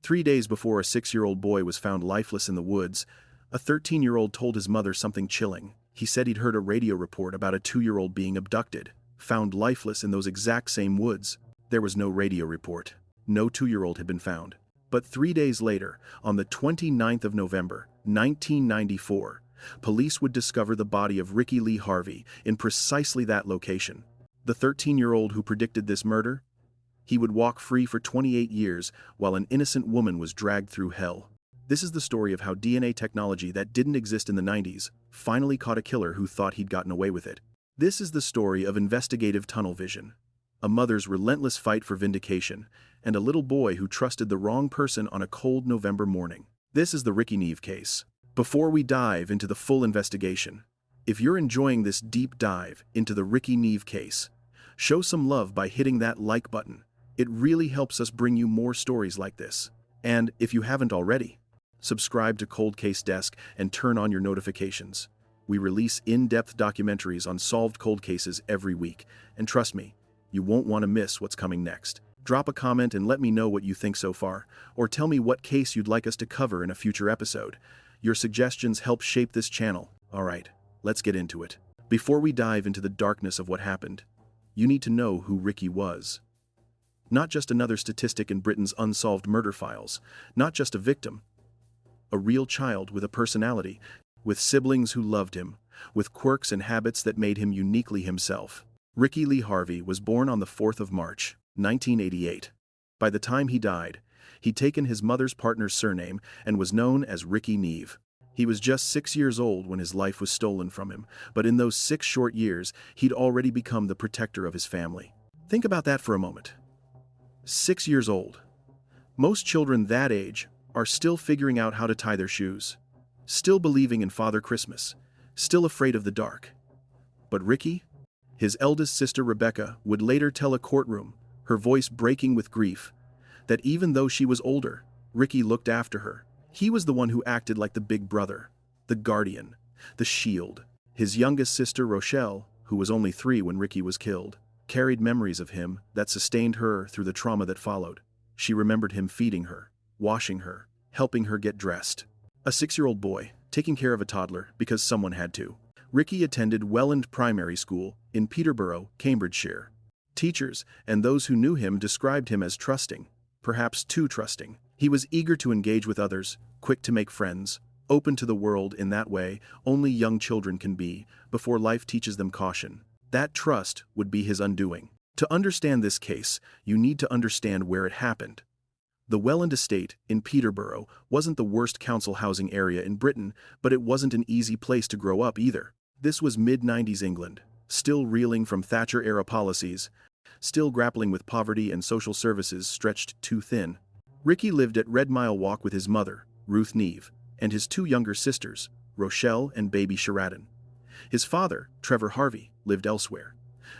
3 days before a 6-year-old boy was found lifeless in the woods, a 13-year-old told his mother something chilling. He said he'd heard a radio report about a 2-year-old being abducted, found lifeless in those exact same woods. There was no radio report. No 2-year-old had been found. But 3 days later, on the 29th of November, 1994, police would discover the body of Rikki Lee Harvey in precisely that location. The 13-year-old who predicted this murder? He would walk free for 28 years while an innocent woman was dragged through hell. This is the story of how DNA technology that didn't exist in the 90s finally caught a killer who thought he'd gotten away with it. This is the story of investigative tunnel vision, a mother's relentless fight for vindication, and a little boy who trusted the wrong person on a cold November morning. This is the Rikki Neave case. Before we dive into the full investigation, if you're enjoying this deep dive into the Rikki Neave case, show some love by hitting that like button. It really helps us bring you more stories like this. And if you haven't already, subscribe to Cold Case Desk and turn on your notifications. We release in-depth documentaries on solved cold cases every week, and trust me, you won't want to miss what's coming next. Drop a comment and let me know what you think so far, or tell me what case you'd like us to cover in a future episode. Your suggestions help shape this channel. Alright, let's get into it. Before we dive into the darkness of what happened, you need to know who Rikki was. Not just another statistic in Britain's unsolved murder files, not just a victim. A real child with a personality, with siblings who loved him, with quirks and habits that made him uniquely himself. Rikki Lee Harvey was born on the 4th of March, 1988. By the time he died, he'd taken his mother's partner's surname and was known as Rikki Neave. He was just 6 years old when his life was stolen from him, but in those 6 short years, he'd already become the protector of his family. Think about that for a moment. 6 years old. Most children that age are still figuring out how to tie their shoes, still believing in Father Christmas, still afraid of the dark. But Rikki? His eldest sister Rebecca would later tell a courtroom, her voice breaking with grief, that even though she was older, Rikki looked after her. He was the one who acted like the big brother, the guardian, the shield. His youngest sister Rochelle, who was only 3 when Rikki was killed, carried memories of him that sustained her through the trauma that followed. She remembered him feeding her, washing her, helping her get dressed. A 6-year-old boy, taking care of a toddler because someone had to. Rikki attended Welland Primary School in Peterborough, Cambridgeshire. Teachers and those who knew him described him as trusting, perhaps too trusting. He was eager to engage with others, quick to make friends, open to the world in that way only young children can be before life teaches them caution. That trust would be his undoing. To understand this case, you need to understand where it happened. The Welland estate in Peterborough wasn't the worst council housing area in Britain, but it wasn't an easy place to grow up either. This was mid-90s England, still reeling from Thatcher-era policies, still grappling with poverty and social services stretched too thin. Rikki lived at Red Mile Walk with his mother, Ruth Neave, and his 2 younger sisters, Rochelle and baby Sheridan. His father, Trevor Harvey, lived elsewhere.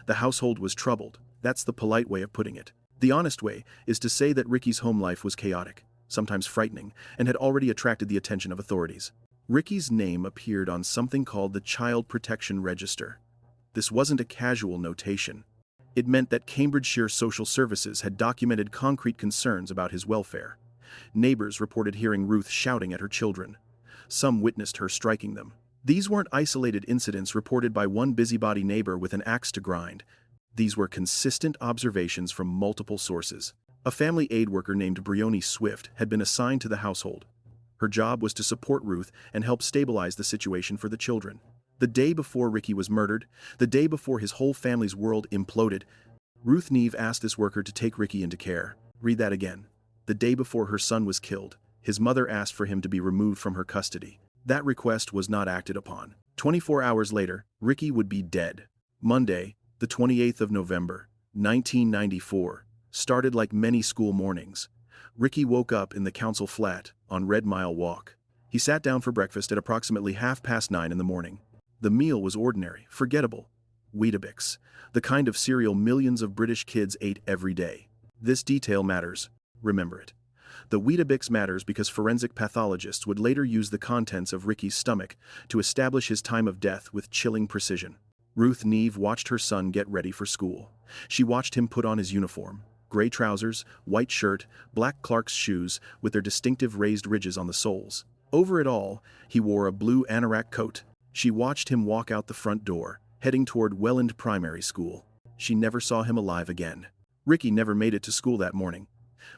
The household was troubled. That's the polite way of putting it. The honest way is to say that Rikki's home life was chaotic, sometimes frightening, and had already attracted the attention of authorities. Rikki's name appeared on something called the Child Protection Register. This wasn't a casual notation. It meant that Cambridgeshire Social Services had documented concrete concerns about his welfare. Neighbors reported hearing Ruth shouting at her children. Some witnessed her striking them. These weren't isolated incidents reported by one busybody neighbor with an axe to grind. These were consistent observations from multiple sources. A family aid worker named Bryony Swift had been assigned to the household. Her job was to support Ruth and help stabilize the situation for the children. The day before Rikki was murdered, the day before his whole family's world imploded, Ruth Neave asked this worker to take Rikki into care. Read that again. The day before her son was killed, his mother asked for him to be removed from her custody. That request was not acted upon. 24 hours later, Rikki would be dead. Monday, the 28th of November, 1994, started like many school mornings. Rikki woke up in the council flat on Red Mile Walk. He sat down for breakfast at approximately 9:30 in the morning. The meal was ordinary, forgettable. Weetabix, the kind of cereal millions of British kids ate every day. This detail matters. Remember it. The Weetabix matters because forensic pathologists would later use the contents of Rikki's stomach to establish his time of death with chilling precision. Ruth Neave watched her son get ready for school. She watched him put on his uniform, Gray trousers, white shirt, black Clark's shoes with their distinctive raised ridges on the soles. Over it all, he wore a blue anorak coat. She watched him walk out the front door, heading toward Welland Primary School. She never saw him alive again. Rikki never made it to school that morning.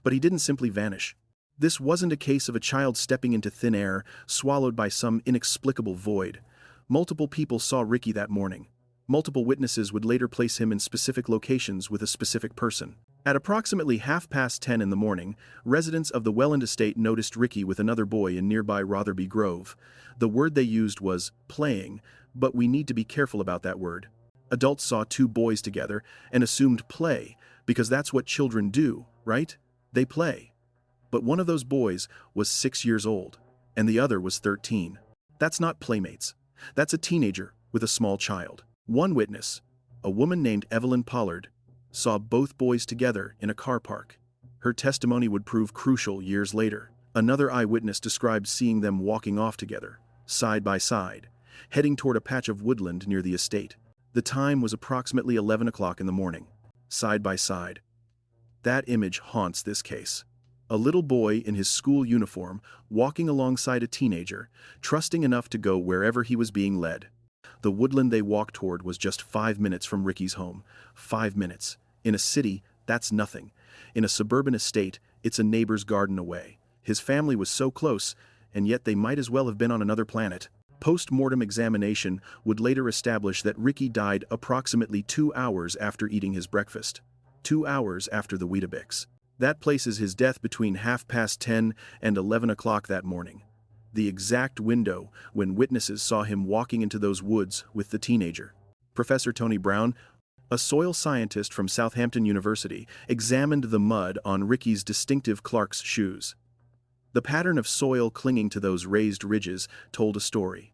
But he didn't simply vanish. This wasn't a case of a child stepping into thin air, swallowed by some inexplicable void. Multiple people saw Rikki that morning. Multiple witnesses would later place him in specific locations with a specific person. At approximately 10:30 in the morning, residents of the Welland estate noticed Rikki with another boy in nearby Rotherby Grove. The word they used was playing, but we need to be careful about that word. Adults saw two boys together and assumed play, because that's what children do, right? They play. But one of those boys was 6 years old, and the other was 13. That's not playmates. That's a teenager with a small child. One witness, a woman named Evelyn Pollard, saw both boys together in a car park. Her testimony would prove crucial years later. Another eyewitness described seeing them walking off together, side by side, heading toward a patch of woodland near the estate. The time was approximately 11 o'clock in the morning. Side by side. That image haunts this case. A little boy in his school uniform walking alongside a teenager, trusting enough to go wherever he was being led. The woodland they walked toward was just 5 minutes from Rikki's home. 5 minutes. In a city, that's nothing. In a suburban estate, it's a neighbor's garden away. His family was so close, and yet they might as well have been on another planet. Post-mortem examination would later establish that Rikki died approximately 2 hours after eating his breakfast. 2 hours after the Weetabix. That places his death between 10:30 and 11 o'clock that morning. The exact window when witnesses saw him walking into those woods with the teenager. Professor Tony Brown, a soil scientist from Southampton University, examined the mud on Rikki's distinctive Clark's shoes. The pattern of soil clinging to those raised ridges told a story.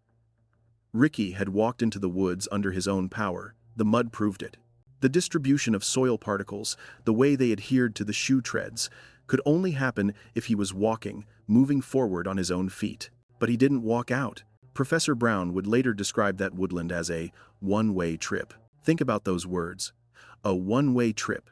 Rikki had walked into the woods under his own power. The mud proved it. The distribution of soil particles, the way they adhered to the shoe treads, could only happen if he was walking, moving forward on his own feet. But he didn't walk out. Professor Brown would later describe that woodland as a one-way trip. Think about those words. A one-way trip.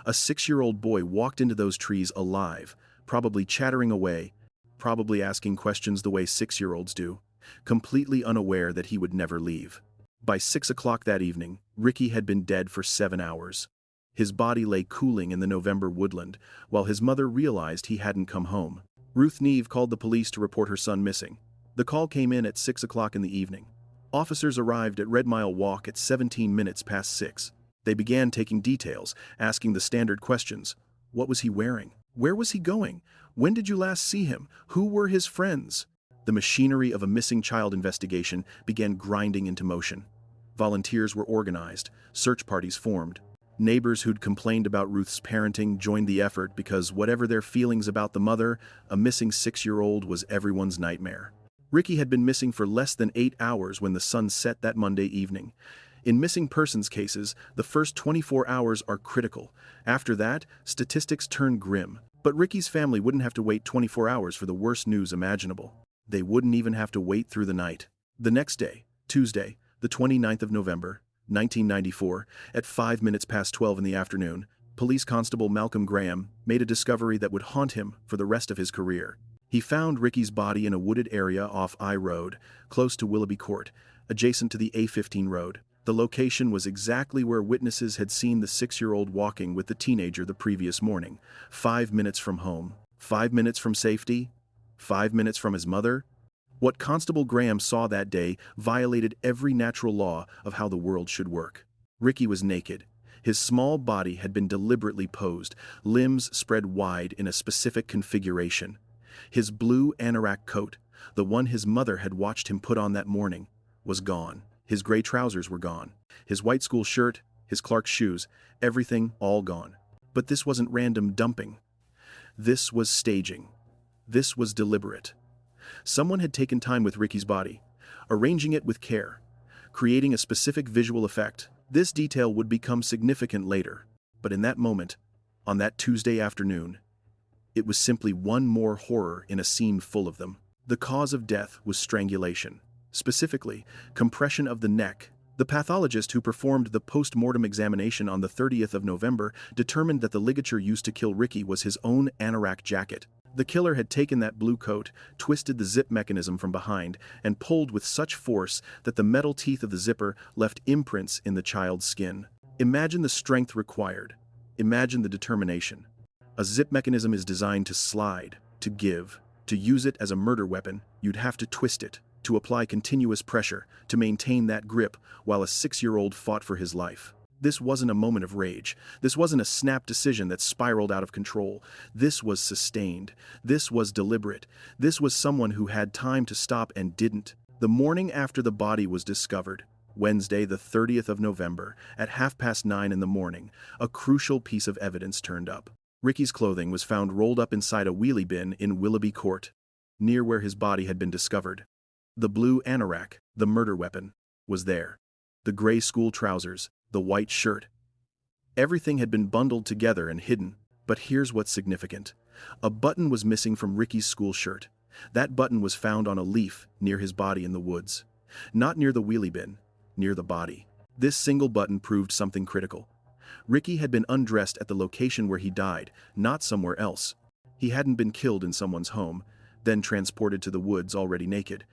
A 6-year-old boy walked into those trees alive, probably chattering away, probably asking questions the way 6-year-olds do, completely unaware that he would never leave. By 6 o'clock that evening, Rikki had been dead for 7 hours. His body lay cooling in the November woodland, while his mother realized he hadn't come home. Ruth Neave called the police to report her son missing. The call came in at 6 o'clock in the evening. Officers arrived at Red Mile Walk at 17 minutes past 6. They began taking details, asking the standard questions. What was he wearing? Where was he going? When did you last see him? Who were his friends? The machinery of a missing child investigation began grinding into motion. Volunteers were organized, search parties formed. Neighbors who'd complained about Ruth's parenting joined the effort because whatever their feelings about the mother, a missing 6-year-old was everyone's nightmare. Rikki had been missing for less than 8 hours when the sun set that Monday evening. In missing persons cases, the first 24 hours are critical. After that, statistics turn grim. But Rikki's family wouldn't have to wait 24 hours for the worst news imaginable. They wouldn't even have to wait through the night. The next day, Tuesday, the 29th of November, 1994, at 5 minutes past 12 in the afternoon, Police Constable Malcolm Graham made a discovery that would haunt him for the rest of his career. He found Rikki's body in a wooded area off I Road, close to Willoughby Court, adjacent to the A15 road. The location was exactly where witnesses had seen the 6-year-old walking with the teenager the previous morning. 5 minutes from home. 5 minutes from safety. 5 minutes from his mother. What Constable Graham saw that day violated every natural law of how the world should work. Rikki was naked. His small body had been deliberately posed, limbs spread wide in a specific configuration. His blue anorak coat, the one his mother had watched him put on that morning, was gone. His gray trousers were gone. His white school shirt, his Clark's shoes, everything all gone. But this wasn't random dumping. This was staging. This was deliberate. Someone had taken time with Rikki's body, arranging it with care, creating a specific visual effect. This detail would become significant later, but in that moment, on that Tuesday afternoon, it was simply one more horror in a scene full of them. The cause of death was strangulation. Specifically, compression of the neck, The pathologist who performed the post-mortem examination on the 30th of November determined that the ligature used to kill Rikki was his own anorak jacket. The killer had taken that blue coat, twisted the zip mechanism from behind, and pulled with such force that the metal teeth of the zipper left imprints in the child's skin. Imagine the strength required. Imagine the determination. A zip mechanism is designed to slide, to give. To use it as a murder weapon, you'd have to twist it, to apply continuous pressure, to maintain that grip while a 6-year-old fought for his life. This wasn't a moment of rage. This wasn't a snap decision that spiraled out of control. This was sustained. This was deliberate. This was someone who had time to stop and didn't. The morning after the body was discovered, Wednesday the 30th of November, at 9:30 in the morning, a crucial piece of evidence turned up. Rikki's clothing was found rolled up inside a wheelie bin in Willoughby Court, near where his body had been discovered. The blue anorak, the murder weapon, was there. The gray school trousers, the white shirt. Everything had been bundled together and hidden, but here's what's significant. A button was missing from Rikki's school shirt. That button was found on a leaf near his body in the woods. Not near the wheelie bin, near the body. This single button proved something critical. Rikki had been undressed at the location where he died, not somewhere else. He hadn't been killed in someone's home, then transported to the woods already naked.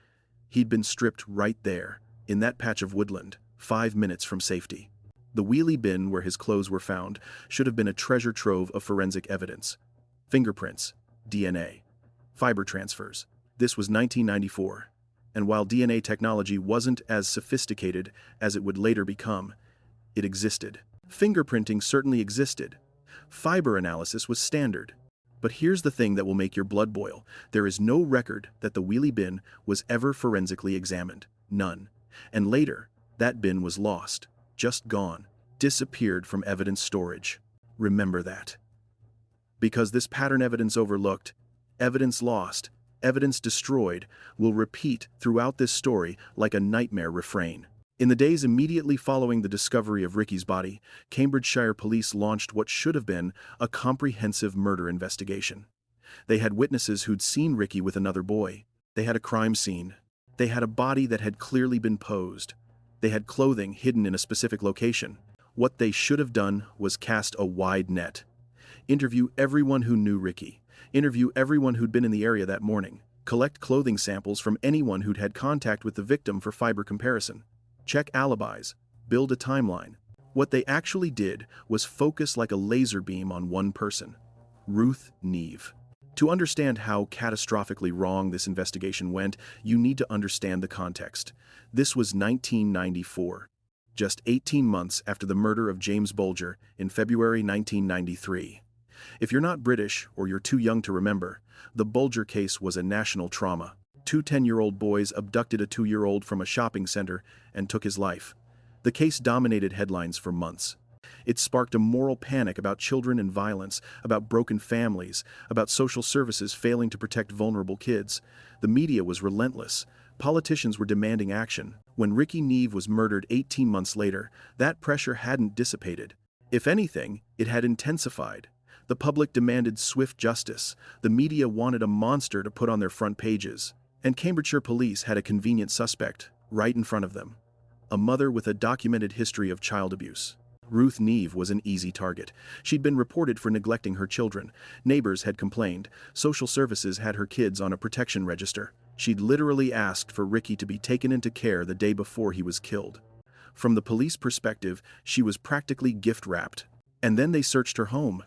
He'd been stripped right there, in that patch of woodland, 5 minutes from safety. The wheelie bin where his clothes were found should have been a treasure trove of forensic evidence. Fingerprints, DNA, fiber transfers. This was 1994, and while DNA technology wasn't as sophisticated as it would later become, it existed. Fingerprinting certainly existed. Fiber analysis was standard. But here's the thing that will make your blood boil. There is no record that the wheelie bin was ever forensically examined. None. And later, that bin was lost. Just gone. Disappeared from evidence storage. Remember that. Because this pattern evidence overlooked, evidence lost, evidence destroyed, will repeat throughout this story like a nightmare refrain. In the days immediately following the discovery of Rikki's body, Cambridgeshire police launched what should have been a comprehensive murder investigation. They had witnesses who'd seen Rikki with another boy. They had a crime scene. They had a body that had clearly been posed. They had clothing hidden in a specific location. What they should have done was cast a wide net. Interview everyone who knew Rikki. Interview everyone who'd been in the area that morning. Collect clothing samples from anyone who'd had contact with the victim for fiber comparison. Check alibis, build a timeline. What they actually did was focus like a laser beam on one person, Ruth Neave. To understand how catastrophically wrong this investigation went, you need to understand the context. This was 1994, just 18 months after the murder of James Bulger in February 1993. If you're not British or you're too young to remember, the Bulger case was a national trauma. 2 10-year-old boys abducted a 2-year-old from a shopping center and took his life. The case dominated headlines for months. It sparked a moral panic about children and violence, about broken families, about social services failing to protect vulnerable kids. The media was relentless. Politicians were demanding action. When Rikki Neave was murdered 18 months later, that pressure hadn't dissipated. If anything, it had intensified. The public demanded swift justice. The media wanted a monster to put on their front pages. And Cambridgeshire police had a convenient suspect, right in front of them. A mother with a documented history of child abuse. Ruth Neave was an easy target. She'd been reported for neglecting her children. Neighbors had complained. Social services had her kids on a protection register. She'd literally asked for Rikki to be taken into care the day before he was killed. From the police perspective, she was practically gift-wrapped. And then they searched her home.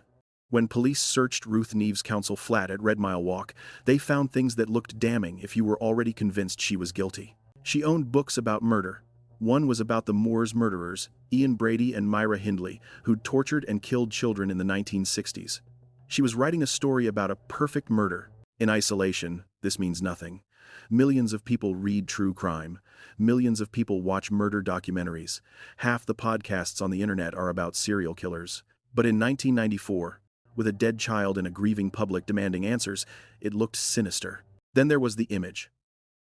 When police searched Ruth Neave's council flat at Red Mile Walk, they found things that looked damning if you were already convinced she was guilty. She owned books about murder. One was about the Moors murderers, Ian Brady and Myra Hindley, who'd tortured and killed children in the 1960s. She was writing a story about a perfect murder. In isolation, this means nothing. Millions of people read true crime. Millions of people watch murder documentaries. Half the podcasts on the internet are about serial killers. But in 1994, with a dead child and a grieving public demanding answers, it looked sinister. Then there was the image.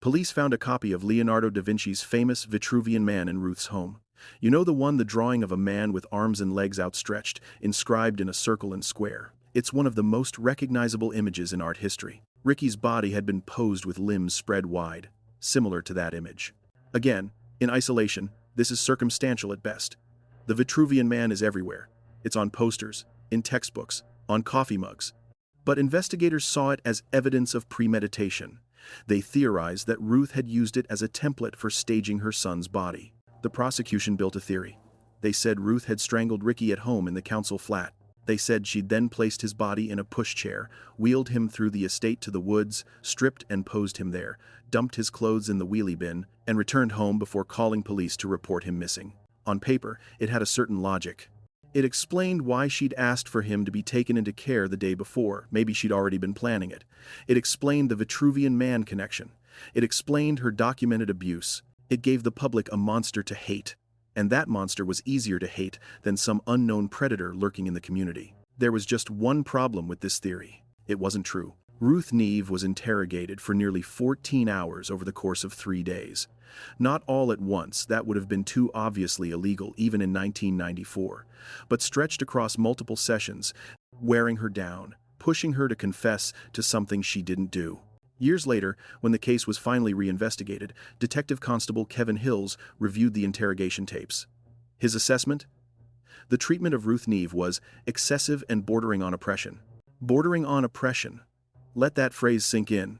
Police found a copy of Leonardo da Vinci's famous Vitruvian Man in Ruth's home. You know, the drawing of a man with arms and legs outstretched, inscribed in a circle and square. It's one of the most recognizable images in art history. Rikki's body had been posed with limbs spread wide, similar to that image. Again, in isolation, This is circumstantial at best. The Vitruvian Man is everywhere. It's on posters, in textbooks, on coffee mugs. But investigators saw it as evidence of premeditation. They theorized that Ruth had used it as a template for staging her son's body. The prosecution built a theory. They said Ruth had strangled Rikki at home in the council flat. They said she'd then placed his body in a pushchair, wheeled him through the estate to the woods, stripped and posed him there, dumped his clothes in the wheelie bin, and returned home before calling police to report him missing. On paper, it had a certain logic. It explained why she'd asked for him to be taken into care the day before. Maybe she'd already been planning it. It explained the Vitruvian Man connection. It explained her documented abuse. It gave the public a monster to hate. And that monster was easier to hate than some unknown predator lurking in the community. There was just one problem with this theory. It wasn't true. Ruth Neave was interrogated for nearly 14 hours over the course of 3 days. Not all at once, that would have been too obviously illegal even in 1994, but stretched across multiple sessions, wearing her down, pushing her to confess to something she didn't do. Years later, when the case was finally reinvestigated, Detective Constable Kevin Hills reviewed the interrogation tapes. His assessment? The treatment of Ruth Neave was excessive and bordering on oppression. Bordering on oppression. Let that phrase sink in.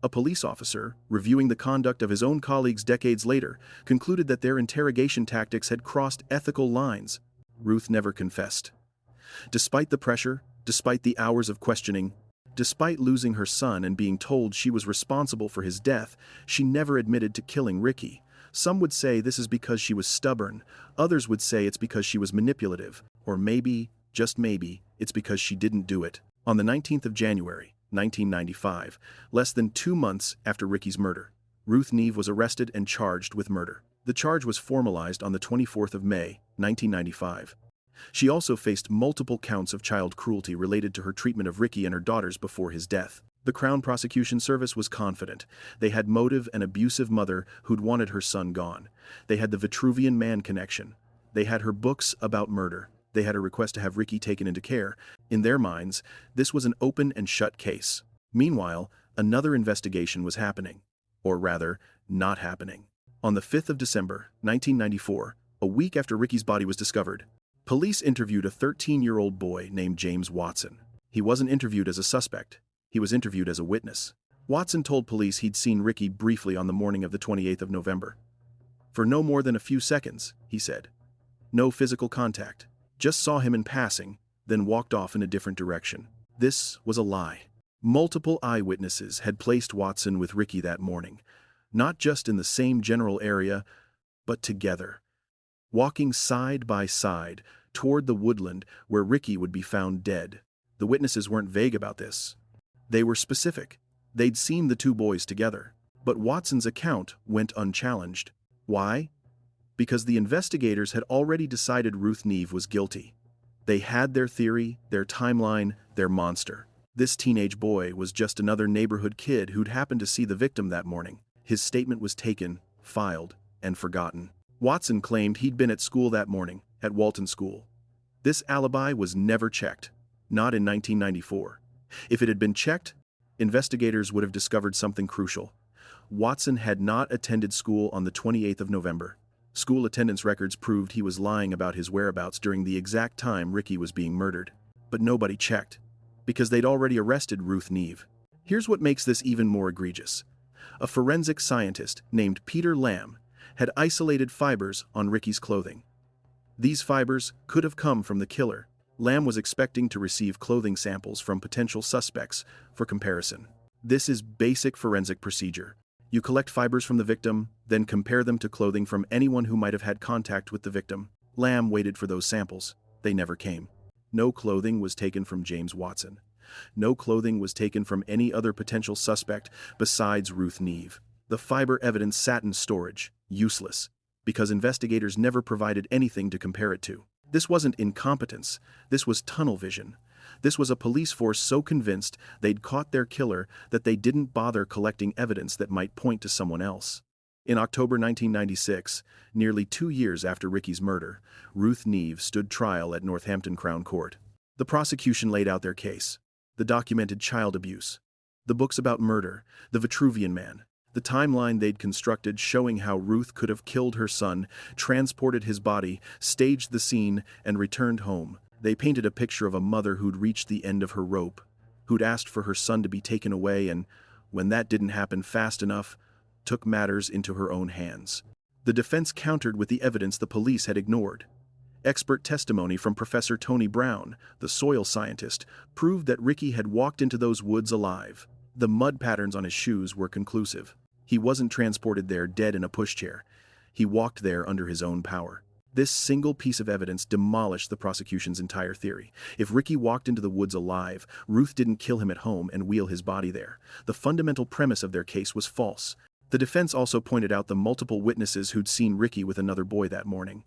A police officer, reviewing the conduct of his own colleagues decades later, concluded that their interrogation tactics had crossed ethical lines. Ruth never confessed. Despite the pressure, despite the hours of questioning, despite losing her son and being told she was responsible for his death, she never admitted to killing Rikki. Some would say this is because she was stubborn, others would say it's because she was manipulative, or maybe, just maybe, it's because she didn't do it. On the 19th of January, 1995, less than 2 months after Rikki's murder, Ruth Neave was arrested and charged with murder. The charge was formalized on the 24th of May, 1995. She also faced multiple counts of child cruelty related to her treatment of Rikki and her daughters before his death. The Crown Prosecution Service was confident. They had motive an abusive mother who'd wanted her son gone. They had the Vitruvian Man connection. They had her books about murder. They had a request to have Rikki taken into care. In their minds, this was an open and shut case. Meanwhile, another investigation was happening. Or rather, not happening. On the 5th of December, 1994, a week after Rikki's body was discovered, police interviewed a 13-year-old boy named James Watson. He wasn't interviewed as a suspect. He was interviewed as a witness. Watson told police he'd seen Rikki briefly on the morning of the 28th of November. For no more than a few seconds, he said. No physical contact. Just saw him in passing, then walked off in a different direction. This was a lie. Multiple eyewitnesses had placed Watson with Rikki that morning, not just in the same general area, but together, walking side by side toward the woodland where Rikki would be found dead. The witnesses weren't vague about this. They were specific. They'd seen the two boys together. But Watson's account went unchallenged. Why? Because the investigators had already decided Ruth Neave was guilty. They had their theory, their timeline, their monster. This teenage boy was just another neighborhood kid who'd happened to see the victim that morning. His statement was taken, filed, and forgotten. Watson claimed he'd been at school that morning, at Walton School. This alibi was never checked, not in 1994. If it had been checked, investigators would have discovered something crucial. Watson had not attended school on the 28th of November. School attendance records proved he was lying about his whereabouts during the exact time Rikki was being murdered. But nobody checked, because they'd already arrested Ruth Neave. Here's what makes this even more egregious. A forensic scientist named Peter Lamb had isolated fibers on Rikki's clothing. These fibers could have come from the killer. Lamb was expecting to receive clothing samples from potential suspects for comparison. This is basic forensic procedure. You collect fibers from the victim, then compare them to clothing from anyone who might have had contact with the victim. Lamb waited for those samples. They never came. No clothing was taken from James Watson. No clothing was taken from any other potential suspect besides Ruth Neave. The fiber evidence sat in storage, useless, because investigators never provided anything to compare it to. This wasn't incompetence. This was tunnel vision. This was a police force so convinced they'd caught their killer that they didn't bother collecting evidence that might point to someone else. In October 1996, nearly 2 years after Rikki's murder, Ruth Neave stood trial at Northampton Crown Court. The prosecution laid out their case. The documented child abuse, the books about murder, the Vitruvian Man, The timeline they'd constructed showing how Ruth could have killed her son, transported his body, staged the scene, and returned home. They painted a picture of a mother who'd reached the end of her rope, who'd asked for her son to be taken away and, when that didn't happen fast enough, took matters into her own hands. The defense countered with the evidence the police had ignored. Expert testimony from Professor Tony Brown, the soil scientist, proved that Rikki had walked into those woods alive. The mud patterns on his shoes were conclusive. He wasn't transported there dead in a pushchair. He walked there under his own power. This single piece of evidence demolished the prosecution's entire theory. If Rikki walked into the woods alive, Ruth didn't kill him at home and wheel his body there. The fundamental premise of their case was false. The defense also pointed out the multiple witnesses who'd seen Rikki with another boy that morning.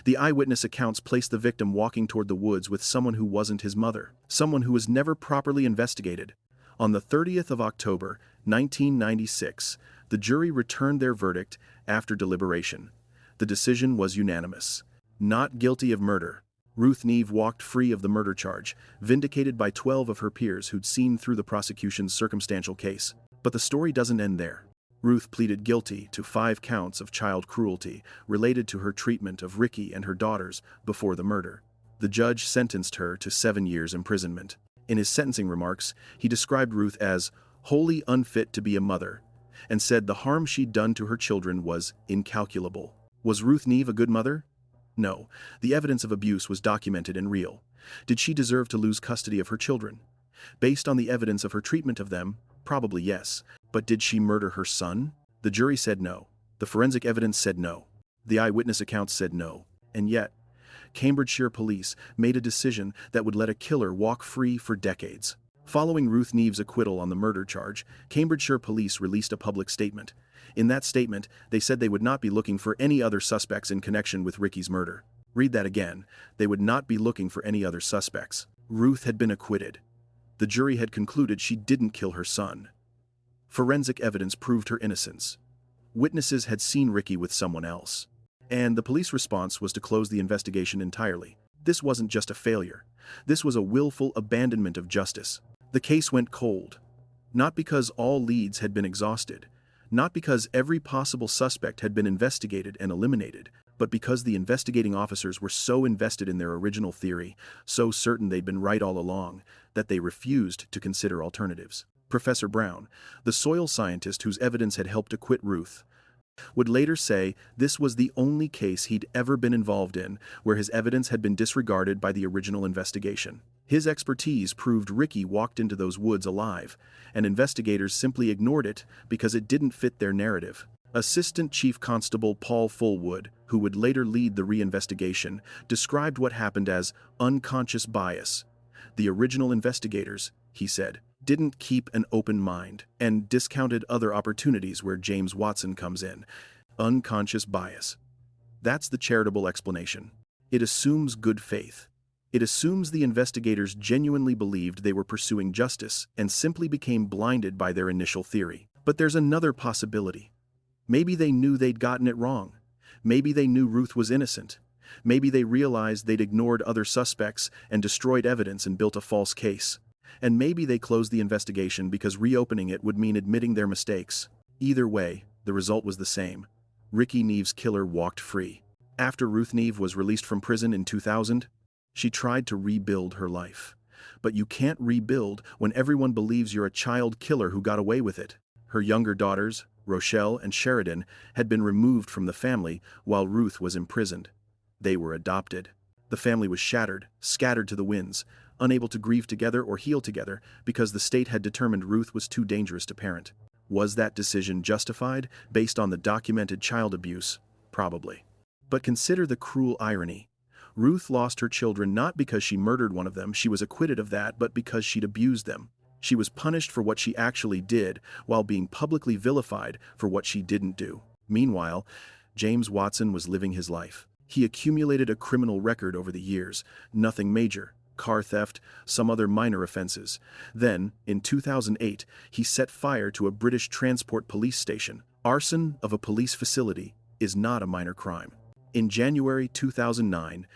The eyewitness accounts placed the victim walking toward the woods with someone who wasn't his mother, someone who was never properly investigated. On the 30th of October, 1996, the jury returned their verdict after deliberation. The decision was unanimous. Not guilty of murder. Ruth Neave walked free of the murder charge, vindicated by 12 of her peers who'd seen through the prosecution's circumstantial case. But the story doesn't end there. Ruth pleaded guilty to 5 counts of child cruelty related to her treatment of Rikki and her daughters before the murder. The judge sentenced her to 7 years imprisonment. In his sentencing remarks, he described Ruth as wholly unfit to be a mother, and said the harm she'd done to her children was incalculable. Was Ruth Neave a good mother? No. The evidence of abuse was documented and real. Did she deserve to lose custody of her children? Based on the evidence of her treatment of them, probably yes. But did she murder her son? The jury said no. The forensic evidence said no. The eyewitness accounts said no. And yet, Cambridgeshire police made a decision that would let a killer walk free for decades. Following Ruth Neave's acquittal on the murder charge, Cambridgeshire police released a public statement. In that statement, they said they would not be looking for any other suspects in connection with Rikki's murder. Read that again. They would not be looking for any other suspects. Ruth had been acquitted. The jury had concluded she didn't kill her son. Forensic evidence proved her innocence. Witnesses had seen Rikki with someone else. And the police response was to close the investigation entirely. This wasn't just a failure. This was a willful abandonment of justice. The case went cold. Not because all leads had been exhausted, not because every possible suspect had been investigated and eliminated, but because the investigating officers were so invested in their original theory, so certain they'd been right all along, that they refused to consider alternatives. Professor Brown, the soil scientist whose evidence had helped acquit Ruth, would later say this was the only case he'd ever been involved in where his evidence had been disregarded by the original investigation. His expertise proved Rikki walked into those woods alive, and investigators simply ignored it because it didn't fit their narrative. Assistant Chief Constable Paul Fullwood, who would later lead the reinvestigation, described what happened as unconscious bias. The original investigators, he said, didn't keep an open mind and discounted other opportunities where James Watson comes in. Unconscious bias. That's the charitable explanation. It assumes good faith. It assumes the investigators genuinely believed they were pursuing justice and simply became blinded by their initial theory. But there's another possibility. Maybe they knew they'd gotten it wrong. Maybe they knew Ruth was innocent. Maybe they realized they'd ignored other suspects and destroyed evidence and built a false case. And maybe they closed the investigation because reopening it would mean admitting their mistakes. Either way, the result was the same. Rikki Neave's killer walked free. After Ruth Neave was released from prison in 2000, she tried to rebuild her life. But you can't rebuild when everyone believes you're a child killer who got away with it. Her younger daughters, Rochelle and Sheridan, had been removed from the family while Ruth was imprisoned. They were adopted. The family was shattered, scattered to the winds, unable to grieve together or heal together because the state had determined Ruth was too dangerous to parent. Was that decision justified based on the documented child abuse? Probably. But consider the cruel irony. Ruth lost her children not because she murdered one of them, she was acquitted of that, but because she'd abused them. She was punished for what she actually did while being publicly vilified for what she didn't do. Meanwhile, James Watson was living his life. He accumulated a criminal record over the years, nothing major. Car theft, some other minor offenses. Then, in 2008, he set fire to a British transport police station. Arson of a police facility is not a minor crime. In January 2009,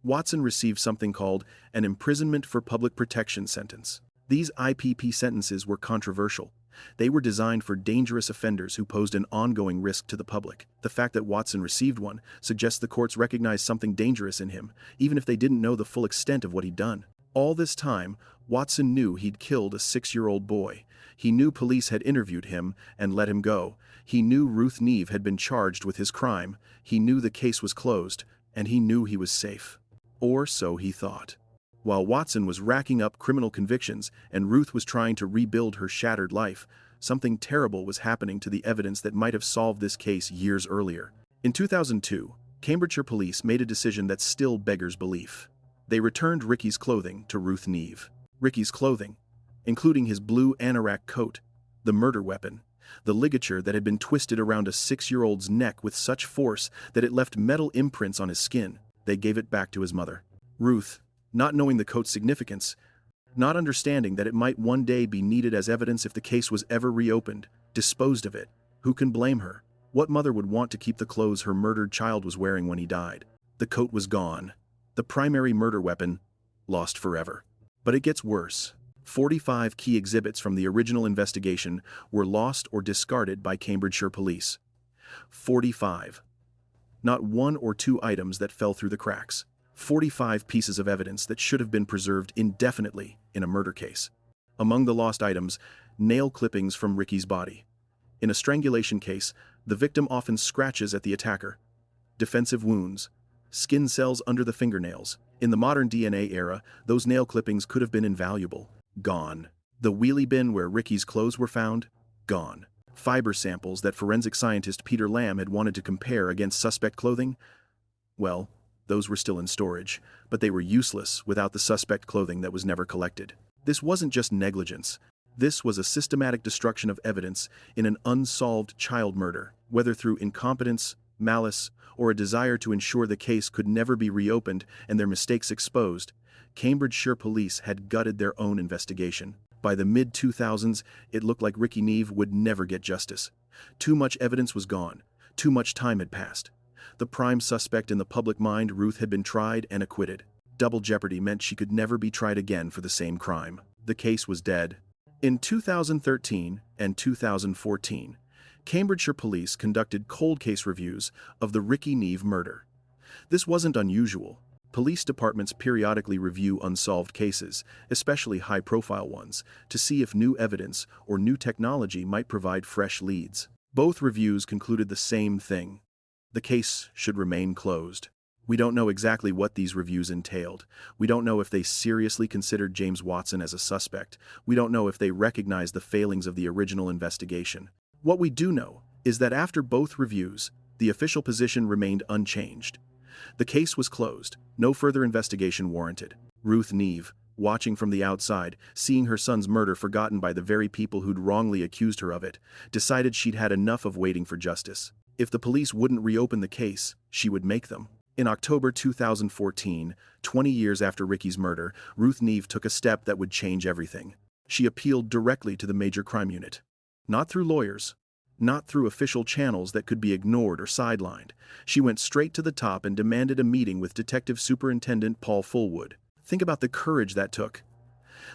Watson received something called an imprisonment for public protection sentence. These IPP sentences were controversial. They were designed for dangerous offenders who posed an ongoing risk to the public. The fact that Watson received one suggests the courts recognized something dangerous in him, even if they didn't know the full extent of what he'd done. All this time, Watson knew he'd killed a 6-year-old boy. He knew police had interviewed him and let him go. He knew Ruth Neave had been charged with his crime. He knew the case was closed, and he knew he was safe. Or so he thought. While Watson was racking up criminal convictions and Ruth was trying to rebuild her shattered life, something terrible was happening to the evidence that might have solved this case years earlier. In 2002, Cambridgeshire police made a decision that still beggars belief. They returned Rikki's clothing to Ruth Neave. Rikki's clothing, including his blue anorak coat, the murder weapon, the ligature that had been twisted around a 6-year-old's neck with such force that it left metal imprints on his skin. They gave it back to his mother. Ruth, not knowing the coat's significance, not understanding that it might one day be needed as evidence if the case was ever reopened, disposed of it. Who can blame her? What mother would want to keep the clothes her murdered child was wearing when he died? The coat was gone. The primary murder weapon, lost forever. But it gets worse. 45 key exhibits from the original investigation were lost or discarded by Cambridgeshire police. 45. Not one or two items that fell through the cracks. 45 pieces of evidence that should have been preserved indefinitely in a murder case. Among the lost items, nail clippings from Rikki's body. In a strangulation case, the victim often scratches at the attacker. Defensive wounds. Skin cells under the fingernails. In the modern DNA era, those nail clippings could have been invaluable. Gone. The wheelie bin where Rikki's clothes were found? Gone. Fiber samples that forensic scientist Peter Lamb had wanted to compare against suspect clothing? Well, those were still in storage, but they were useless without the suspect clothing that was never collected. This wasn't just negligence. This was a systematic destruction of evidence in an unsolved child murder, whether through incompetence, malice, or a desire to ensure the case could never be reopened and their mistakes exposed. Cambridgeshire police had gutted their own investigation. By the mid-2000s, it looked like Rikki Neave would never get justice. Too much evidence was gone. Too much time had passed. The prime suspect in the public mind, Ruth, had been tried and acquitted. Double jeopardy meant she could never be tried again for the same crime. The case was dead. In 2013 and 2014, Cambridgeshire police conducted cold case reviews of the Rikki Neave murder. This wasn't unusual. Police departments periodically review unsolved cases, especially high-profile ones, to see if new evidence or new technology might provide fresh leads. Both reviews concluded the same thing. The case should remain closed. We don't know exactly what these reviews entailed. We don't know if they seriously considered James Watson as a suspect. We don't know if they recognized the failings of the original investigation. What we do know is that after both reviews, the official position remained unchanged. The case was closed, no further investigation warranted. Ruth Neave, watching from the outside, seeing her son's murder forgotten by the very people who'd wrongly accused her of it, decided she'd had enough of waiting for justice. If the police wouldn't reopen the case, she would make them. In October 2014, 20 years after Rikki's murder, Ruth Neave took a step that would change everything. She appealed directly to the Major Crime Unit. Not through lawyers, not through official channels that could be ignored or sidelined. She went straight to the top and demanded a meeting with Detective Superintendent Paul Fullwood. Think about the courage that took.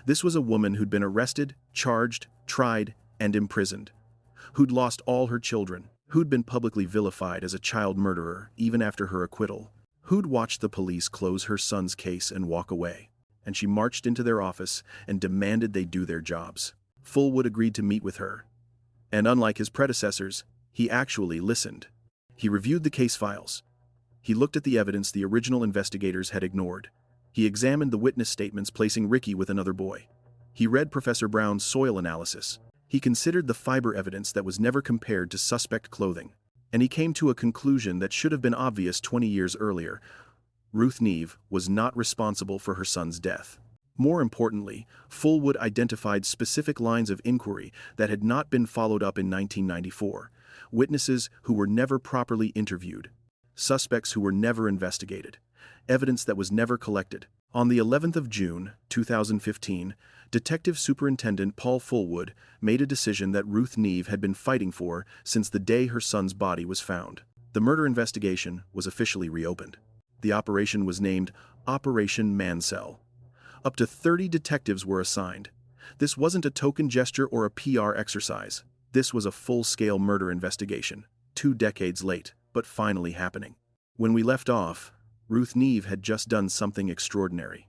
This was a woman who'd been arrested, charged, tried, and imprisoned. Who'd lost all her children. Who'd been publicly vilified as a child murderer even after her acquittal. Who'd watched the police close her son's case and walk away. And she marched into their office and demanded they do their jobs. Fullwood agreed to meet with her. And unlike his predecessors, he actually listened. He reviewed the case files. He looked at the evidence the original investigators had ignored. He examined the witness statements placing Rikki with another boy. He read Professor Brown's soil analysis. He considered the fiber evidence that was never compared to suspect clothing. And he came to a conclusion that should have been obvious 20 years earlier. Ruth Neave was not responsible for her son's death. More importantly, Fullwood identified specific lines of inquiry that had not been followed up in 1994. Witnesses who were never properly interviewed. Suspects who were never investigated. Evidence that was never collected. On the 11th of June, 2015, Detective Superintendent Paul Fullwood made a decision that Ruth Neave had been fighting for since the day her son's body was found. The murder investigation was officially reopened. The operation was named Operation Mansell. Up to 30 detectives were assigned. This wasn't a token gesture or a PR exercise. This was a full-scale murder investigation, 2 decades late, but finally happening. When we left off, Ruth Neave had just done something extraordinary.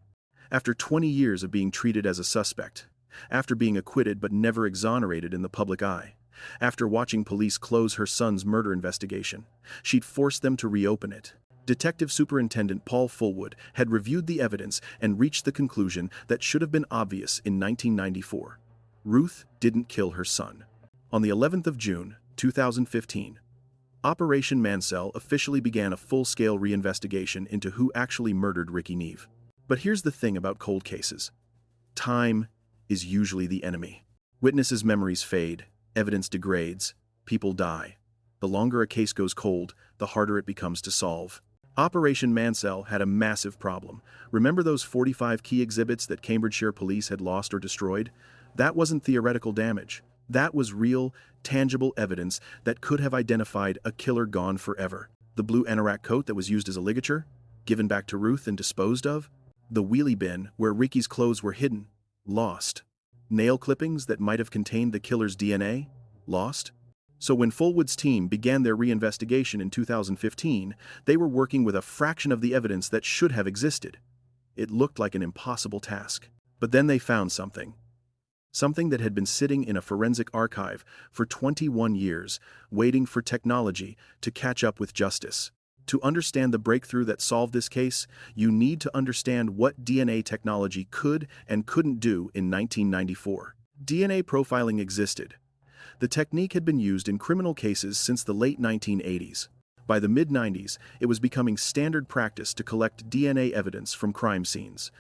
After 20 years of being treated as a suspect, after being acquitted but never exonerated in the public eye, after watching police close her son's murder investigation, she'd forced them to reopen it. Detective Superintendent Paul Fullwood had reviewed the evidence and reached the conclusion that should have been obvious in 1994. Ruth didn't kill her son. On the 11th of June, 2015, Operation Mansell officially began a full-scale reinvestigation into who actually murdered Rikki Neave. But here's the thing about cold cases. Time is usually the enemy. Witnesses' memories fade, evidence degrades, people die. The longer a case goes cold, the harder it becomes to solve. Operation Mansell had a massive problem. Remember those 45 key exhibits that Cambridgeshire police had lost or destroyed? That wasn't theoretical damage. That was real, tangible evidence that could have identified a killer gone forever. The blue anorak coat that was used as a ligature, given back to Ruth and disposed of. The wheelie bin where Rikki's clothes were hidden, lost. Nail clippings that might have contained the killer's DNA, lost. So when Fullwood's team began their reinvestigation in 2015, they were working with a fraction of the evidence that should have existed. It looked like an impossible task. But then they found something. Something that had been sitting in a forensic archive for 21 years, waiting for technology to catch up with justice. To understand the breakthrough that solved this case, you need to understand what DNA technology could and couldn't do in 1994. DNA profiling existed. The technique had been used in criminal cases since the late 1980s. By the mid-90s, it was becoming standard practice to collect DNA evidence from crime scenes.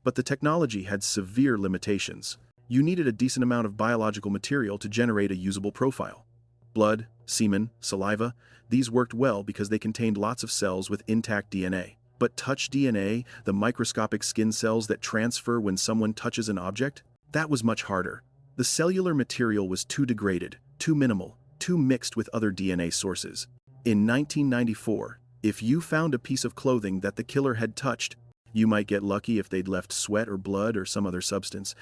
But the technology had severe limitations. You needed a decent amount of biological material to generate a usable profile. Blood, semen, saliva, these worked well because they contained lots of cells with intact DNA. But touch DNA, the microscopic skin cells that transfer when someone touches an object, that was much harder. The cellular material was too degraded, too minimal, too mixed with other DNA sources. In 1994, if you found a piece of clothing that the killer had touched, you might get lucky if they'd left sweat or blood or some other substance.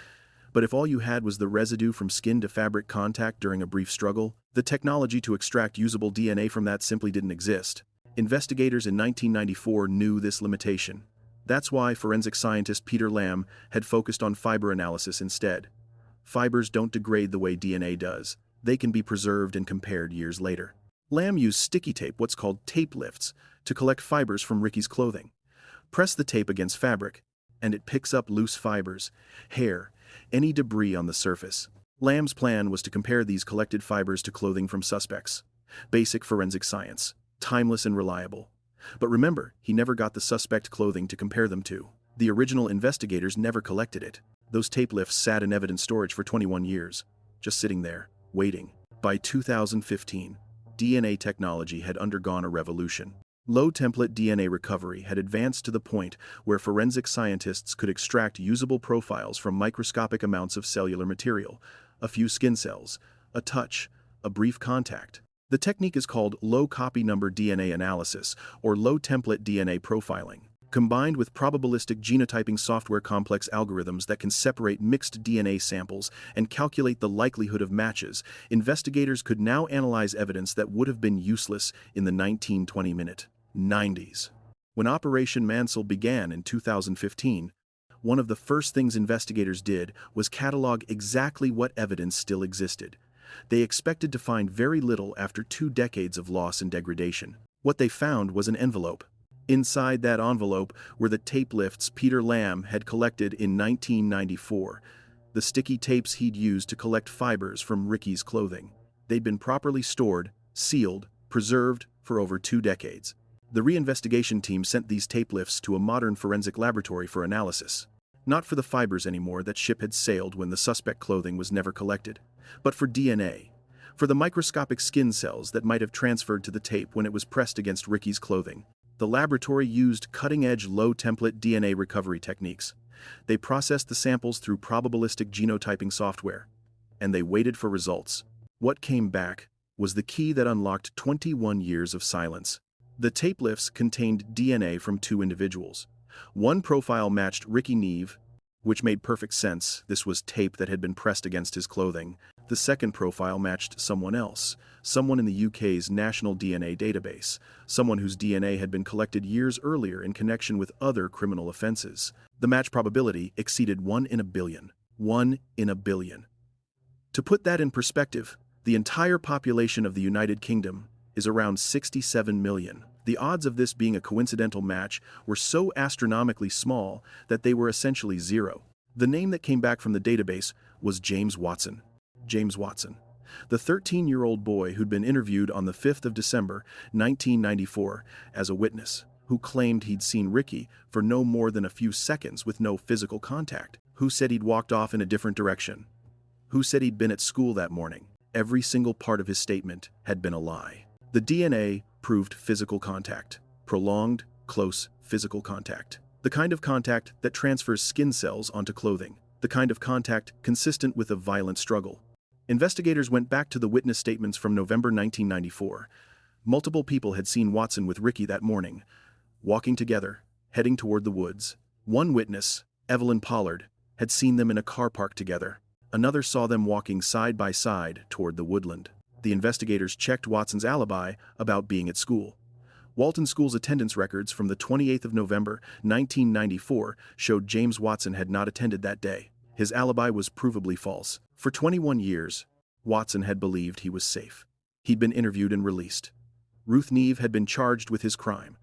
But if all you had was the residue from skin to fabric contact during a brief struggle, the technology to extract usable DNA from that simply didn't exist. Investigators in 1994 knew this limitation. That's why forensic scientist Peter Lamb had focused on fiber analysis instead. Fibers don't degrade the way DNA does. They can be preserved and compared years later. Lamb used sticky tape, what's called tape lifts, to collect fibers from Rikki's clothing. Press the tape against fabric, and it picks up loose fibers, hair, any debris on the surface. Lamb's plan was to compare these collected fibers to clothing from suspects. Basic forensic science, timeless and reliable. But remember, he never got the suspect clothing to compare them to. The original investigators never collected it. Those tape lifts sat in evidence storage for 21 years, just sitting there, waiting. By 2015, DNA technology had undergone a revolution. Low-template DNA recovery had advanced to the point where forensic scientists could extract usable profiles from microscopic amounts of cellular material, a few skin cells, a touch, a brief contact. The technique is called low-copy number DNA analysis, or low-template DNA profiling. Combined with probabilistic genotyping software complex algorithms that can separate mixed DNA samples and calculate the likelihood of matches, investigators could now analyze evidence that would have been useless in the 1920-minute 90s. When Operation Mansell began in 2015, one of the first things investigators did was catalog exactly what evidence still existed. They expected to find very little after 2 decades of loss and degradation. What they found was an envelope. Inside that envelope were the tape lifts Peter Lamb had collected in 1994, the sticky tapes he'd used to collect fibers from Rikki's clothing. They'd been properly stored, sealed, preserved for over 2 decades. The reinvestigation team sent these tape lifts to a modern forensic laboratory for analysis. Not for the fibers anymore that ship had sailed when the suspect clothing was never collected, but for DNA, for the microscopic skin cells that might have transferred to the tape when it was pressed against Rikki's clothing. The laboratory used cutting-edge low-template DNA recovery techniques. They processed the samples through probabilistic genotyping software, and they waited for results. What came back was the key that unlocked 21 years of silence. The tape lifts contained DNA from 2 individuals. One profile matched Rikki Neave, which made perfect sense. This was tape that had been pressed against his clothing. The second profile matched someone else, someone in the UK's National DNA Database, someone whose DNA had been collected years earlier in connection with other criminal offenses. The match probability exceeded 1 in a billion. 1 in a billion. To put that in perspective, the entire population of the United Kingdom is around 67 million. The odds of this being a coincidental match were so astronomically small that they were essentially zero. The name that came back from the database was James Watson. James Watson, the 13-year-old boy who'd been interviewed on the 5th of December, 1994, as a witness, who claimed he'd seen Rikki for no more than a few seconds with no physical contact, who said he'd walked off in a different direction, who said he'd been at school that morning. Every single part of his statement had been a lie. The DNA proved physical contact, prolonged, close physical contact. The kind of contact that transfers skin cells onto clothing, the kind of contact consistent with a violent struggle. Investigators went back to the witness statements from November 1994. Multiple people had seen Watson with Rikki that morning, walking together, heading toward the woods. One witness, Evelyn Pollard, had seen them in a car park together. Another saw them walking side by side toward the woodland. The investigators checked Watson's alibi about being at school. Walton School's attendance records from the 28th of November, 1994 showed James Watson had not attended that day. His alibi was provably false. For 21 years, Watson had believed he was safe. He'd been interviewed and released. Ruth Neave had been charged with his crime.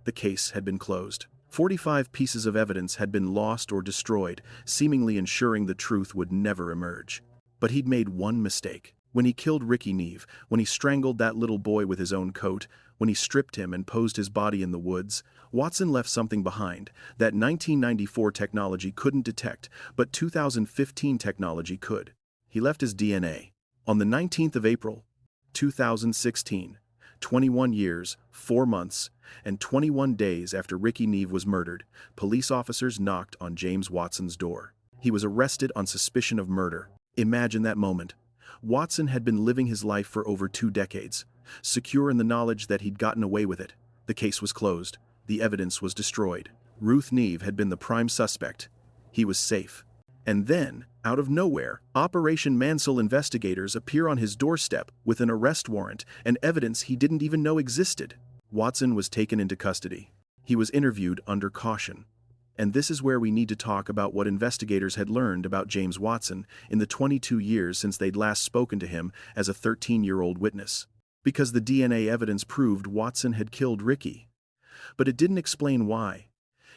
The case had been closed. 45 pieces of evidence had been lost or destroyed, seemingly ensuring the truth would never emerge. But he'd made one mistake. When he killed Rikki Neave, when he strangled that little boy with his own coat, when he stripped him and posed his body in the woods, Watson left something behind that 1994 technology couldn't detect, but 2015 technology could. He left his DNA. On the 19th of April, 2016, 21 years, 4 months, and 21 days after Rikki Neave was murdered, police officers knocked on James Watson's door. He was arrested on suspicion of murder. Imagine that moment. Watson had been living his life for over 2 decades, secure in the knowledge that he'd gotten away with it. The case was closed. The evidence was destroyed. Ruth Neave had been the prime suspect. He was safe. And then, out of nowhere, Operation Mansell investigators appear on his doorstep with an arrest warrant and evidence he didn't even know existed. Watson was taken into custody. He was interviewed under caution. And this is where we need to talk about what investigators had learned about James Watson in the 22 years since they'd last spoken to him as a 13-year-old witness. Because the DNA evidence proved Watson had killed Rikki. But it didn't explain why.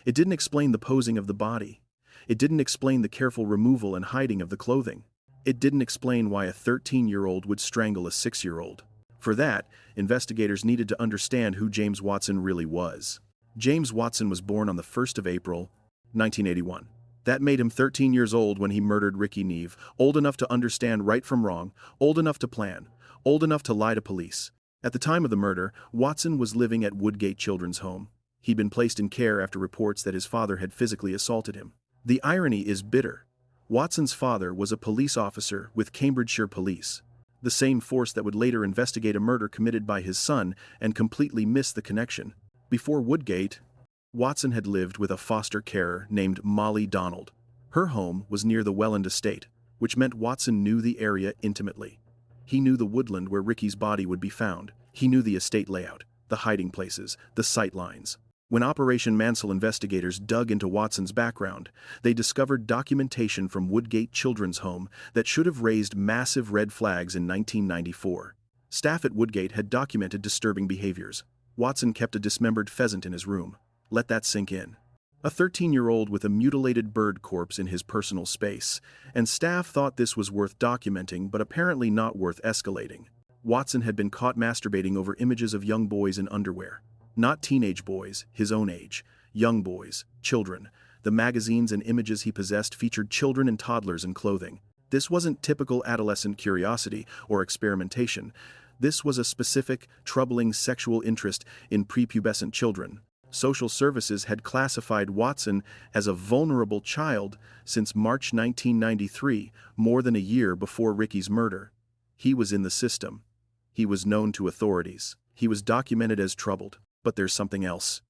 It didn't explain the posing of the body. It didn't explain the careful removal and hiding of the clothing. It didn't explain why a 13-year-old would strangle a 6-year-old. For that, investigators needed to understand who James Watson really was. James Watson was born on the 1st of April, 1981. That made him 13 years old when he murdered Rikki Neave, old enough to understand right from wrong, old enough to plan, old enough to lie to police. At the time of the murder, Watson was living at Woodgate Children's Home. He'd been placed in care after reports that his father had physically assaulted him. The irony is bitter. Watson's father was a police officer with Cambridgeshire Police, the same force that would later investigate a murder committed by his son and completely miss the connection. Before Woodgate, Watson had lived with a foster carer named Molly Donald. Her home was near the Welland estate, which meant Watson knew the area intimately. He knew the woodland where Rikki's body would be found. He knew the estate layout, the hiding places, the sight lines. When Operation Mansell investigators dug into Watson's background, they discovered documentation from Woodgate Children's Home that should have raised massive red flags in 1994. Staff at Woodgate had documented disturbing behaviors. Watson kept a dismembered pheasant in his room. Let that sink in. A 13-year-old with a mutilated bird corpse in his personal space, and staff thought this was worth documenting but apparently not worth escalating. Watson had been caught masturbating over images of young boys in underwear. Not teenage boys, his own age. Young boys, children. The magazines and images he possessed featured children and toddlers in clothing. This wasn't typical adolescent curiosity or experimentation. This was a specific, troubling sexual interest in prepubescent children. Social services had classified Watson as a vulnerable child since March 1993, more than a year before Rikki's murder. He was in the system. He was known to authorities. He was documented as troubled. But there's something else.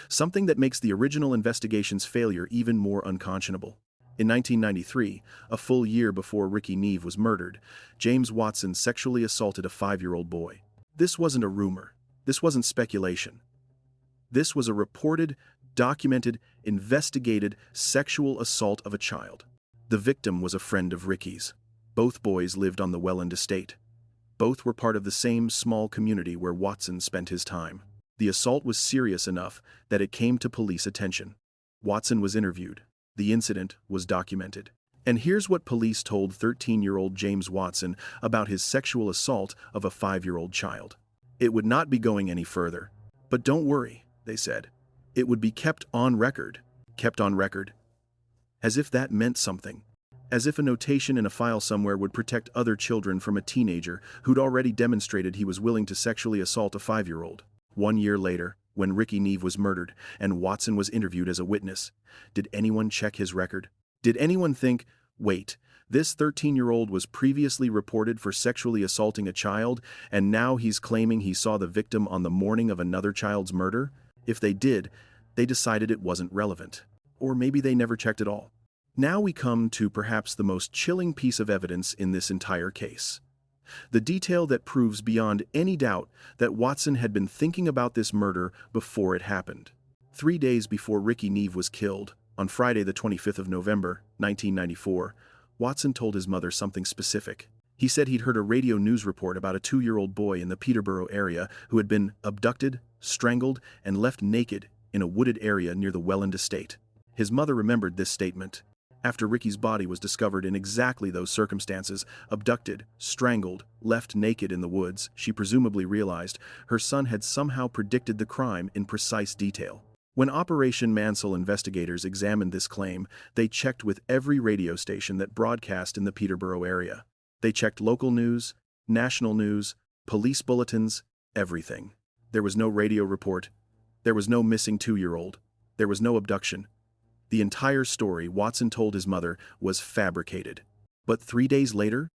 Something that makes the original investigation's failure even more unconscionable. In 1993, a full year before Rikki Neave was murdered, James Watson sexually assaulted a 5-year-old boy. This wasn't a rumor. This wasn't speculation. This was a reported, documented, investigated sexual assault of a child. The victim was a friend of Rikki's. Both boys lived on the Welland estate. Both were part of the same small community where Watson spent his time. The assault was serious enough that it came to police attention. Watson was interviewed. The incident was documented. And here's what police told 13-year-old James Watson about his sexual assault of a 5-year-old child. It would not be going any further. But don't worry, they said. It would be kept on record. Kept on record. As if that meant something. As if a notation in a file somewhere would protect other children from a teenager who'd already demonstrated he was willing to sexually assault a 5-year-old. 1 year later, when Rikki Neave was murdered and Watson was interviewed as a witness, did anyone check his record? Did anyone think, wait, this 13-year-old was previously reported for sexually assaulting a child, and now he's claiming he saw the victim on the morning of another child's murder? If they did, they decided it wasn't relevant. Or maybe they never checked at all. Now we come to perhaps the most chilling piece of evidence in this entire case. The detail that proves beyond any doubt that Watson had been thinking about this murder before it happened. 3 days before Rikki Neave was killed, on Friday the 25th of November, 1994, Watson told his mother something specific. He said he'd heard a radio news report about a 2-year-old boy in the Peterborough area who had been abducted, strangled, and left naked in a wooded area near the Welland estate. His mother remembered this statement. After Rikki's body was discovered in exactly those circumstances, abducted, strangled, left naked in the woods, she presumably realized her son had somehow predicted the crime in precise detail. When Operation Mansell investigators examined this claim, they checked with every radio station that broadcast in the Peterborough area. They checked local news, national news, police bulletins, everything. There was no radio report. There was no missing 2-year-old. There was no abduction. The entire story, Watson told his mother, was fabricated. But 3 days later,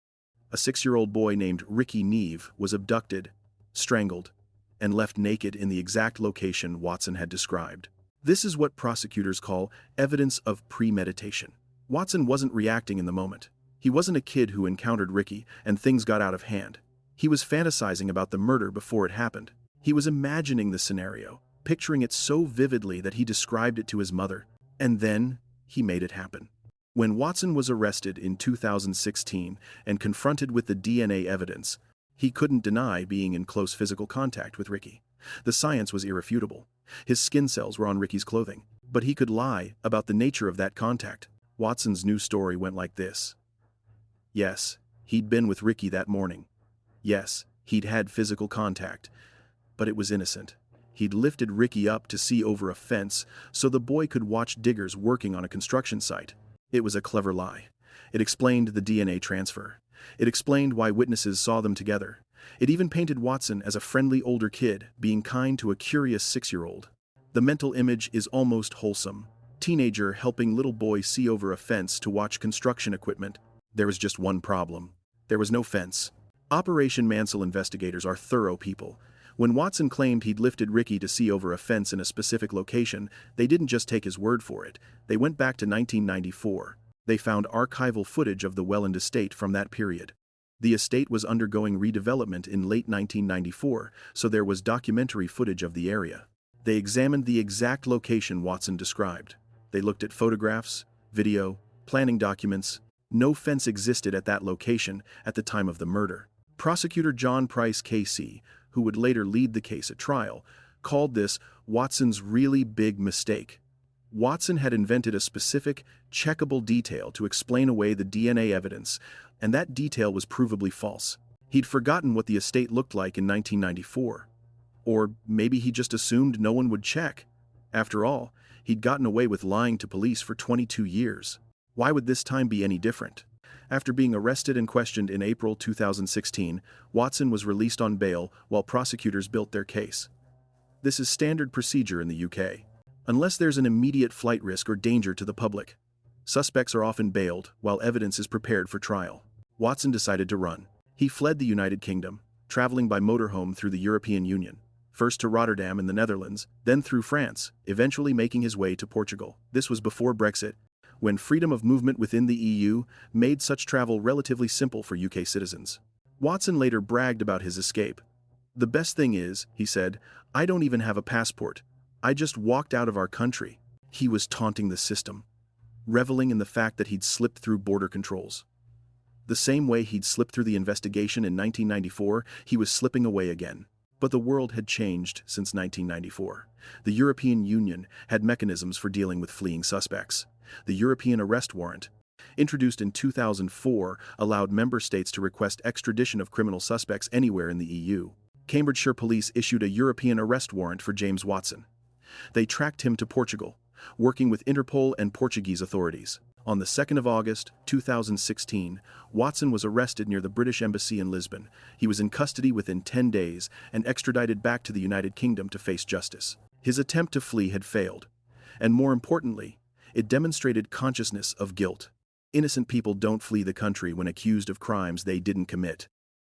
a 6-year-old boy named Rikki Neave was abducted, strangled, and left naked in the exact location Watson had described. This is what prosecutors call evidence of premeditation. Watson wasn't reacting in the moment. He wasn't a kid who encountered Rikki and things got out of hand. He was fantasizing about the murder before it happened. He was imagining the scenario, picturing it so vividly that he described it to his mother. And then, he made it happen. When Watson was arrested in 2016 and confronted with the DNA evidence, he couldn't deny being in close physical contact with Rikki. The science was irrefutable. His skin cells were on Rikki's clothing. But he could lie about the nature of that contact. Watson's new story went like this. Yes, he'd been with Rikki that morning. Yes, he'd had physical contact. But it was innocent. He'd lifted Rikki up to see over a fence so the boy could watch diggers working on a construction site. It was a clever lie. It explained the DNA transfer. It explained why witnesses saw them together. It even painted Watson as a friendly older kid being kind to a curious 6-year-old. The mental image is almost wholesome. Teenager helping little boy see over a fence to watch construction equipment. There was just one problem. There was no fence. Operation Mansell investigators are thorough people. When Watson claimed he'd lifted Rikki to see over a fence in a specific location, they didn't just take his word for it. They went back to 1994. They found archival footage of the Welland estate from that period. The estate was undergoing redevelopment in late 1994, so there was documentary footage of the area. They examined the exact location Watson described. They looked at photographs, video, planning documents. No fence existed at that location at the time of the murder. Prosecutor John Price KC, who would later lead the case at trial, called this Watson's really big mistake. Watson had invented a specific, checkable detail to explain away the DNA evidence, and that detail was provably false. He'd forgotten what the estate looked like in 1994. Or maybe he just assumed no one would check. After all, he'd gotten away with lying to police for 22 years. Why would this time be any different? After being arrested and questioned in April 2016, Watson was released on bail while prosecutors built their case. This is standard procedure in the UK. Unless there's an immediate flight risk or danger to the public, suspects are often bailed while evidence is prepared for trial. Watson decided to run. He fled the United Kingdom, traveling by motorhome through the European Union, first to Rotterdam in the Netherlands, then through France, eventually making his way to Portugal. This was before Brexit. when freedom of movement within the EU made such travel relatively simple for UK citizens. Watson later bragged about his escape. "The best thing is," he said, "I don't even have a passport. I just walked out of our country." He was taunting the system, reveling in the fact that he'd slipped through border controls. The same way he'd slipped through the investigation in 1994, he was slipping away again. But the world had changed since 1994. The European Union had mechanisms for dealing with fleeing suspects. The European Arrest Warrant, introduced in 2004, allowed member states to request extradition of criminal suspects anywhere in the EU. Cambridgeshire police issued a European arrest warrant for James Watson. They tracked him to Portugal, working with Interpol and Portuguese authorities. On the 2nd of August, 2016, Watson was arrested near the British Embassy in Lisbon. He was in custody within 10 days and extradited back to the United Kingdom to face justice. His attempt to flee had failed, and more importantly, it demonstrated consciousness of guilt. Innocent people don't flee the country when accused of crimes they didn't commit.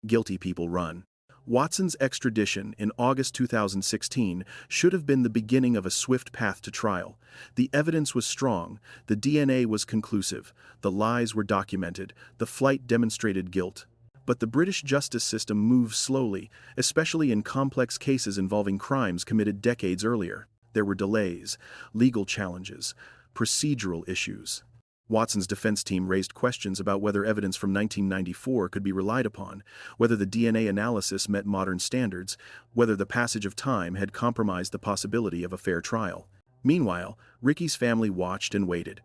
Guilty people run. Watson's extradition in August 2016 should have been the beginning of a swift path to trial. The evidence was strong, the DNA was conclusive, the lies were documented, the flight demonstrated guilt. But the British justice system moves slowly, especially in complex cases involving crimes committed decades earlier. There were delays, legal challenges, procedural issues. Watson's defense team raised questions about whether evidence from 1994 could be relied upon, whether the DNA analysis met modern standards, whether the passage of time had compromised the possibility of a fair trial. Meanwhile, Rikki's family watched and waited.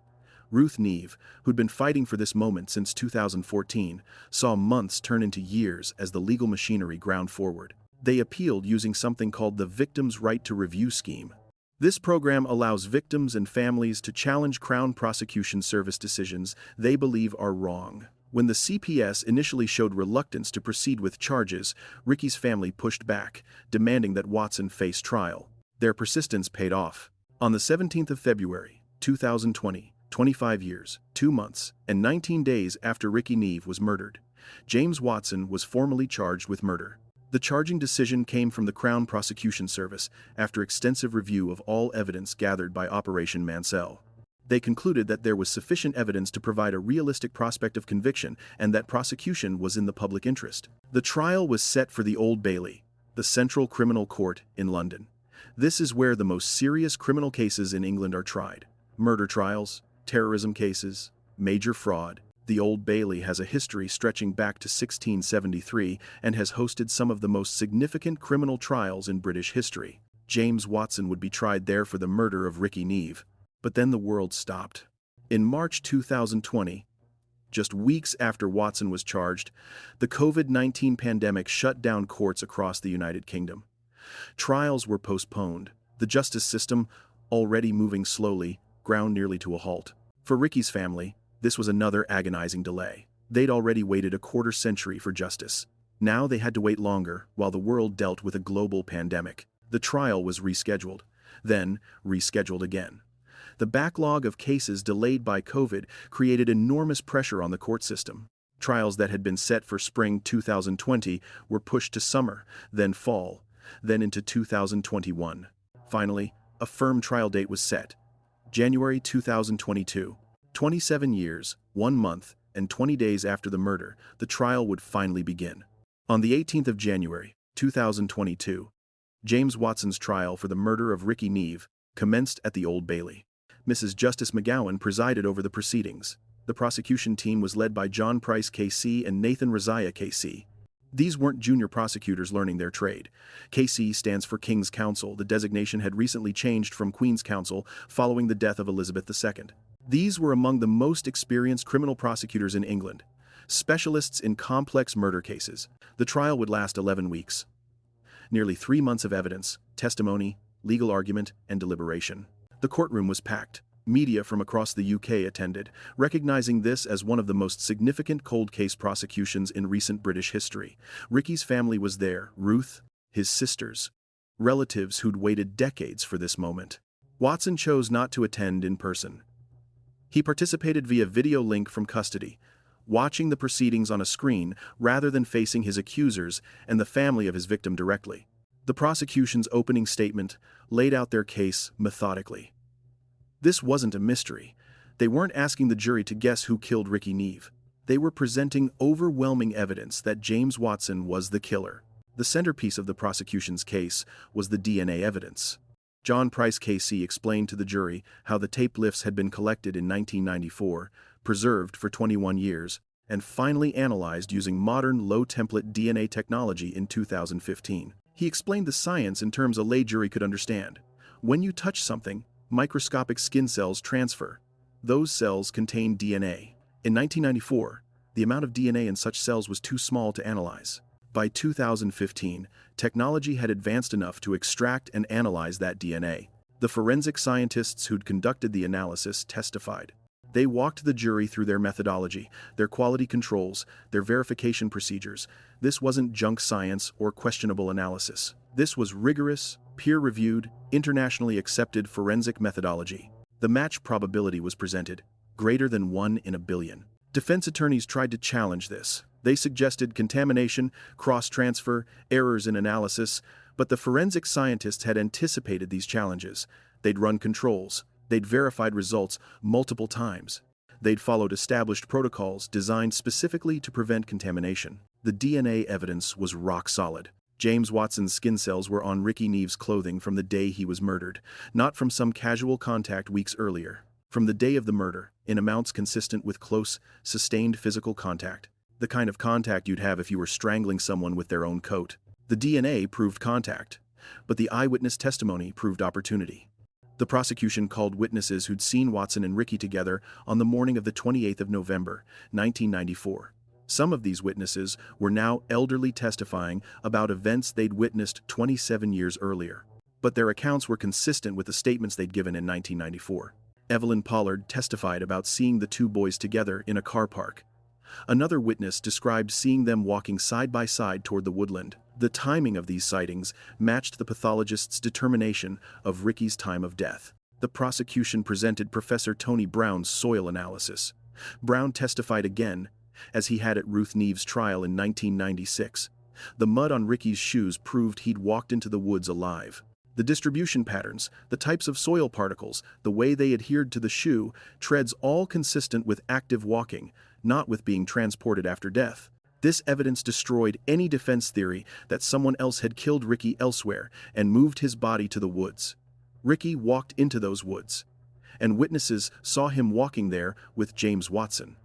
Ruth Neave, who'd been fighting for this moment since 2014, saw months turn into years as the legal machinery ground forward. They appealed using something called the Victims' Right to Review scheme. This program allows victims and families to challenge Crown Prosecution Service decisions they believe are wrong. When the CPS initially showed reluctance to proceed with charges, Rikki's family pushed back, demanding that Watson face trial. Their persistence paid off. On the 17th of February, 2020, 25 years, 2 months, and 19 days after Rikki Neave was murdered, James Watson was formally charged with murder. The charging decision came from the Crown Prosecution Service after extensive review of all evidence gathered by Operation Mansell. They concluded that there was sufficient evidence to provide a realistic prospect of conviction and that prosecution was in the public interest. The trial was set for the Old Bailey, the Central Criminal Court in London. This is where the most serious criminal cases in England are tried. Murder trials, terrorism cases, major fraud. The Old Bailey has a history stretching back to 1673 and has hosted some of the most significant criminal trials in British history. James Watson would be tried there for the murder of Rikki Neave. But then the world stopped. In March 2020, just weeks after Watson was charged, the COVID-19 pandemic shut down courts across the United Kingdom. Trials were postponed. The justice system, already moving slowly, ground nearly to a halt. For Rikki's family, this was another agonizing delay. They'd already waited a quarter century for justice. Now they had to wait longer while the world dealt with a global pandemic. The trial was rescheduled, then rescheduled again. The backlog of cases delayed by COVID created enormous pressure on the court system. Trials that had been set for spring 2020 were pushed to summer, then fall, then into 2021. Finally, a firm trial date was set: January 2022. 27 years, 1 month, and 20 days after the murder, the trial would finally begin. On the 18th of January, 2022, James Watson's trial for the murder of Rikki Neave commenced at the Old Bailey. Mrs. Justice McGowan presided over the proceedings. The prosecution team was led by John Price KC and Nathan Razaya KC. These weren't junior prosecutors learning their trade. KC stands for King's Counsel. The designation had recently changed from Queen's Counsel following the death of Elizabeth II. These were among the most experienced criminal prosecutors in England, specialists in complex murder cases. The trial would last 11 weeks. Nearly 3 months of evidence, testimony, legal argument, and deliberation. The courtroom was packed. Media from across the UK attended, recognizing this as one of the most significant cold case prosecutions in recent British history. Rikki's family was there, Ruth, his sisters, relatives who'd waited decades for this moment. Watson chose not to attend in person. He participated via video link from custody, watching the proceedings on a screen rather than facing his accusers and the family of his victim directly. The prosecution's opening statement laid out their case methodically. This wasn't a mystery. They weren't asking the jury to guess who killed Rikki Neave. They were presenting overwhelming evidence that James Watson was the killer. The centerpiece of the prosecution's case was the DNA evidence. John Price KC explained to the jury how the tape lifts had been collected in 1994, preserved for 21 years, and finally analyzed using modern low-template DNA technology in 2015. He explained the science in terms a lay jury could understand. When you touch something, microscopic skin cells transfer. Those cells contain DNA. In 1994, the amount of DNA in such cells was too small to analyze. By 2015, technology had advanced enough to extract and analyze that DNA. The forensic scientists who'd conducted the analysis testified. They walked the jury through their methodology, their quality controls, their verification procedures. This wasn't junk science or questionable analysis. This was rigorous, peer-reviewed, internationally accepted forensic methodology. The match probability was presented, greater than 1 in a billion. Defense attorneys tried to challenge this. They suggested contamination, cross-transfer, errors in analysis, but the forensic scientists had anticipated these challenges. They'd run controls. They'd verified results multiple times. They'd followed established protocols designed specifically to prevent contamination. The DNA evidence was rock solid. James Watson's skin cells were on Rikki Neave's clothing from the day he was murdered, not from some casual contact weeks earlier. From the day of the murder, in amounts consistent with close, sustained physical contact. The kind of contact you'd have if you were strangling someone with their own coat. The DNA proved contact, but the eyewitness testimony proved opportunity. The prosecution called witnesses who'd seen Watson and Rikki together on the morning of the 28th of November, 1994. Some of these witnesses were now elderly, testifying about events they'd witnessed 27 years earlier. But their accounts were consistent with the statements they'd given in 1994. Evelyn Pollard testified about seeing the two boys together in a car park. Another witness described seeing them walking side by side toward the woodland. The timing of these sightings matched the pathologist's determination of Ricky's time of death. The prosecution presented Professor Tony Brown's soil analysis. Brown testified again, as he had at Ruth Neave's trial in 1996. The mud on Ricky's shoes proved he'd walked into the woods alive. The distribution patterns, the types of soil particles, the way they adhered to the shoe, treads all consistent with active walking, not with being transported after death. This evidence destroyed any defense theory that someone else had killed Rikki elsewhere and moved his body to the woods. Rikki walked into those woods, and witnesses saw him walking there with James Watson.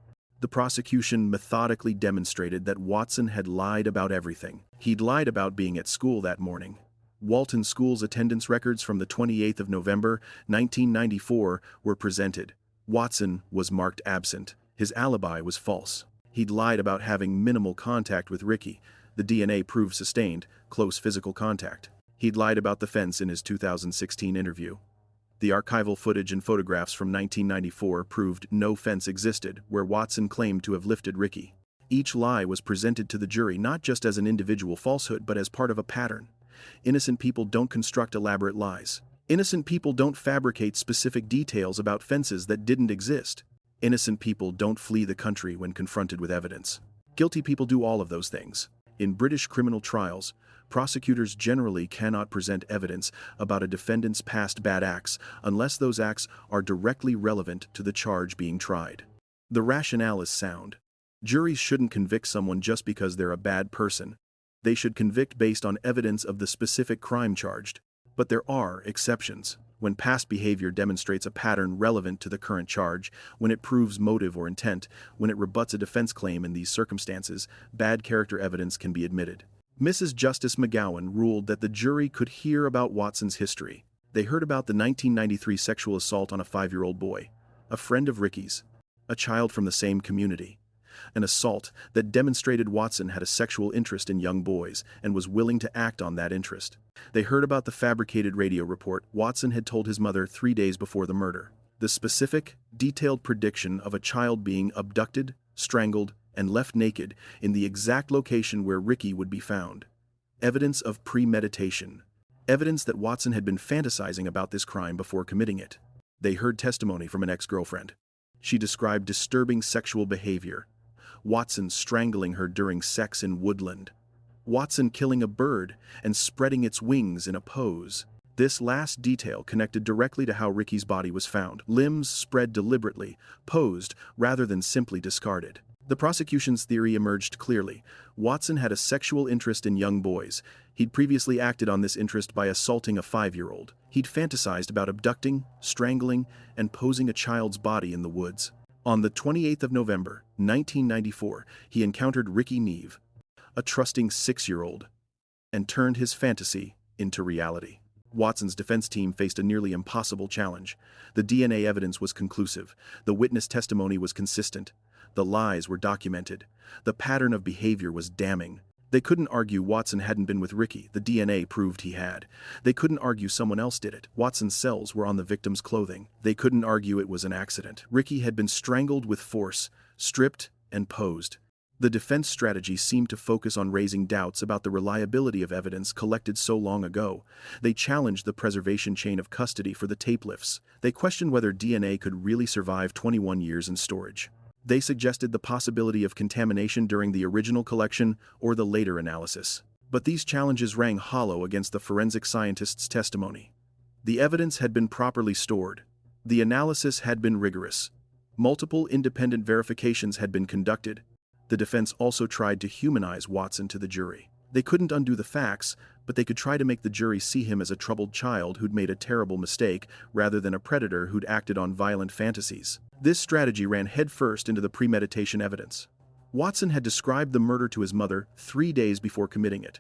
The prosecution methodically demonstrated that Watson had lied about everything. He'd lied about being at school that morning. Walton School's attendance records from the 28th of November, 1994 were presented. Watson was marked absent. His alibi was false. He'd lied about having minimal contact with Rikki. The DNA proved sustained, close physical contact. He'd lied about the fence in his 2016 interview. The archival footage and photographs from 1994 proved no fence existed where Watson claimed to have lifted Rikki. Each lie was presented to the jury not just as an individual falsehood but as part of a pattern. Innocent people don't construct elaborate lies. Innocent people don't fabricate specific details about fences that didn't exist. Innocent people don't flee the country when confronted with evidence. Guilty people do all of those things. In British criminal trials, prosecutors generally cannot present evidence about a defendant's past bad acts unless those acts are directly relevant to the charge being tried. The rationale is sound. Juries shouldn't convict someone just because they're a bad person. They should convict based on evidence of the specific crime charged. But there are exceptions. When past behavior demonstrates a pattern relevant to the current charge, when it proves motive or intent, when it rebuts a defense claim in these circumstances, bad character evidence can be admitted. Mrs. Justice McGowan ruled that the jury could hear about Watson's history. They heard about the 1993 sexual assault on a 5-year-old boy, a friend of Ricky's, a child from the same community. An assault that demonstrated Watson had a sexual interest in young boys and was willing to act on that interest. They heard about the fabricated radio report Watson had told his mother 3 days before the murder. The specific, detailed prediction of a child being abducted, strangled, and left naked in the exact location where Rikki would be found. Evidence of premeditation. Evidence that Watson had been fantasizing about this crime before committing it. They heard testimony from an ex-girlfriend. She described disturbing sexual behavior. Watson strangling her during sex in woodland. Watson killing a bird and spreading its wings in a pose. This last detail connected directly to how Rikki's body was found, limbs spread deliberately, posed, rather than simply discarded. The prosecution's theory emerged clearly. Watson had a sexual interest in young boys. He'd previously acted on this interest by assaulting a 5-year-old. He'd fantasized about abducting, strangling, and posing a child's body in the woods. On the 28th of November, 1994, he encountered Rikki Neave, a trusting 6-year-old, and turned his fantasy into reality. Watson's defense team faced a nearly impossible challenge. The DNA evidence was conclusive. The witness testimony was consistent. The lies were documented. The pattern of behavior was damning. They couldn't argue Watson hadn't been with Rikki. The DNA proved he had. They couldn't argue someone else did it. Watson's cells were on the victim's clothing. They couldn't argue it was an accident. Rikki had been strangled with force, stripped, and posed. The defense strategy seemed to focus on raising doubts about the reliability of evidence collected so long ago. They challenged the preservation chain of custody for the tape lifts. They questioned whether DNA could really survive 21 years in storage. They suggested the possibility of contamination during the original collection or the later analysis. But these challenges rang hollow against the forensic scientist's testimony. The evidence had been properly stored. The analysis had been rigorous. Multiple independent verifications had been conducted. The defense also tried to humanize Watson to the jury. They couldn't undo the facts, but they could try to make the jury see him as a troubled child who'd made a terrible mistake rather than a predator who'd acted on violent fantasies. This strategy ran headfirst into the premeditation evidence. Watson had described the murder to his mother 3 days before committing it.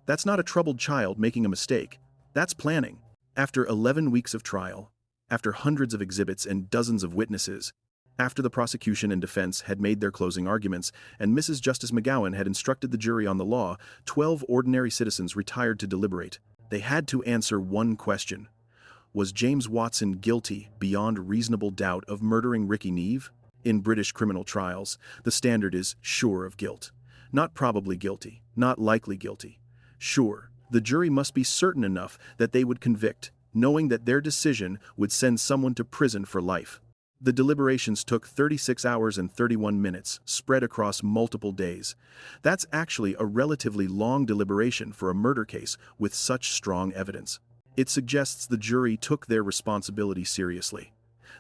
That's not a troubled child making a mistake. That's planning. After 11 weeks of trial, after hundreds of exhibits and dozens of witnesses, after the prosecution and defense had made their closing arguments, and Mrs. Justice McGowan had instructed the jury on the law, 12 ordinary citizens retired to deliberate. They had to answer one question. Was James Watson guilty beyond reasonable doubt of murdering Rikki Neave? In British criminal trials, the standard is sure of guilt. Not probably guilty, not likely guilty. Sure. The jury must be certain enough that they would convict, knowing that their decision would send someone to prison for life. The deliberations took 36 hours and 31 minutes, spread across multiple days. That's actually a relatively long deliberation for a murder case with such strong evidence. It suggests the jury took their responsibility seriously,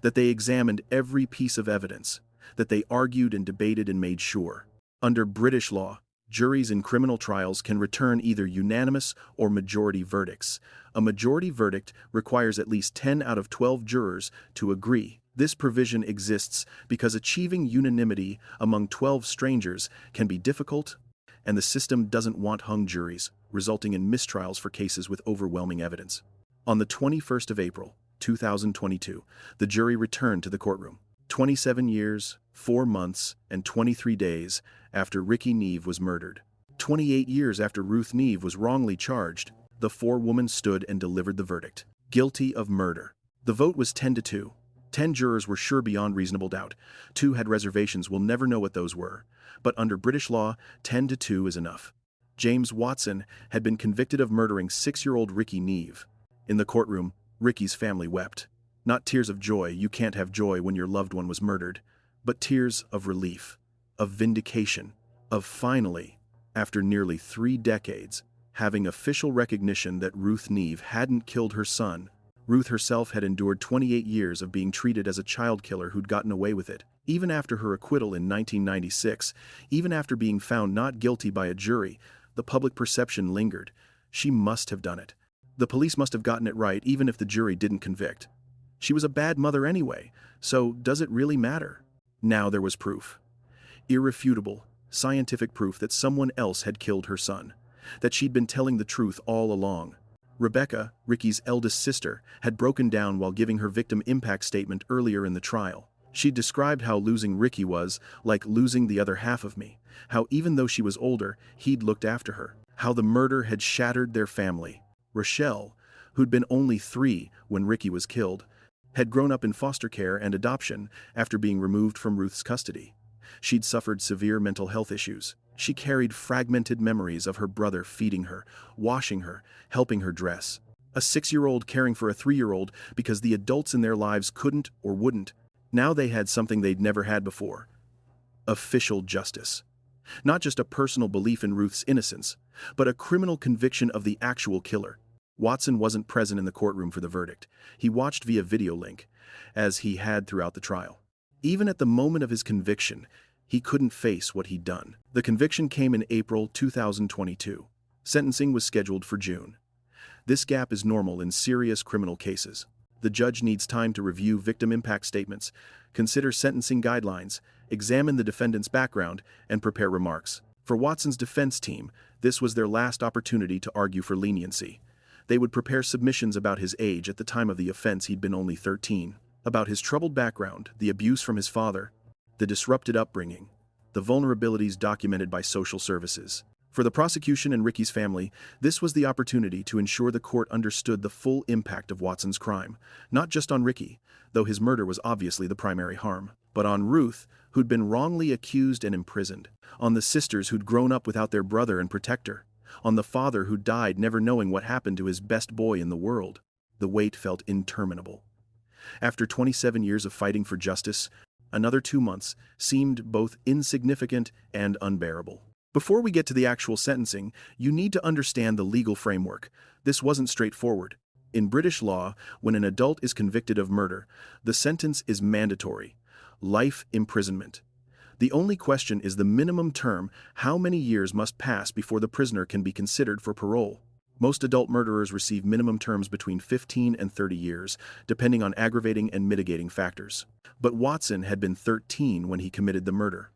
that they examined every piece of evidence, that they argued and debated and made sure. Under British law, juries in criminal trials can return either unanimous or majority verdicts. A majority verdict requires at least 10 out of 12 jurors to agree. This provision exists because achieving unanimity among 12 strangers can be difficult, and the system doesn't want hung juries, resulting in mistrials for cases with overwhelming evidence. On the 21st of April, 2022, the jury returned to the courtroom. 27 years, 4 months, and 23 days after Rikki Neave was murdered. 28 years after Ruth Neave was wrongly charged, the 4 women stood and delivered the verdict. Guilty of murder. The vote was 10-2. 10 jurors were sure beyond reasonable doubt. 2 had reservations. We'll never know what those were. But under British law, 10-2 is enough. James Watson had been convicted of murdering 6-year-old Rikki Neave. In the courtroom, Rikki's family wept. Not tears of joy, you can't have joy when your loved one was murdered, but tears of relief, of vindication, of finally, after nearly 3 decades, having official recognition that Ruth Neave hadn't killed her son. Ruth herself had endured 28 years of being treated as a child killer who'd gotten away with it. Even after her acquittal in 1996, even after being found not guilty by a jury, the public perception lingered. She must have done it. The police must have gotten it right even if the jury didn't convict. She was a bad mother anyway, so does it really matter? Now there was proof. Irrefutable, scientific proof that someone else had killed her son. That she'd been telling the truth all along. Rebecca, Rikki's eldest sister, had broken down while giving her victim impact statement earlier in the trial. She described how losing Rikki was like losing the other half of me, how even though she was older, he'd looked after her, how the murder had shattered their family. Rochelle, who'd been only 3 when Rikki was killed, had grown up in foster care and adoption after being removed from Ruth's custody. She'd suffered severe mental health issues. She carried fragmented memories of her brother feeding her, washing her, helping her dress. A 6-year-old caring for a 3-year-old because the adults in their lives couldn't or wouldn't. Now they had something they'd never had before. Official justice. Not just a personal belief in Ruth's innocence, but a criminal conviction of the actual killer. Watson wasn't present in the courtroom for the verdict. He watched via video link, as he had throughout the trial. Even at the moment of his conviction, he couldn't face what he'd done. The conviction came in April 2022. Sentencing was scheduled for June. This gap is normal in serious criminal cases. The judge needs time to review victim impact statements, consider sentencing guidelines, examine the defendant's background, and prepare remarks. For Watson's defense team, this was their last opportunity to argue for leniency. They would prepare submissions about his age. At the time of the offense, he'd been only 13. About his troubled background, the abuse from his father, the disrupted upbringing, the vulnerabilities documented by social services. For the prosecution and Rikki's family, this was the opportunity to ensure the court understood the full impact of Watson's crime, not just on Rikki, though his murder was obviously the primary harm, but on Ruth, who'd been wrongly accused and imprisoned, on the sisters who'd grown up without their brother and protector, on the father who died never knowing what happened to his best boy in the world. The weight felt interminable. After 27 years of fighting for justice, another 2 months seemed both insignificant and unbearable. Before we get to the actual sentencing, you need to understand the legal framework. This wasn't straightforward. In British law, when an adult is convicted of murder, the sentence is mandatory: life imprisonment. The only question is the minimum term: how many years must pass before the prisoner can be considered for parole. Most adult murderers receive minimum terms between 15 and 30 years, depending on aggravating and mitigating factors. But Watson had been 13 when he committed the murder.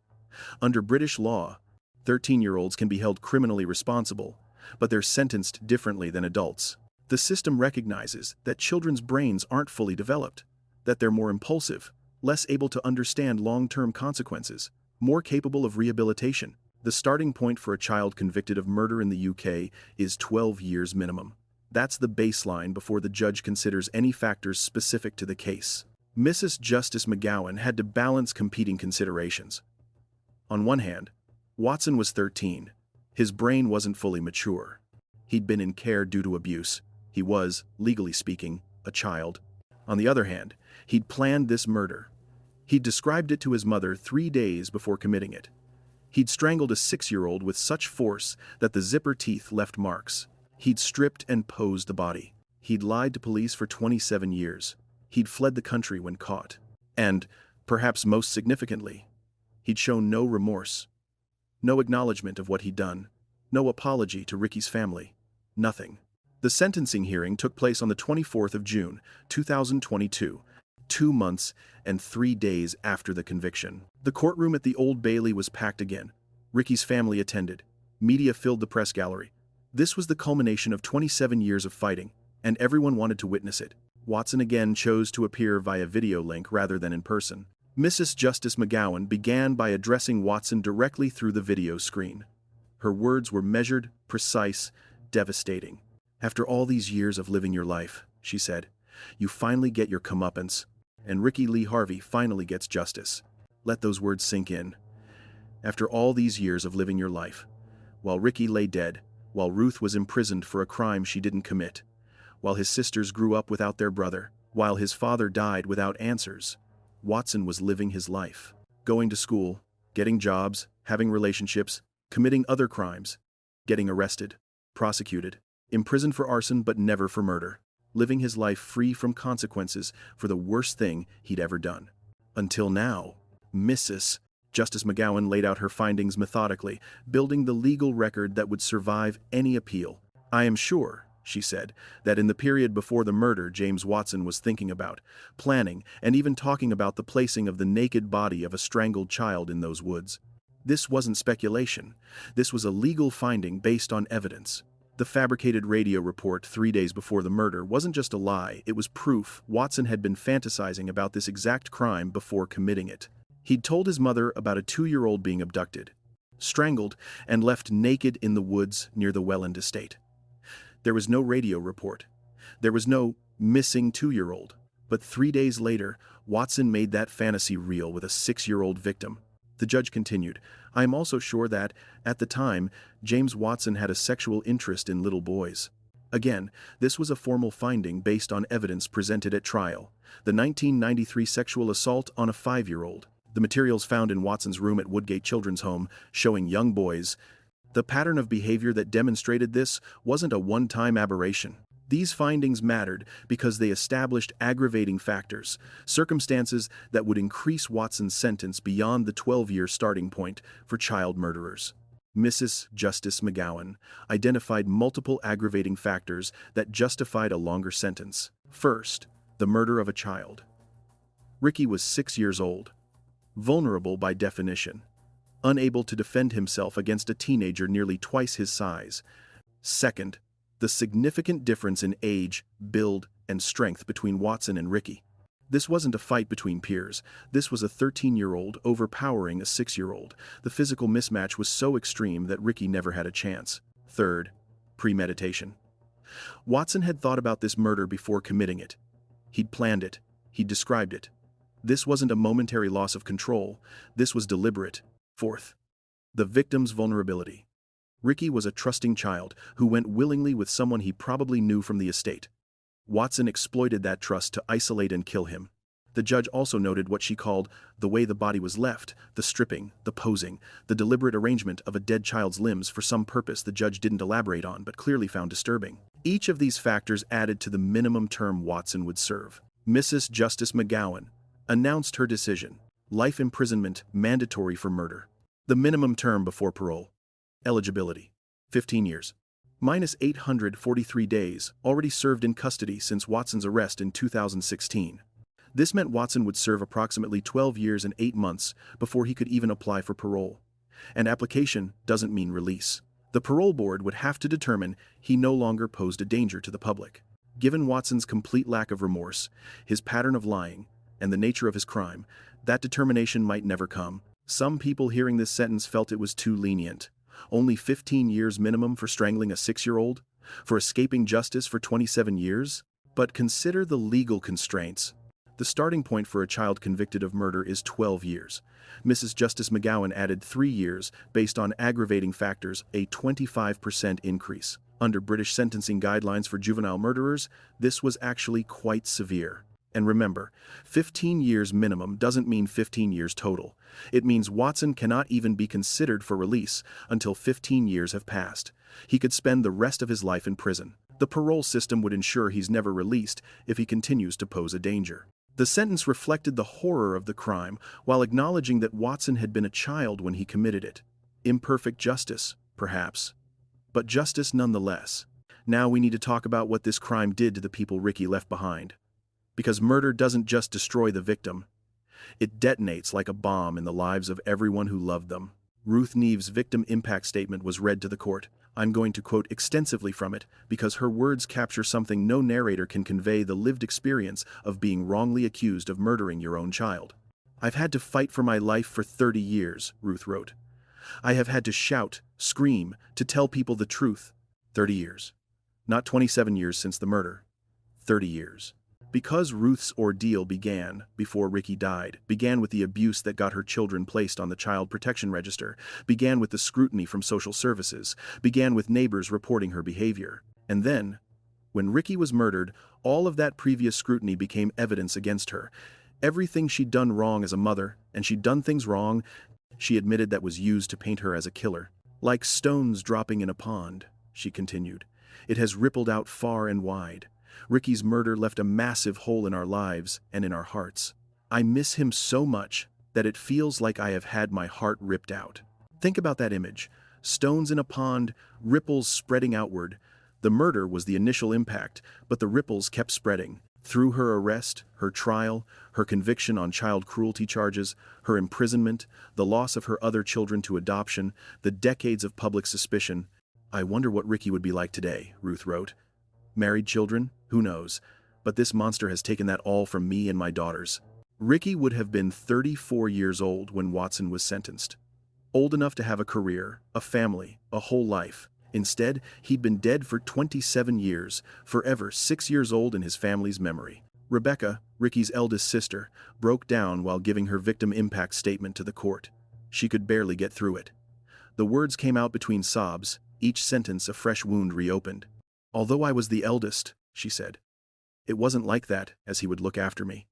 Under British law, 13-year-olds can be held criminally responsible, but they're sentenced differently than adults. The system recognizes that children's brains aren't fully developed, that they're more impulsive, less able to understand long-term consequences, more capable of rehabilitation. The starting point for a child convicted of murder in the UK is 12 years minimum. That's the baseline before the judge considers any factors specific to the case. Mrs. Justice McGowan had to balance competing considerations. On one hand, Watson was 13. His brain wasn't fully mature. He'd been in care due to abuse. He was, legally speaking, a child. On the other hand, he'd planned this murder. He'd described it to his mother 3 days before committing it. He'd strangled a 6-year-old with such force that the zipper teeth left marks. He'd stripped and posed the body. He'd lied to police for 27 years. He'd fled the country when caught. And, perhaps most significantly, he'd shown no remorse. No acknowledgement of what he'd done. No apology to Rikki's family. Nothing. The sentencing hearing took place on the 24th of June, 2022, 2 months and 3 days after the conviction. The courtroom at the Old Bailey was packed again. Rikki's family attended. Media filled the press gallery. This was the culmination of 27 years of fighting, and everyone wanted to witness it. Watson again chose to appear via video link rather than in person. Mrs. Justice McGowan began by addressing Watson directly through the video screen. Her words were measured, precise, devastating. "After all these years of living your life," she said, "you finally get your comeuppance. And Rikki Lee Harvey finally gets justice." Let those words sink in. After all these years of living your life, while Rikki lay dead, while Ruth was imprisoned for a crime she didn't commit, while his sisters grew up without their brother, while his father died without answers, Watson was living his life. Going to school, getting jobs, having relationships, committing other crimes, getting arrested, prosecuted, imprisoned for arson but never for murder. Living his life free from consequences for the worst thing he'd ever done. Until now. Mrs. Justice McGowan laid out her findings methodically, building the legal record that would survive any appeal. "I am sure," she said, "that in the period before the murder James Watson was thinking about, planning, and even talking about the placing of the naked body of a strangled child in those woods. This wasn't speculation. This was a legal finding based on evidence. The fabricated radio report 3 days before the murder wasn't just a lie, it was proof Watson had been fantasizing about this exact crime before committing it. He'd told his mother about a 2-year-old being abducted, strangled, and left naked in the woods near the Welland estate. There was no radio report. There was no missing 2-year-old. But 3 days later, Watson made that fantasy real with a 6-year-old victim. The judge continued, "I am also sure that, at the time, James Watson had a sexual interest in little boys." Again, this was a formal finding based on evidence presented at trial. The 1993 sexual assault on a 5-year-old. The materials found in Watson's room at Woodgate Children's Home, showing young boys. The pattern of behavior that demonstrated this wasn't a one-time aberration. These findings mattered because they established aggravating factors, circumstances that would increase Watson's sentence beyond the 12-year starting point for child murderers. Mrs. Justice McGowan identified multiple aggravating factors that justified a longer sentence. First, the murder of a child. Rikki was 6 years old, vulnerable by definition, unable to defend himself against a teenager nearly twice his size. Second, the significant difference in age, build, and strength between Watson and Rikki. This wasn't a fight between peers. This was a 13-year-old overpowering a 6-year-old. The physical mismatch was so extreme that Rikki never had a chance. Third, premeditation. Watson had thought about this murder before committing it. He'd planned it. He'd described it. This wasn't a momentary loss of control. This was deliberate. Fourth, the victim's vulnerability. Rikki was a trusting child who went willingly with someone he probably knew from the estate. Watson exploited that trust to isolate and kill him. The judge also noted what she called the way the body was left, the stripping, the posing, the deliberate arrangement of a dead child's limbs for some purpose the judge didn't elaborate on but clearly found disturbing. Each of these factors added to the minimum term Watson would serve. Mrs. Justice McGowan announced her decision: life imprisonment mandatory for murder. The minimum term before parole. Eligibility: 15 years. Minus 843 days, already served in custody since Watson's arrest in 2016. This meant Watson would serve approximately 12 years and 8 months before he could even apply for parole. And application doesn't mean release. The parole board would have to determine he no longer posed a danger to the public. Given Watson's complete lack of remorse, his pattern of lying, and the nature of his crime, that determination might never come. Some people hearing this sentence felt it was too lenient. Only 15 years minimum for strangling a 6-year-old? For escaping justice for 27 years? But consider the legal constraints. The starting point for a child convicted of murder is 12 years. Mrs. Justice McGowan added 3 years based on aggravating factors, a 25% increase. Under British sentencing guidelines for juvenile murderers, this was actually quite severe. And remember, 15 years minimum doesn't mean 15 years total. It means Watson cannot even be considered for release until 15 years have passed. He could spend the rest of his life in prison. The parole system would ensure he's never released if he continues to pose a danger. The sentence reflected the horror of the crime while acknowledging that Watson had been a child when he committed it. Imperfect justice, perhaps, but justice nonetheless. Now we need to talk about what this crime did to the people Rikki left behind. Because murder doesn't just destroy the victim. It detonates like a bomb in the lives of everyone who loved them. Ruth Neave's victim impact statement was read to the court. I'm going to quote extensively from it because her words capture something no narrator can convey: the lived experience of being wrongly accused of murdering your own child. I've had to fight for my life for 30 years, Ruth wrote. I have had to shout, scream, to tell people the truth. 30 years. Not 27 years since the murder. 30 years. Because Ruth's ordeal began before Rikki died, began with the abuse that got her children placed on the child protection register, began with the scrutiny from social services, began with neighbors reporting her behavior. And then, when Rikki was murdered, all of that previous scrutiny became evidence against her. Everything she'd done wrong as a mother, and she'd done things wrong, she admitted, that was used to paint her as a killer. Like stones dropping in a pond, she continued. It has rippled out far and wide. Rikki's murder left a massive hole in our lives and in our hearts. I miss him so much that it feels like I have had my heart ripped out. Think about that image. Stones in a pond, ripples spreading outward. The murder was the initial impact, but the ripples kept spreading. Through her arrest, her trial, her conviction on child cruelty charges, her imprisonment, the loss of her other children to adoption, the decades of public suspicion. I wonder what Rikki would be like today, Ruth wrote. Married children? Who knows? But this monster has taken that all from me and my daughters. Rikki would have been 34 years old when Watson was sentenced. Old enough to have a career, a family, a whole life. Instead, he'd been dead for 27 years, forever 6 years old in his family's memory. Rebecca, Rikki's eldest sister, broke down while giving her victim impact statement to the court. She could barely get through it. The words came out between sobs, each sentence a fresh wound reopened. Although I was the eldest, she said, it wasn't like that as he would look after me.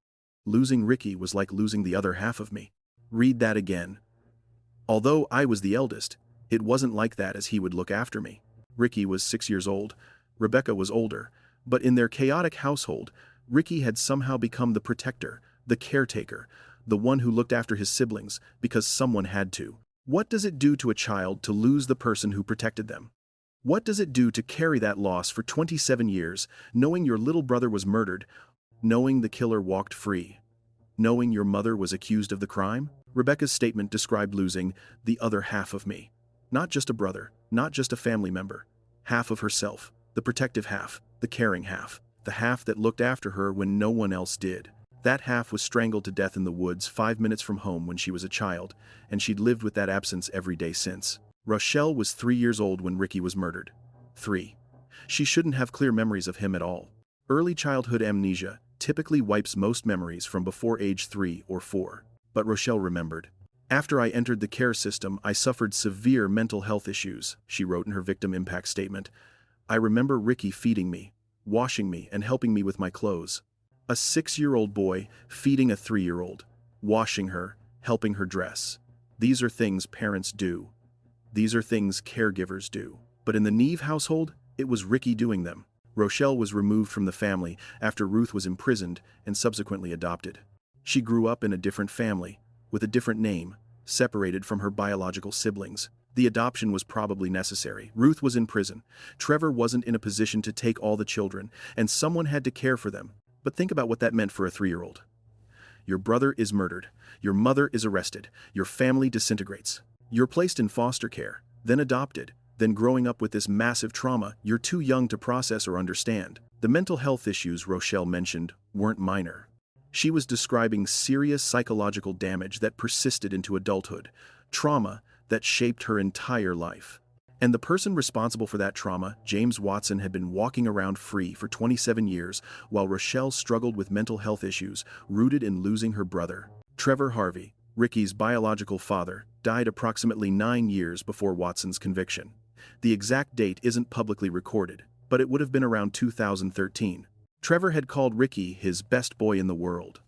Losing Rikki was like losing the other half of me. Read that again. Although I was the eldest, it wasn't like that as he would look after me. Rikki was 6 years old. Rebecca was older, But in their chaotic household, Rikki had somehow become the protector, the caretaker, the one who looked after his siblings because someone had to. What does it do to a child to lose the person who protected them? What does it do to carry that loss for 27 years, knowing your little brother was murdered, knowing the killer walked free, knowing your mother was accused of the crime? Rebecca's statement described losing the other half of me. Not just a brother, not just a family member. Half of herself, the protective half, the caring half, the half that looked after her when no one else did. That half was strangled to death in the woods 5 minutes from home when she was a child, and she'd lived with that absence every day since. Rochelle was 3 years old when Rikki was murdered. 3. She shouldn't have clear memories of him at all. Early childhood amnesia typically wipes most memories from before age 3 or 4. But Rochelle remembered. After I entered the care system, I suffered severe mental health issues, she wrote in her victim impact statement. I remember Rikki feeding me, washing me, and helping me with my clothes. A 6-year-old boy feeding a 3-year-old, washing her, helping her dress. These are things parents do. These are things caregivers do. But in the Neave household, it was Rikki doing them. Rochelle was removed from the family after Ruth was imprisoned and subsequently adopted. She grew up in a different family, with a different name, separated from her biological siblings. The adoption was probably necessary. Ruth was in prison. Trevor wasn't in a position to take all the children, and someone had to care for them. But think about what that meant for a 3-year-old. Your brother is murdered. Your mother is arrested. Your family disintegrates. You're placed in foster care, then adopted, then growing up with this massive trauma you're too young to process or understand. The mental health issues Rochelle mentioned weren't minor. She was describing serious psychological damage that persisted into adulthood, trauma that shaped her entire life. And the person responsible for that trauma, James Watson, had been walking around free for 27 years while Rochelle struggled with mental health issues rooted in losing her brother. Trevor Harvey, Rikki's biological father, died approximately 9 years before Watson's conviction. The exact date isn't publicly recorded, but it would have been around 2013. Trevor had called Rikki his best boy in the world.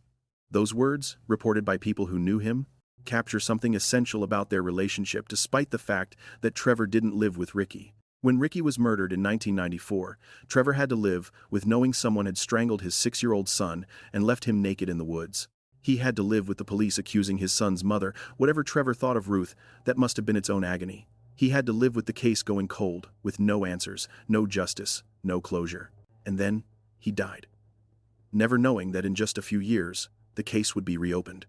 Those words, reported by people who knew him, capture something essential about their relationship despite the fact that Trevor didn't live with Rikki. When Rikki was murdered in 1994, Trevor had to live with knowing someone had strangled his 6-year-old son and left him naked in the woods. He had to live with the police accusing his son's mother. Whatever Trevor thought of Ruth, that must have been its own agony. He had to live with the case going cold, with no answers, no justice, no closure. And then, he died. Never knowing that in just a few years, the case would be reopened.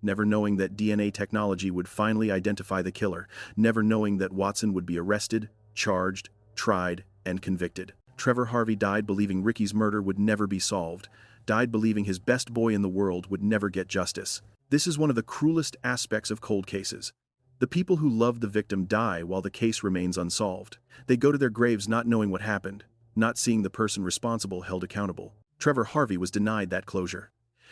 Never knowing that DNA technology would finally identify the killer. Never knowing that Watson would be arrested, charged, tried, and convicted. Trevor Harvey died believing Rikki's murder would never be solved. Died believing his best boy in the world would never get justice. This is one of the cruelest aspects of cold cases. The people who love the victim die while the case remains unsolved. They go to their graves not knowing what happened, not seeing the person responsible held accountable. Trevor Harvey was denied that closure.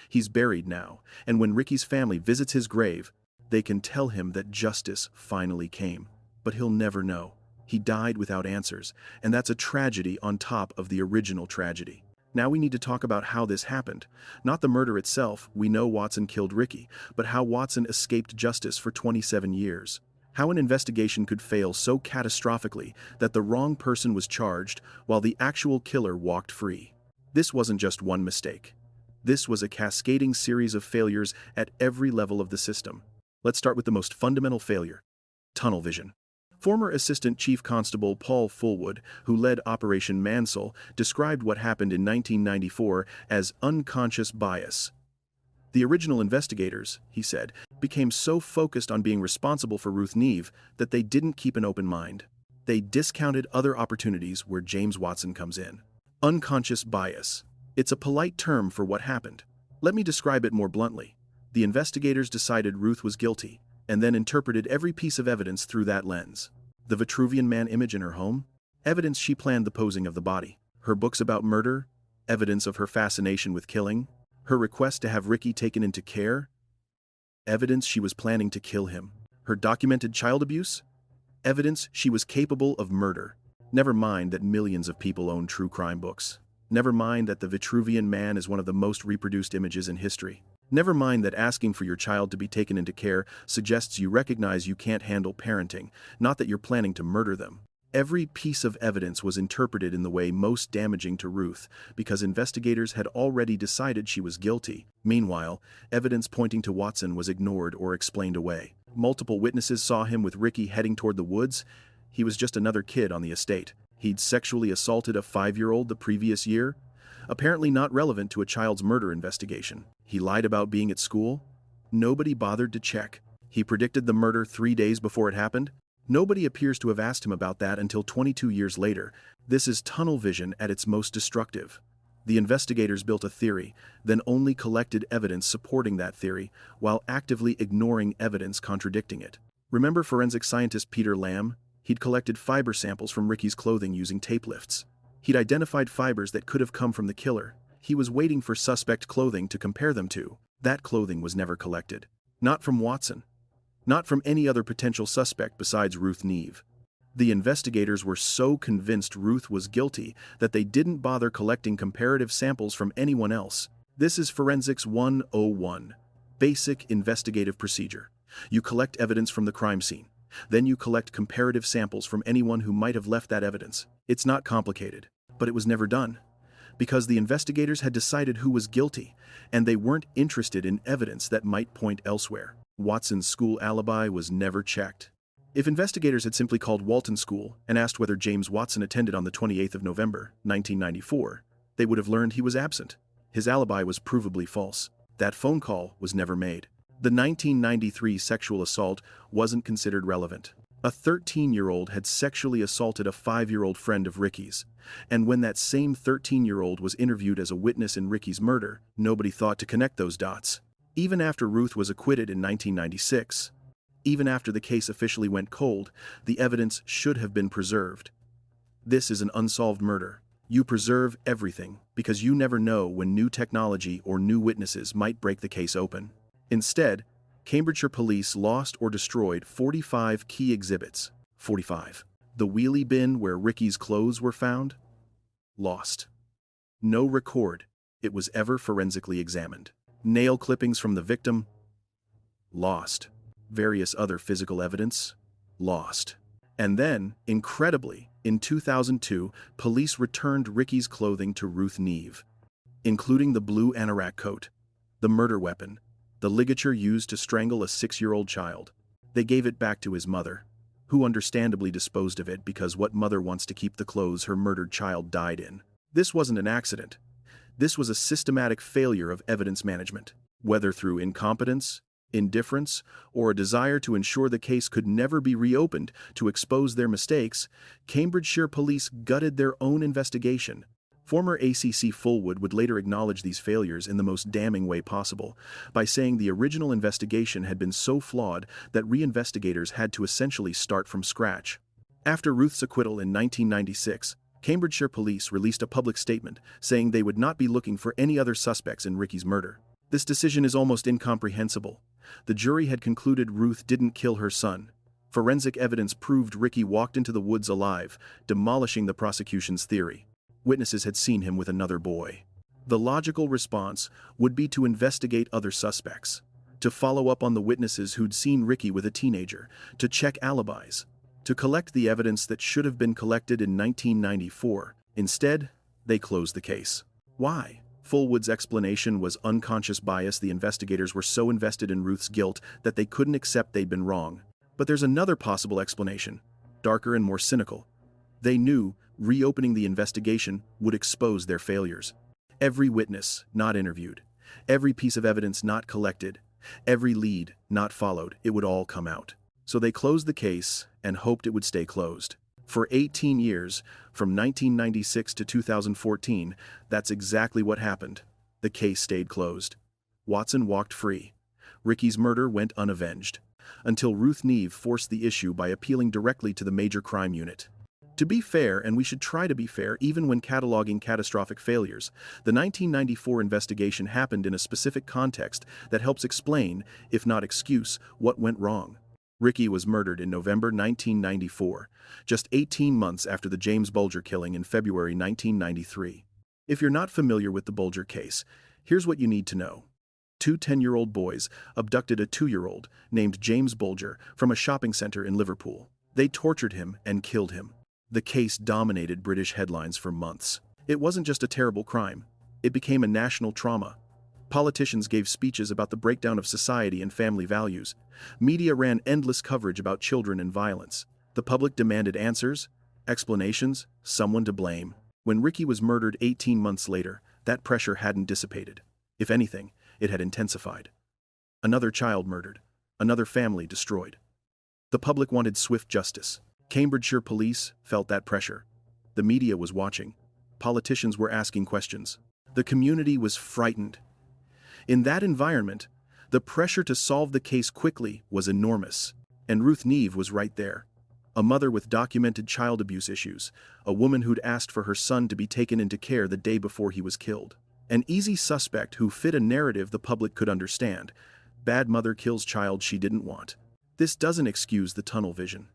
He's buried now, and when Rikki's family visits his grave, they can tell him that justice finally came. But he'll never know. He died without answers, and that's a tragedy on top of the original tragedy. Now we need to talk about how this happened. Not the murder itself, we know Watson killed Rikki, but how Watson escaped justice for 27 years. How an investigation could fail so catastrophically that the wrong person was charged while the actual killer walked free. This wasn't just one mistake. This was a cascading series of failures at every level of the system. Let's start with the most fundamental failure: tunnel vision. Former Assistant Chief Constable Paul Fullwood, who led Operation Mansell, described what happened in 1994 as unconscious bias. The original investigators, he said, became so focused on being responsible for Ruth Neave that they didn't keep an open mind. They discounted other opportunities where James Watson comes in. Unconscious bias. It's a polite term for what happened. Let me describe it more bluntly. The investigators decided Ruth was guilty, and then interpreted every piece of evidence through that lens. The Vitruvian Man image in her home? Evidence she planned the posing of the body. Her books about murder? Evidence of her fascination with killing. Her request to have Rikki taken into care? Evidence she was planning to kill him. Her documented child abuse? Evidence she was capable of murder. Never mind that millions of people own true crime books. Never mind that the Vitruvian Man is one of the most reproduced images in history. Never mind that asking for your child to be taken into care suggests you recognize you can't handle parenting, not that you're planning to murder them. Every piece of evidence was interpreted in the way most damaging to Ruth, because investigators had already decided she was guilty. Meanwhile, evidence pointing to Watson was ignored or explained away. Multiple witnesses saw him with Rikki heading toward the woods. He was just another kid on the estate. He'd sexually assaulted a 5-year-old the previous year, apparently not relevant to a child's murder investigation. He lied about being at school. Nobody bothered to check. He predicted the murder 3 days before it happened. Nobody appears to have asked him about that until 22 years later. This is tunnel vision at its most destructive. The investigators built a theory, then only collected evidence supporting that theory, while actively ignoring evidence contradicting it. Remember forensic scientist Peter Lamb? He'd collected fiber samples from Rikki's clothing using tape lifts. He'd identified fibers that could have come from the killer. He was waiting for suspect clothing to compare them to. That clothing was never collected. Not from Watson. Not from any other potential suspect besides Ruth Neave. The investigators were so convinced Ruth was guilty that they didn't bother collecting comparative samples from anyone else. This is Forensics 101. Basic investigative procedure. You collect evidence from the crime scene. Then you collect comparative samples from anyone who might have left that evidence. It's not complicated, but it was never done. Because the investigators had decided who was guilty, and they weren't interested in evidence that might point elsewhere. Watson's school alibi was never checked. If investigators had simply called Walton School and asked whether James Watson attended on the 28th of November, 1994, they would have learned he was absent. His alibi was provably false. That phone call was never made. The 1993 sexual assault wasn't considered relevant. A 13-year-old had sexually assaulted a 5-year-old friend of Rikki's, and when that same 13-year-old was interviewed as a witness in Rikki's murder, nobody thought to connect those dots. Even after Ruth was acquitted in 1996, even after the case officially went cold, the evidence should have been preserved. This is an unsolved murder. You preserve everything because you never know when new technology or new witnesses might break the case open. Instead, Cambridgeshire police lost or destroyed 45 key exhibits. 45. The wheelie bin where Rikki's clothes were found? Lost. No record it was ever forensically examined. Nail clippings from the victim? Lost. Various other physical evidence? Lost. And then, incredibly, in 2002, police returned Rikki's clothing to Ruth Neave, including the blue anorak coat, the murder weapon, the ligature used to strangle a 6-year-old child. They gave it back to his mother, who understandably disposed of it because what mother wants to keep the clothes her murdered child died in? This wasn't an accident. This was a systematic failure of evidence management, whether through incompetence, indifference, or a desire to ensure the case could never be reopened to expose their mistakes. Cambridgeshire police gutted their own investigation. Former ACC Fullwood would later acknowledge these failures in the most damning way possible, by saying the original investigation had been so flawed that reinvestigators had to essentially start from scratch. After Ruth's acquittal in 1996, Cambridgeshire police released a public statement saying they would not be looking for any other suspects in Rikki's murder. This decision is almost incomprehensible. The jury had concluded Ruth didn't kill her son. Forensic evidence proved Rikki walked into the woods alive, demolishing the prosecution's theory. Witnesses had seen him with another boy. The logical response would be to investigate other suspects, to follow up on the witnesses who'd seen Rikki with a teenager, to check alibis, to collect the evidence that should have been collected in 1994. Instead, they closed the case. Why? Fullwood's explanation was unconscious bias. The investigators were so invested in Ruth's guilt that they couldn't accept they'd been wrong. But there's another possible explanation, darker and more cynical. They knew reopening the investigation would expose their failures. Every witness not interviewed, every piece of evidence not collected, every lead not followed, it would all come out. So they closed the case and hoped it would stay closed. For 18 years, from 1996 to 2014, that's exactly what happened. The case stayed closed. Watson walked free. Rikki's murder went unavenged, until Ruth Neave forced the issue by appealing directly to the Major Crime Unit. To be fair, and we should try to be fair even when cataloging catastrophic failures, the 1994 investigation happened in a specific context that helps explain, if not excuse, what went wrong. Rikki was murdered in November 1994, just 18 months after the James Bulger killing in February 1993. If you're not familiar with the Bulger case, here's what you need to know. Two 10-year-old boys abducted a 2-year-old named James Bulger from a shopping center in Liverpool. They tortured him and killed him. The case dominated British headlines for months. It wasn't just a terrible crime. It became a national trauma. Politicians gave speeches about the breakdown of society and family values. Media ran endless coverage about children and violence. The public demanded answers, explanations, someone to blame. When Rikki was murdered 18 months later, that pressure hadn't dissipated. If anything, it had intensified. Another child murdered. Another family destroyed. The public wanted swift justice. Cambridgeshire police felt that pressure. The media was watching. Politicians were asking questions. The community was frightened. In that environment, the pressure to solve the case quickly was enormous. And Ruth Neave was right there. A mother with documented child abuse issues, a woman who'd asked for her son to be taken into care the day before he was killed. An easy suspect who fit a narrative the public could understand. Bad mother kills child she didn't want. This doesn't excuse the tunnel vision.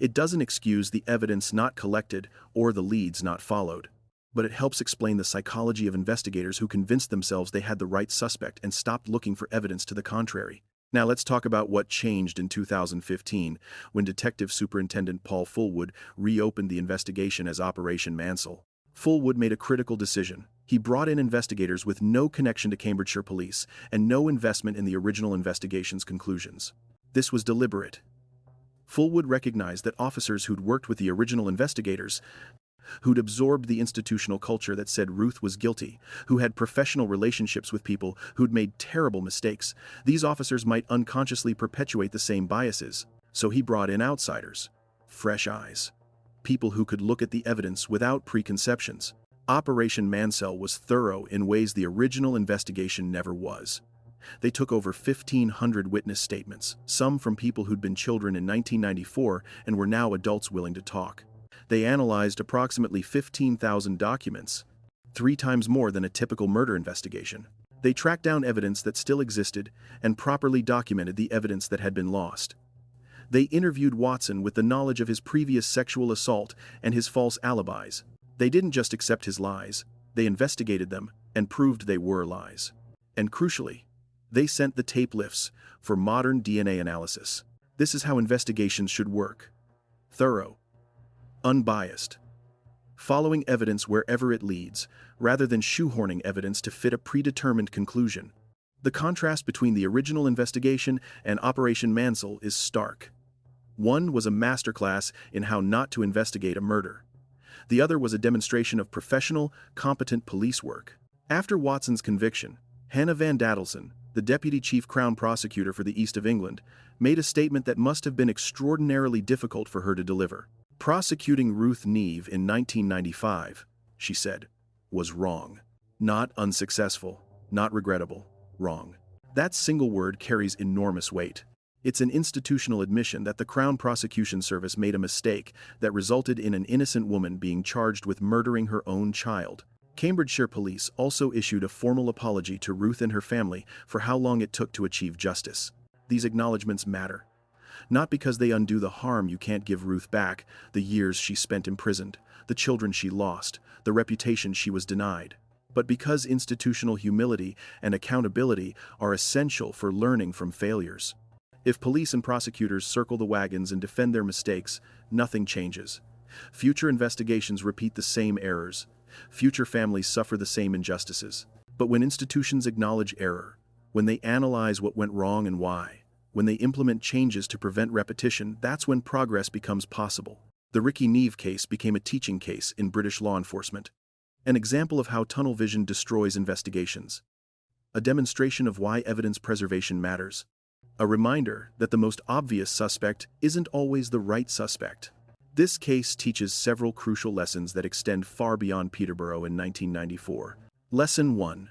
It doesn't excuse the evidence not collected or the leads not followed. But it helps explain the psychology of investigators who convinced themselves they had the right suspect and stopped looking for evidence to the contrary. Now let's talk about what changed in 2015 when Detective Superintendent Paul Fullwood reopened the investigation as Operation Mansell. Fullwood made a critical decision. He brought in investigators with no connection to Cambridgeshire police and no investment in the original investigation's conclusions. This was deliberate. Fullwood recognized that officers who'd worked with the original investigators, who'd absorbed the institutional culture that said Ruth was guilty, who had professional relationships with people who'd made terrible mistakes, these officers might unconsciously perpetuate the same biases. So he brought in outsiders. Fresh eyes. People who could look at the evidence without preconceptions. Operation Mansell was thorough in ways the original investigation never was. They took over 1,500 witness statements, some from people who'd been children in 1994 and were now adults willing to talk. They analyzed approximately 15,000 documents, 3 times more than a typical murder investigation. They tracked down evidence that still existed and properly documented the evidence that had been lost. They interviewed Watson with the knowledge of his previous sexual assault and his false alibis. They didn't just accept his lies, they investigated them and proved they were lies. And crucially, they sent the tape lifts for modern DNA analysis. This is how investigations should work. Thorough. Unbiased. Following evidence wherever it leads, rather than shoehorning evidence to fit a predetermined conclusion. The contrast between the original investigation and Operation Mansell is stark. One was a masterclass in how not to investigate a murder. The other was a demonstration of professional, competent police work. After Watson's conviction, Hannah Van Dadelson, the Deputy Chief Crown Prosecutor for the East of England, made a statement that must have been extraordinarily difficult for her to deliver. Prosecuting Ruth Neave in 1995, she said, was wrong. Not unsuccessful, not regrettable, wrong. That single word carries enormous weight. It's an institutional admission that the Crown Prosecution Service made a mistake that resulted in an innocent woman being charged with murdering her own child. Cambridgeshire police also issued a formal apology to Ruth and her family for how long it took to achieve justice. These acknowledgments matter. Not because they undo the harm you can't give Ruth back, the years she spent imprisoned, the children she lost, the reputation she was denied, but because institutional humility and accountability are essential for learning from failures. If police and prosecutors circle the wagons and defend their mistakes, nothing changes. Future investigations repeat the same errors. Future families suffer the same injustices. But when institutions acknowledge error, when they analyze what went wrong and why, when they implement changes to prevent repetition, that's when progress becomes possible. The Rikki Neave case became a teaching case in British law enforcement. An example of how tunnel vision destroys investigations. A demonstration of why evidence preservation matters. A reminder that the most obvious suspect isn't always the right suspect. This case teaches several crucial lessons that extend far beyond Peterborough in 1994. Lesson 1.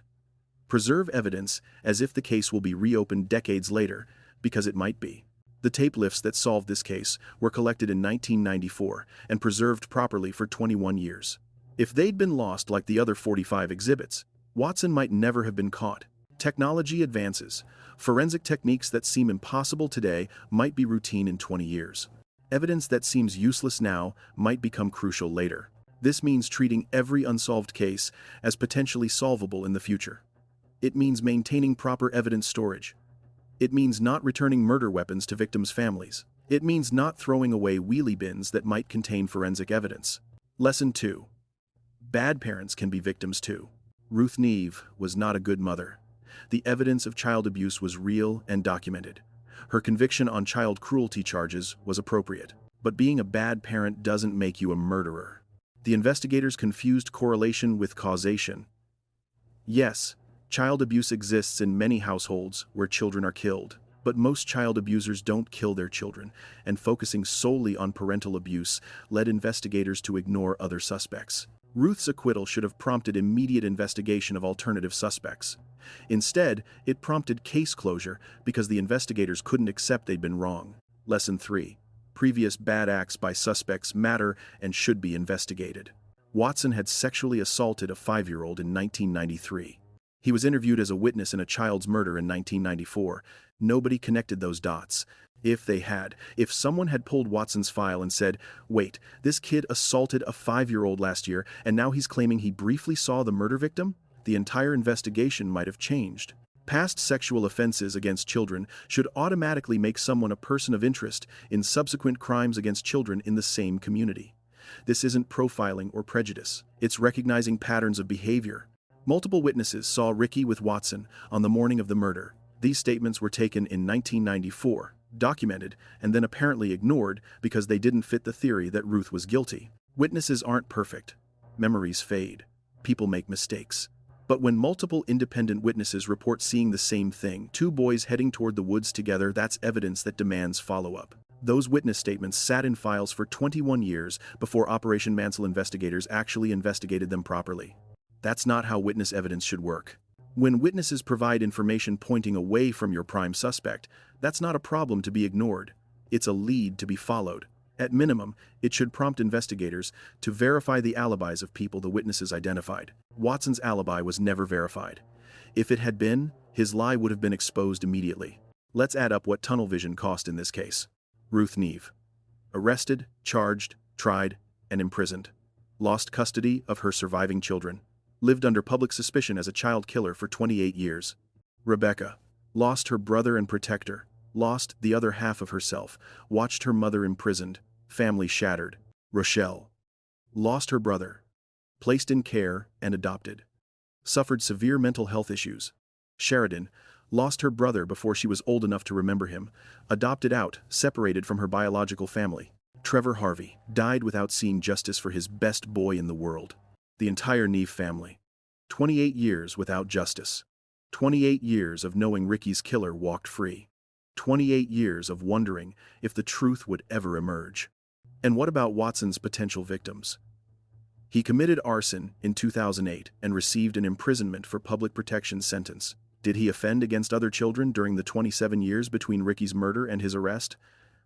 Preserve evidence as if the case will be reopened decades later, because it might be. The tape lifts that solved this case were collected in 1994 and preserved properly for 21 years. If they'd been lost like the other 45 exhibits, Watson might never have been caught. Technology advances. Forensic techniques that seem impossible today might be routine in 20 years. Evidence that seems useless now might become crucial later. This means treating every unsolved case as potentially solvable in the future. It means maintaining proper evidence storage. It means not returning murder weapons to victims' families. It means not throwing away wheelie bins that might contain forensic evidence. Lesson 2. Bad parents can be victims too. Ruth Neave was not a good mother. The evidence of child abuse was real and documented. Her conviction on child cruelty charges was appropriate. But being a bad parent doesn't make you a murderer. The investigators confused correlation with causation. Yes, child abuse exists in many households where children are killed, but most child abusers don't kill their children, and focusing solely on parental abuse led investigators to ignore other suspects. Ruth's acquittal should have prompted immediate investigation of alternative suspects. Instead, it prompted case closure because the investigators couldn't accept they'd been wrong. Lesson 3. Previous bad acts by suspects matter and should be investigated. Watson had sexually assaulted a 5-year-old in 1993. He was interviewed as a witness in a child's murder in 1994. Nobody connected those dots. If someone had pulled Watson's file and said, "Wait, this kid assaulted a 5-year-old last year and now he's claiming he briefly saw the murder victim," the entire investigation might have changed. Past sexual offenses against children should automatically make someone a person of interest in subsequent crimes against children in the same community. This isn't profiling or prejudice. It's recognizing patterns of behavior. Multiple witnesses saw Rikki with Watson on the morning of the murder. These statements were taken in 1994, documented, and then apparently ignored because they didn't fit the theory that Ruth was guilty. Witnesses aren't perfect. Memories fade. People make mistakes. But when multiple independent witnesses report seeing the same thing, 2 boys heading toward the woods together, that's evidence that demands follow-up. Those witness statements sat in files for 21 years before Operation Mansell investigators actually investigated them properly. That's not how witness evidence should work. When witnesses provide information pointing away from your prime suspect, that's not a problem to be ignored. It's a lead to be followed. At minimum, it should prompt investigators to verify the alibis of people the witnesses identified. Watson's alibi was never verified. If it had been, his lie would have been exposed immediately. Let's add up what tunnel vision cost in this case. Ruth Neave. Arrested, charged, tried, and imprisoned. Lost custody of her surviving children. Lived under public suspicion as a child killer for 28 years. Rebecca. Lost her brother and protector. Lost the other half of herself. Watched her mother imprisoned. Family shattered. Rochelle. Lost her brother. Placed in care and adopted. Suffered severe mental health issues. Sheridan. Lost her brother before she was old enough to remember him. Adopted out, separated from her biological family. Trevor Harvey. Died without seeing justice for his best boy in the world. The entire Neave family. 28 years without justice. 28 years of knowing Rikki's killer walked free. 28 years of wondering if the truth would ever emerge. And what about Watson's potential victims? He committed arson in 2008 and received an imprisonment for public protection sentence. Did he offend against other children during the 27 years between Rikki's murder and his arrest?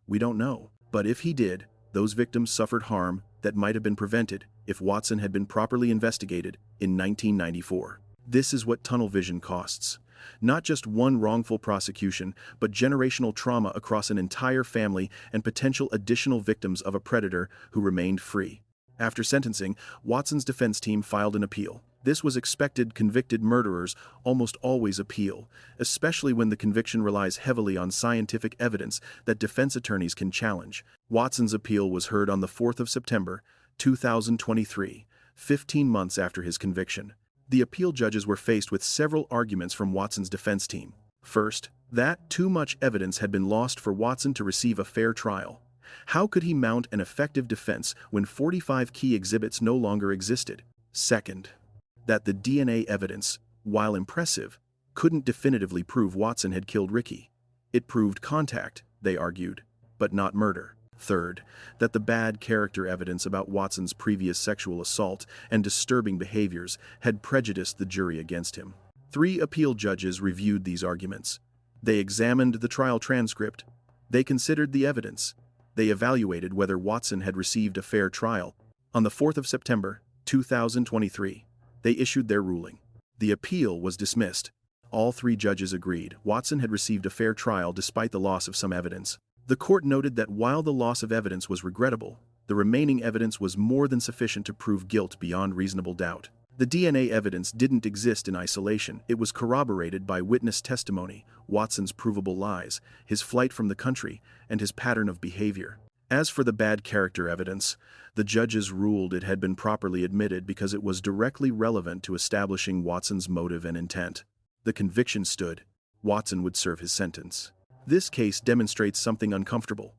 We don't know. But if he did, those victims suffered harm that might have been prevented if Watson had been properly investigated in 1994. This is what tunnel vision costs. Not just one wrongful prosecution, but generational trauma across an entire family and potential additional victims of a predator who remained free. After sentencing, Watson's defense team filed an appeal. This was expected. Convicted murderers almost always appeal, especially when the conviction relies heavily on scientific evidence that defense attorneys can challenge. Watson's appeal was heard on the 4th of September, 2023, 15 months after his conviction. The appeal judges were faced with several arguments from Watson's defense team. First, that too much evidence had been lost for Watson to receive a fair trial. How could he mount an effective defense when 45 key exhibits no longer existed? Second, that the DNA evidence, while impressive, couldn't definitively prove Watson had killed Rikki. It proved contact, they argued, but not murder. Third, that the bad character evidence about Watson's previous sexual assault and disturbing behaviors had prejudiced the jury against him. 3 appeal judges reviewed these arguments. They examined the trial transcript. They considered the evidence. They evaluated whether Watson had received a fair trial. On the 4th of September, 2023, they issued their ruling. The appeal was dismissed. All 3 judges agreed Watson had received a fair trial despite the loss of some evidence. The court noted that while the loss of evidence was regrettable, the remaining evidence was more than sufficient to prove guilt beyond reasonable doubt. The DNA evidence didn't exist in isolation. It was corroborated by witness testimony, Watson's provable lies, his flight from the country, and his pattern of behavior. As for the bad character evidence, the judges ruled it had been properly admitted because it was directly relevant to establishing Watson's motive and intent. The conviction stood. Watson would serve his sentence. This case demonstrates something uncomfortable.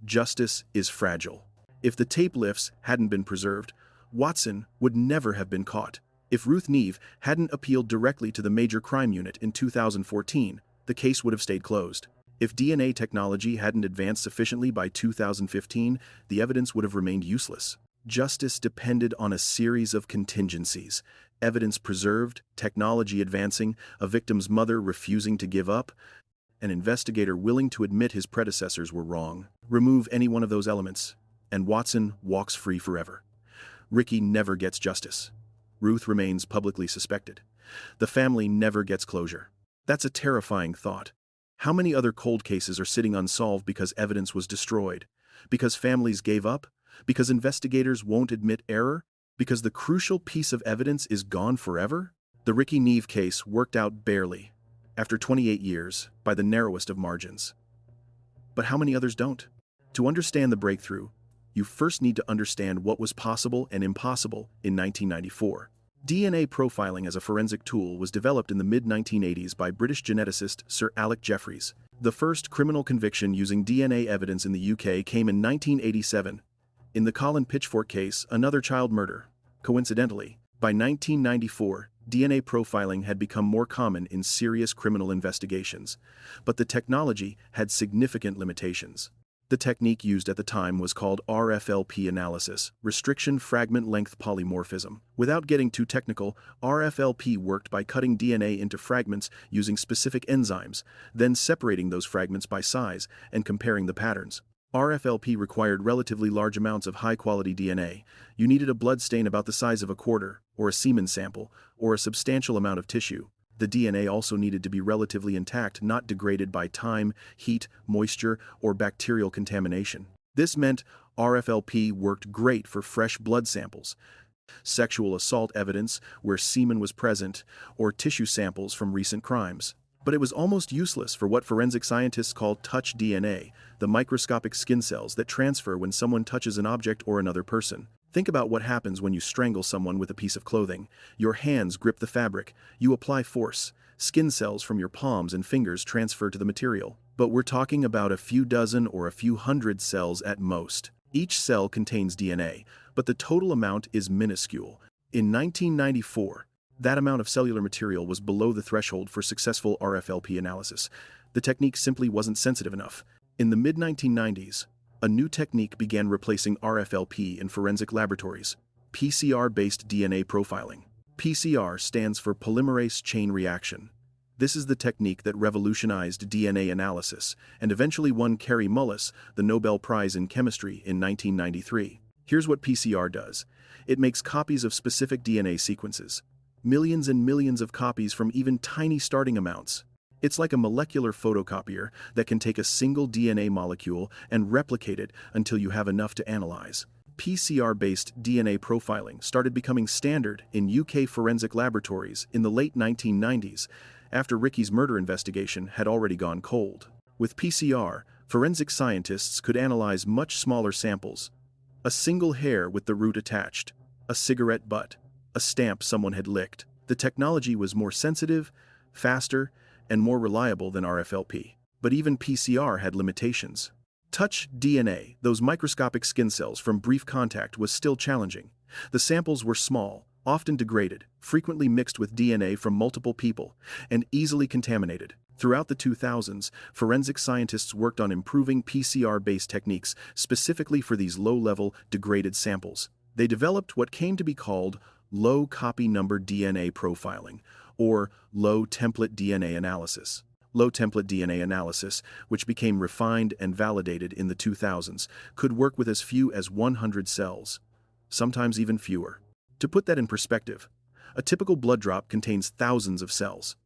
Justice is fragile. If the tape lifts hadn't been preserved, Watson would never have been caught. If Ruth Neave hadn't appealed directly to the Major Crime Unit in 2014, the case would have stayed closed. If DNA technology hadn't advanced sufficiently by 2015, the evidence would have remained useless. Justice depended on a series of contingencies: evidence preserved, technology advancing, a victim's mother refusing to give up, an investigator willing to admit his predecessors were wrong. Remove any one of those elements, and Watson walks free forever. Rikki never gets justice. Ruth remains publicly suspected. The family never gets closure. That's a terrifying thought. How many other cold cases are sitting unsolved because evidence was destroyed? Because families gave up? Because investigators won't admit error? Because the crucial piece of evidence is gone forever? The Rikki Neave case worked out barely, after 28 years, by the narrowest of margins. But how many others don't? To understand the breakthrough, you first need to understand what was possible and impossible in 1994. DNA profiling as a forensic tool was developed in the mid-1980s by British geneticist Sir Alec Jeffreys. The first criminal conviction using DNA evidence in the UK came in 1987. In the Colin Pitchfork case, another child murder. Coincidentally, by 1994, DNA profiling had become more common in serious criminal investigations, but the technology had significant limitations. The technique used at the time was called RFLP analysis, restriction fragment length polymorphism. Without getting too technical, RFLP worked by cutting DNA into fragments using specific enzymes, then separating those fragments by size and comparing the patterns. RFLP required relatively large amounts of high-quality DNA. You needed a blood stain about the size of a quarter, or a semen sample, or a substantial amount of tissue. The DNA also needed to be relatively intact, not degraded by time, heat, moisture, or bacterial contamination. This meant RFLP worked great for fresh blood samples, sexual assault evidence where semen was present, or tissue samples from recent crimes. But it was almost useless for what forensic scientists call touch DNA, the microscopic skin cells that transfer when someone touches an object or another person. Think about what happens when you strangle someone with a piece of clothing. Your hands grip the fabric, you apply force, skin cells from your palms and fingers transfer to the material. But we're talking about a few dozen or a few hundred cells at most. Each cell contains DNA, but the total amount is minuscule. In 1994, that amount of cellular material was below the threshold for successful RFLP analysis. The technique simply wasn't sensitive enough. In the mid-1990s, a new technique began replacing RFLP in forensic laboratories: PCR-based DNA profiling. PCR stands for polymerase chain reaction. This is the technique that revolutionized DNA analysis and eventually won Kary Mullis the Nobel Prize in Chemistry in 1993. Here's what PCR does. It makes copies of specific DNA sequences. Millions and millions of copies from even tiny starting amounts. It's like a molecular photocopier that can take a single DNA molecule and replicate it until you have enough to analyze. PCR-based DNA profiling started becoming standard in UK forensic laboratories in the late 1990s, after Rikki's murder investigation had already gone cold. With PCR, forensic scientists could analyze much smaller samples: a single hair with the root attached, a cigarette butt, a stamp someone had licked. The technology was more sensitive, faster, and more reliable than RFLP. But even PCR had limitations. Touch DNA, those microscopic skin cells from brief contact, was still challenging. The samples were small, often degraded, frequently mixed with DNA from multiple people, and easily contaminated. Throughout the 2000s, forensic scientists worked on improving PCR-based techniques specifically for these low-level, degraded samples. They developed what came to be called low copy number DNA profiling, or low template DNA analysis. Low template DNA analysis, which became refined and validated in the 2000s, could work with as few as 100 cells, sometimes even fewer. To put that in perspective, a typical blood drop contains thousands of cells.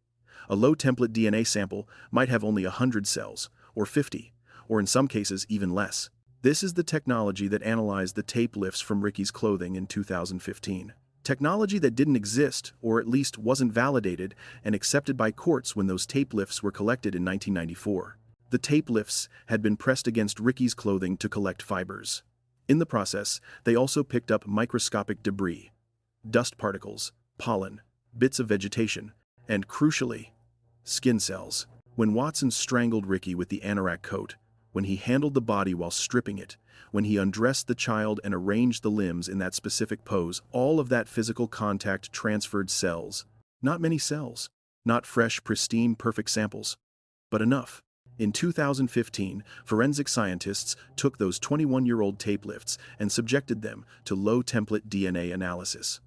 A low template DNA sample might have only 100 cells, or 50, or in some cases even less. This is the technology that analyzed the tape lifts from Rikki's clothing in 2015. Technology that didn't exist, or at least wasn't validated and accepted by courts when those tape lifts were collected in 1994. The tape lifts had been pressed against Rikki's clothing to collect fibers. In the process, they also picked up microscopic debris, dust particles, pollen, bits of vegetation, and crucially, skin cells. When Watson strangled Rikki with the anorak coat, when he handled the body while stripping it, when he undressed the child and arranged the limbs in that specific pose, all of that physical contact transferred cells. Not many cells, not fresh, pristine, perfect samples, but enough. In 2015, forensic scientists took those 21-year-old tape lifts and subjected them to low-template DNA analysis.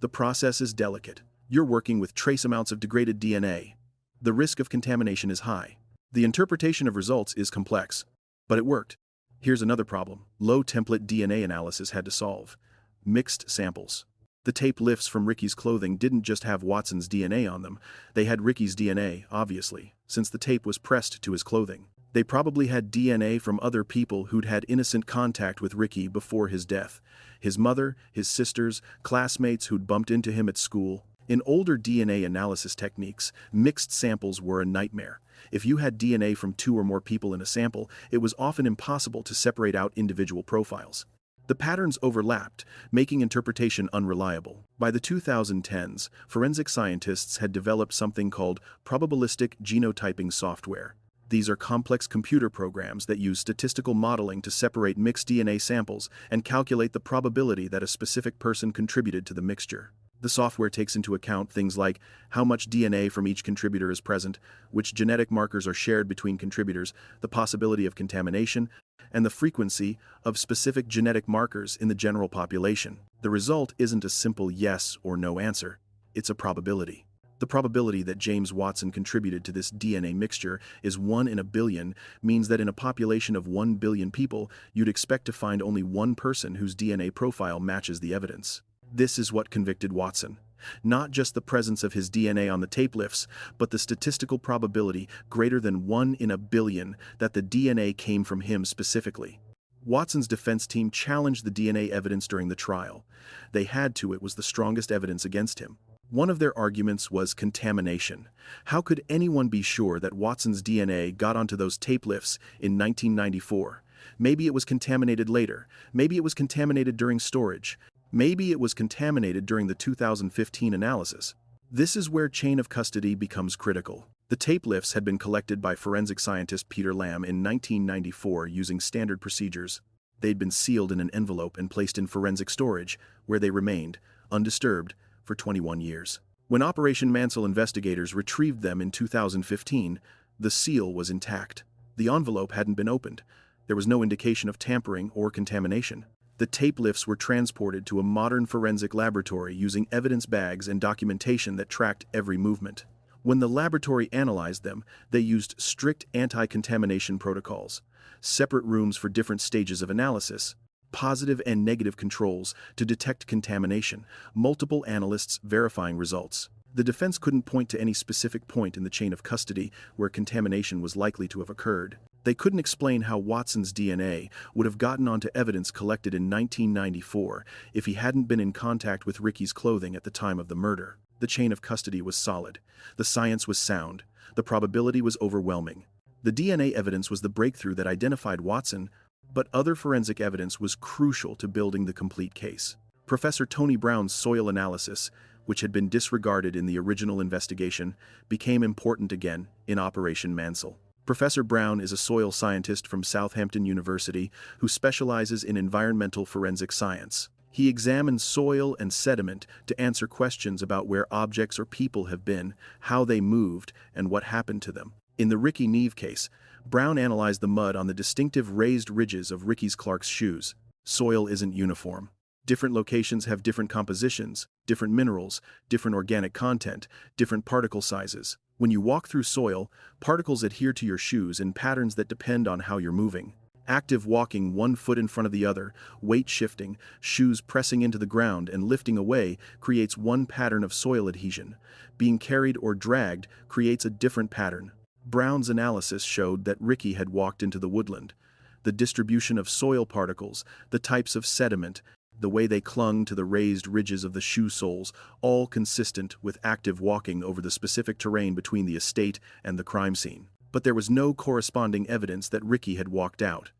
The process is delicate. You're working with trace amounts of degraded DNA. The risk of contamination is high. The interpretation of results is complex. But it worked. Here's another problem low-template DNA analysis had to solve. Mixed samples. The tape lifts from Rikki's clothing didn't just have Watson's DNA on them, they had Rikki's DNA, obviously, since the tape was pressed to his clothing. They probably had DNA from other people who'd had innocent contact with Rikki before his death. His mother, his sisters, classmates who'd bumped into him at school. In older DNA analysis techniques, mixed samples were a nightmare. If you had DNA from 2 or more people in a sample, it was often impossible to separate out individual profiles. The patterns overlapped, making interpretation unreliable. By the 2010s, forensic scientists had developed something called probabilistic genotyping software. These are complex computer programs that use statistical modeling to separate mixed DNA samples and calculate the probability that a specific person contributed to the mixture. The software takes into account things like how much DNA from each contributor is present, which genetic markers are shared between contributors, the possibility of contamination, and the frequency of specific genetic markers in the general population. The result isn't a simple yes or no answer, it's a probability. The probability that James Watson contributed to this DNA mixture is 1 in a billion, means that in a population of 1 billion people, you'd expect to find only one person whose DNA profile matches the evidence. This is what convicted Watson. Not just the presence of his DNA on the tape lifts, but the statistical probability greater than 1 in a billion that the DNA came from him specifically. Watson's defense team challenged the DNA evidence during the trial. They had to, it was the strongest evidence against him. One of their arguments was contamination. How could anyone be sure that Watson's DNA got onto those tape lifts in 1994? Maybe it was contaminated later. Maybe it was contaminated during storage. Maybe it was contaminated during the 2015 analysis. This is where chain of custody becomes critical. The tape lifts had been collected by forensic scientist Peter Lamb in 1994 using standard procedures. They'd been sealed in an envelope and placed in forensic storage, where they remained, undisturbed, for 21 years. When Operation Mansell investigators retrieved them in 2015, the seal was intact. The envelope hadn't been opened. There was no indication of tampering or contamination. The tape lifts were transported to a modern forensic laboratory using evidence bags and documentation that tracked every movement. When the laboratory analyzed them, they used strict anti-contamination protocols, separate rooms for different stages of analysis, positive and negative controls to detect contamination, multiple analysts verifying results. The defense couldn't point to any specific point in the chain of custody where contamination was likely to have occurred. They couldn't explain how Watson's DNA would have gotten onto evidence collected in 1994 if he hadn't been in contact with Rikki's clothing at the time of the murder. The chain of custody was solid. The science was sound. The probability was overwhelming. The DNA evidence was the breakthrough that identified Watson, but other forensic evidence was crucial to building the complete case. Professor Tony Brown's soil analysis, which had been disregarded in the original investigation, became important again in Operation Mansell. Professor Brown is a soil scientist from Southampton University who specializes in environmental forensic science. He examines soil and sediment to answer questions about where objects or people have been, how they moved, and what happened to them. In the Rikki Neave case, Brown analyzed the mud on the distinctive raised ridges of Rikki Clark's shoes. Soil isn't uniform. Different locations have different compositions, different minerals, different organic content, different particle sizes. When you walk through soil, particles adhere to your shoes in patterns that depend on how you're moving. Active walking 1 foot in front of the other, weight shifting, shoes pressing into the ground and lifting away creates one pattern of soil adhesion. Being carried or dragged creates a different pattern. Brown's analysis showed that Rikki had walked into the woodland. The distribution of soil particles, the types of sediment, the way they clung to the raised ridges of the shoe soles, all consistent with active walking over the specific terrain between the estate and the crime scene. But there was no corresponding evidence that Rikki had walked out.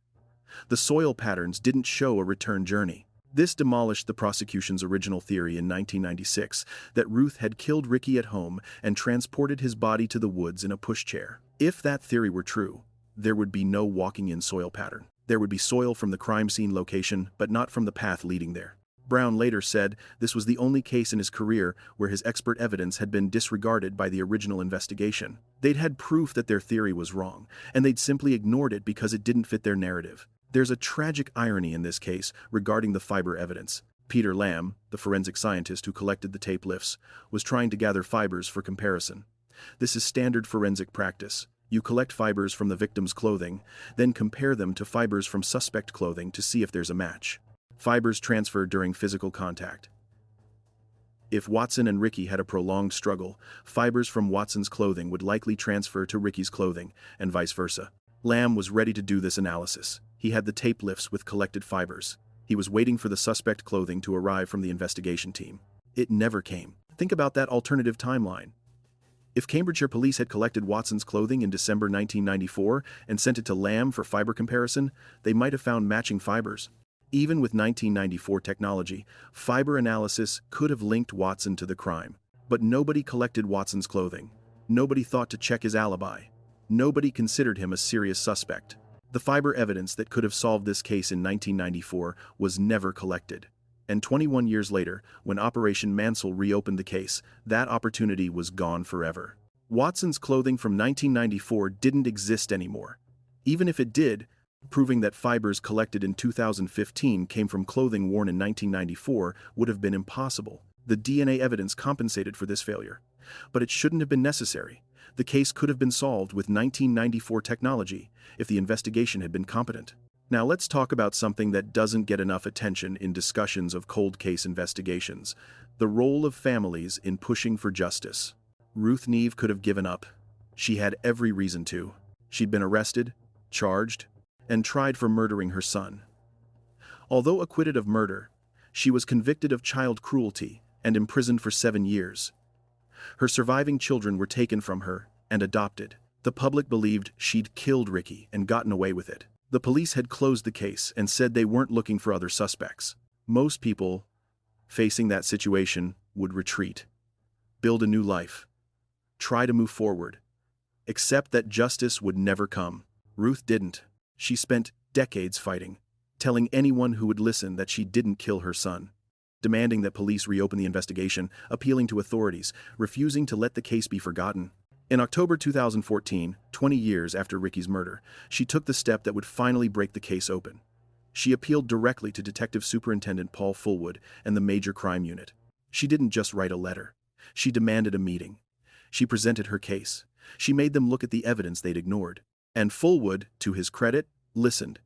The soil patterns didn't show a return journey. This demolished the prosecution's original theory in 1996 that Ruth had killed Rikki at home and transported his body to the woods in a pushchair. If that theory were true, there would be no walking-in soil pattern. There would be soil from the crime scene location, but not from the path leading there. Brown later said this was the only case in his career where his expert evidence had been disregarded by the original investigation. They'd had proof that their theory was wrong, and they'd simply ignored it because it didn't fit their narrative. There's a tragic irony in this case regarding the fiber evidence. Peter Lamb, the forensic scientist who collected the tape lifts, was trying to gather fibers for comparison. This is standard forensic practice. You collect fibers from the victim's clothing, then compare them to fibers from suspect clothing to see if there's a match. Fibers transferred during physical contact. If Watson and Rikki had a prolonged struggle, fibers from Watson's clothing would likely transfer to Rikki's clothing, and vice versa. Lamb was ready to do this analysis. He had the tape lifts with collected fibers. He was waiting for the suspect clothing to arrive from the investigation team. It never came. Think about that alternative timeline. If Cambridgeshire police had collected Watson's clothing in December 1994 and sent it to Lamb for fiber comparison, they might have found matching fibers. Even with 1994 technology, fiber analysis could have linked Watson to the crime. But nobody collected Watson's clothing. Nobody thought to check his alibi. Nobody considered him a serious suspect. The fiber evidence that could have solved this case in 1994 was never collected. And 21 years later, when Operation Mansell reopened the case, that opportunity was gone forever. Watson's clothing from 1994 didn't exist anymore. Even if it did, proving that fibers collected in 2015 came from clothing worn in 1994 would have been impossible. The DNA evidence compensated for this failure. But it shouldn't have been necessary. The case could have been solved with 1994 technology if the investigation had been competent. Now let's talk about something that doesn't get enough attention in discussions of cold case investigations: the role of families in pushing for justice. Ruth Neave could have given up. She had every reason to. She'd been arrested, charged, and tried for murdering her son. Although acquitted of murder, she was convicted of child cruelty and imprisoned for 7 years. Her surviving children were taken from her and adopted. The public believed she'd killed Rikki and gotten away with it. The police had closed the case and said they weren't looking for other suspects. Most people, facing that situation, would retreat, build a new life, try to move forward, accept that justice would never come. Ruth didn't. She spent decades fighting, telling anyone who would listen that she didn't kill her son, demanding that police reopen the investigation, appealing to authorities, refusing to let the case be forgotten. In October 2014, 20 years after Rikki's murder, she took the step that would finally break the case open. She appealed directly to Detective Superintendent Paul Fullwood and the Major Crime Unit. She didn't just write a letter. She demanded a meeting. She presented her case. She made them look at the evidence they'd ignored. And Fullwood, to his credit, listened.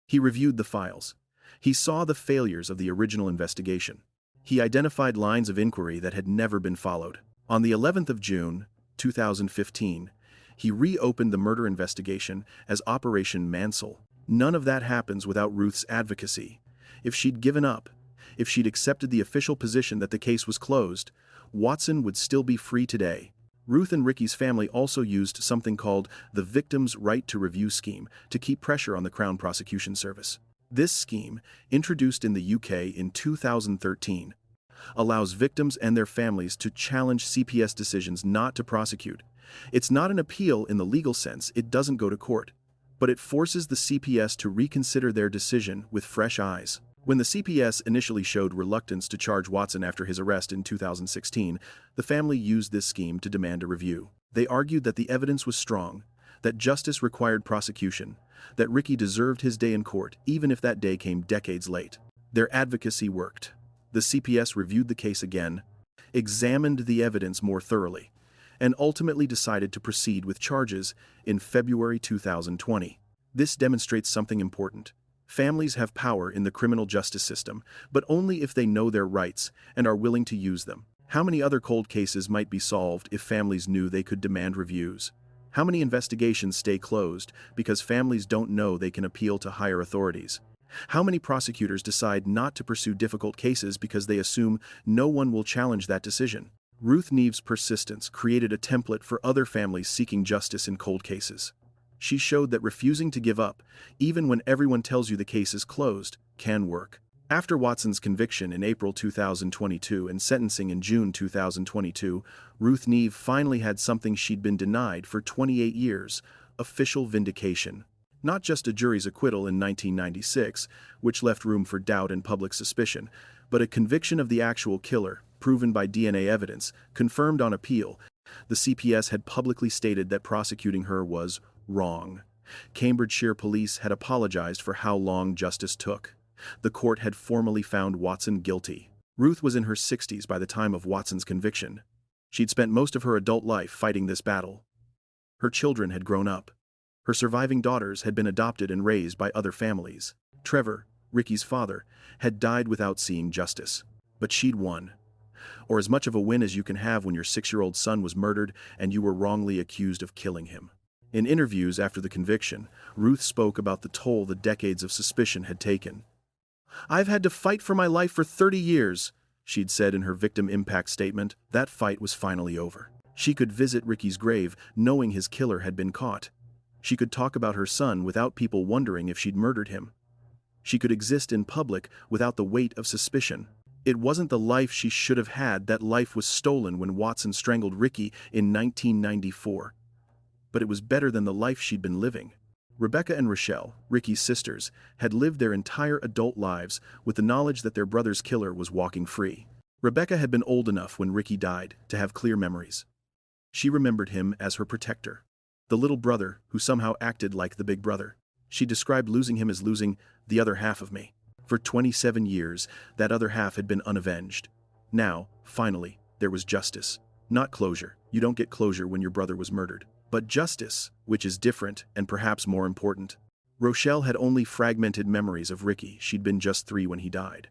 He reviewed the files. He saw the failures of the original investigation. He identified lines of inquiry that had never been followed. On the 11th of June, 2015, he reopened the murder investigation as Operation Mansell. None of that happens without Ruth's advocacy. If she'd given up, if she'd accepted the official position that the case was closed, Watson would still be free today. Ruth and Rikki's family also used something called the Victim's Right to Review scheme to keep pressure on the Crown Prosecution Service. This scheme, introduced in the UK in 2013, allows victims and their families to challenge CPS decisions not to prosecute. It's not an appeal in the legal sense, it doesn't go to court, but it forces the CPS to reconsider their decision with fresh eyes. When the CPS initially showed reluctance to charge Watson after his arrest in 2016, the family used this scheme to demand a review. They argued that the evidence was strong, that justice required prosecution, that Rikki deserved his day in court even if that day came decades late. Their advocacy worked. The CPS reviewed the case again, examined the evidence more thoroughly, and ultimately decided to proceed with charges in February 2020. This demonstrates something important. Families have power in the criminal justice system, but only if they know their rights and are willing to use them. How many other cold cases might be solved if families knew they could demand reviews? How many investigations stay closed because families don't know they can appeal to higher authorities? How many prosecutors decide not to pursue difficult cases because they assume no one will challenge that decision? Ruth Neave's persistence created a template for other families seeking justice in cold cases. She showed that refusing to give up, even when everyone tells you the case is closed, can work. After Watson's conviction in April 2022 and sentencing in June 2022, Ruth Neave finally had something she'd been denied for 28 years: official vindication. Not just a jury's acquittal in 1996, which left room for doubt and public suspicion, but a conviction of the actual killer, proven by DNA evidence, confirmed on appeal. The CPS had publicly stated that prosecuting her was wrong. Cambridgeshire police had apologized for how long justice took. The court had formally found Watson guilty. Ruth was in her 60s by the time of Watson's conviction. She'd spent most of her adult life fighting this battle. Her children had grown up. Her surviving daughters had been adopted and raised by other families. Trevor, Rikki's father, had died without seeing justice. But she'd won. Or as much of a win as you can have when your 6-year-old son was murdered and you were wrongly accused of killing him. In interviews after the conviction, Ruth spoke about the toll the decades of suspicion had taken. "I've had to fight for my life for 30 years, she'd said in her victim impact statement. That fight was finally over. She could visit Rikki's grave knowing his killer had been caught. She could talk about her son without people wondering if she'd murdered him. She could exist in public without the weight of suspicion. It wasn't the life she should have had. That life was stolen when Watson strangled Rikki in 1994. But it was better than the life she'd been living. Rebecca and Rochelle, Rikki's sisters, had lived their entire adult lives with the knowledge that their brother's killer was walking free. Rebecca had been old enough when Rikki died to have clear memories. She remembered him as her protector, the little brother who somehow acted like the big brother. She described losing him as losing the other half of me. For 27 years, that other half had been unavenged. Now, finally, there was justice. Not closure. You don't get closure when your brother was murdered. But justice, which is different and perhaps more important. Rochelle had only fragmented memories of Rikki. She'd been just 3 when he died.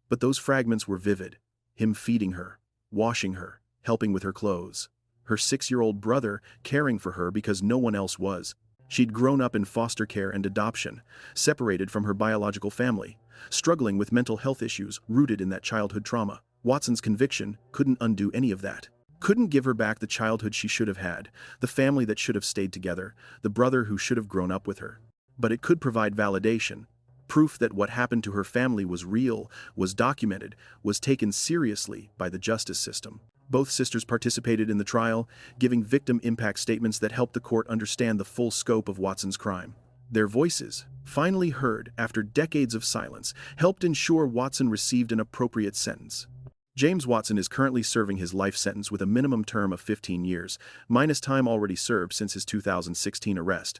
But those fragments were vivid. Him feeding her, washing her, helping with her clothes. Her 6-year-old brother caring for her because no one else was. She'd grown up in foster care and adoption, separated from her biological family, struggling with mental health issues rooted in that childhood trauma. Watson's conviction couldn't undo any of that. Couldn't give her back the childhood she should have had, the family that should have stayed together, the brother who should have grown up with her. But it could provide validation, proof that what happened to her family was real, was documented, was taken seriously by the justice system. Both sisters participated in the trial, giving victim impact statements that helped the court understand the full scope of Watson's crime. Their voices, finally heard after decades of silence, helped ensure Watson received an appropriate sentence. James Watson is currently serving his life sentence with a minimum term of 15 years, minus time already served since his 2016 arrest.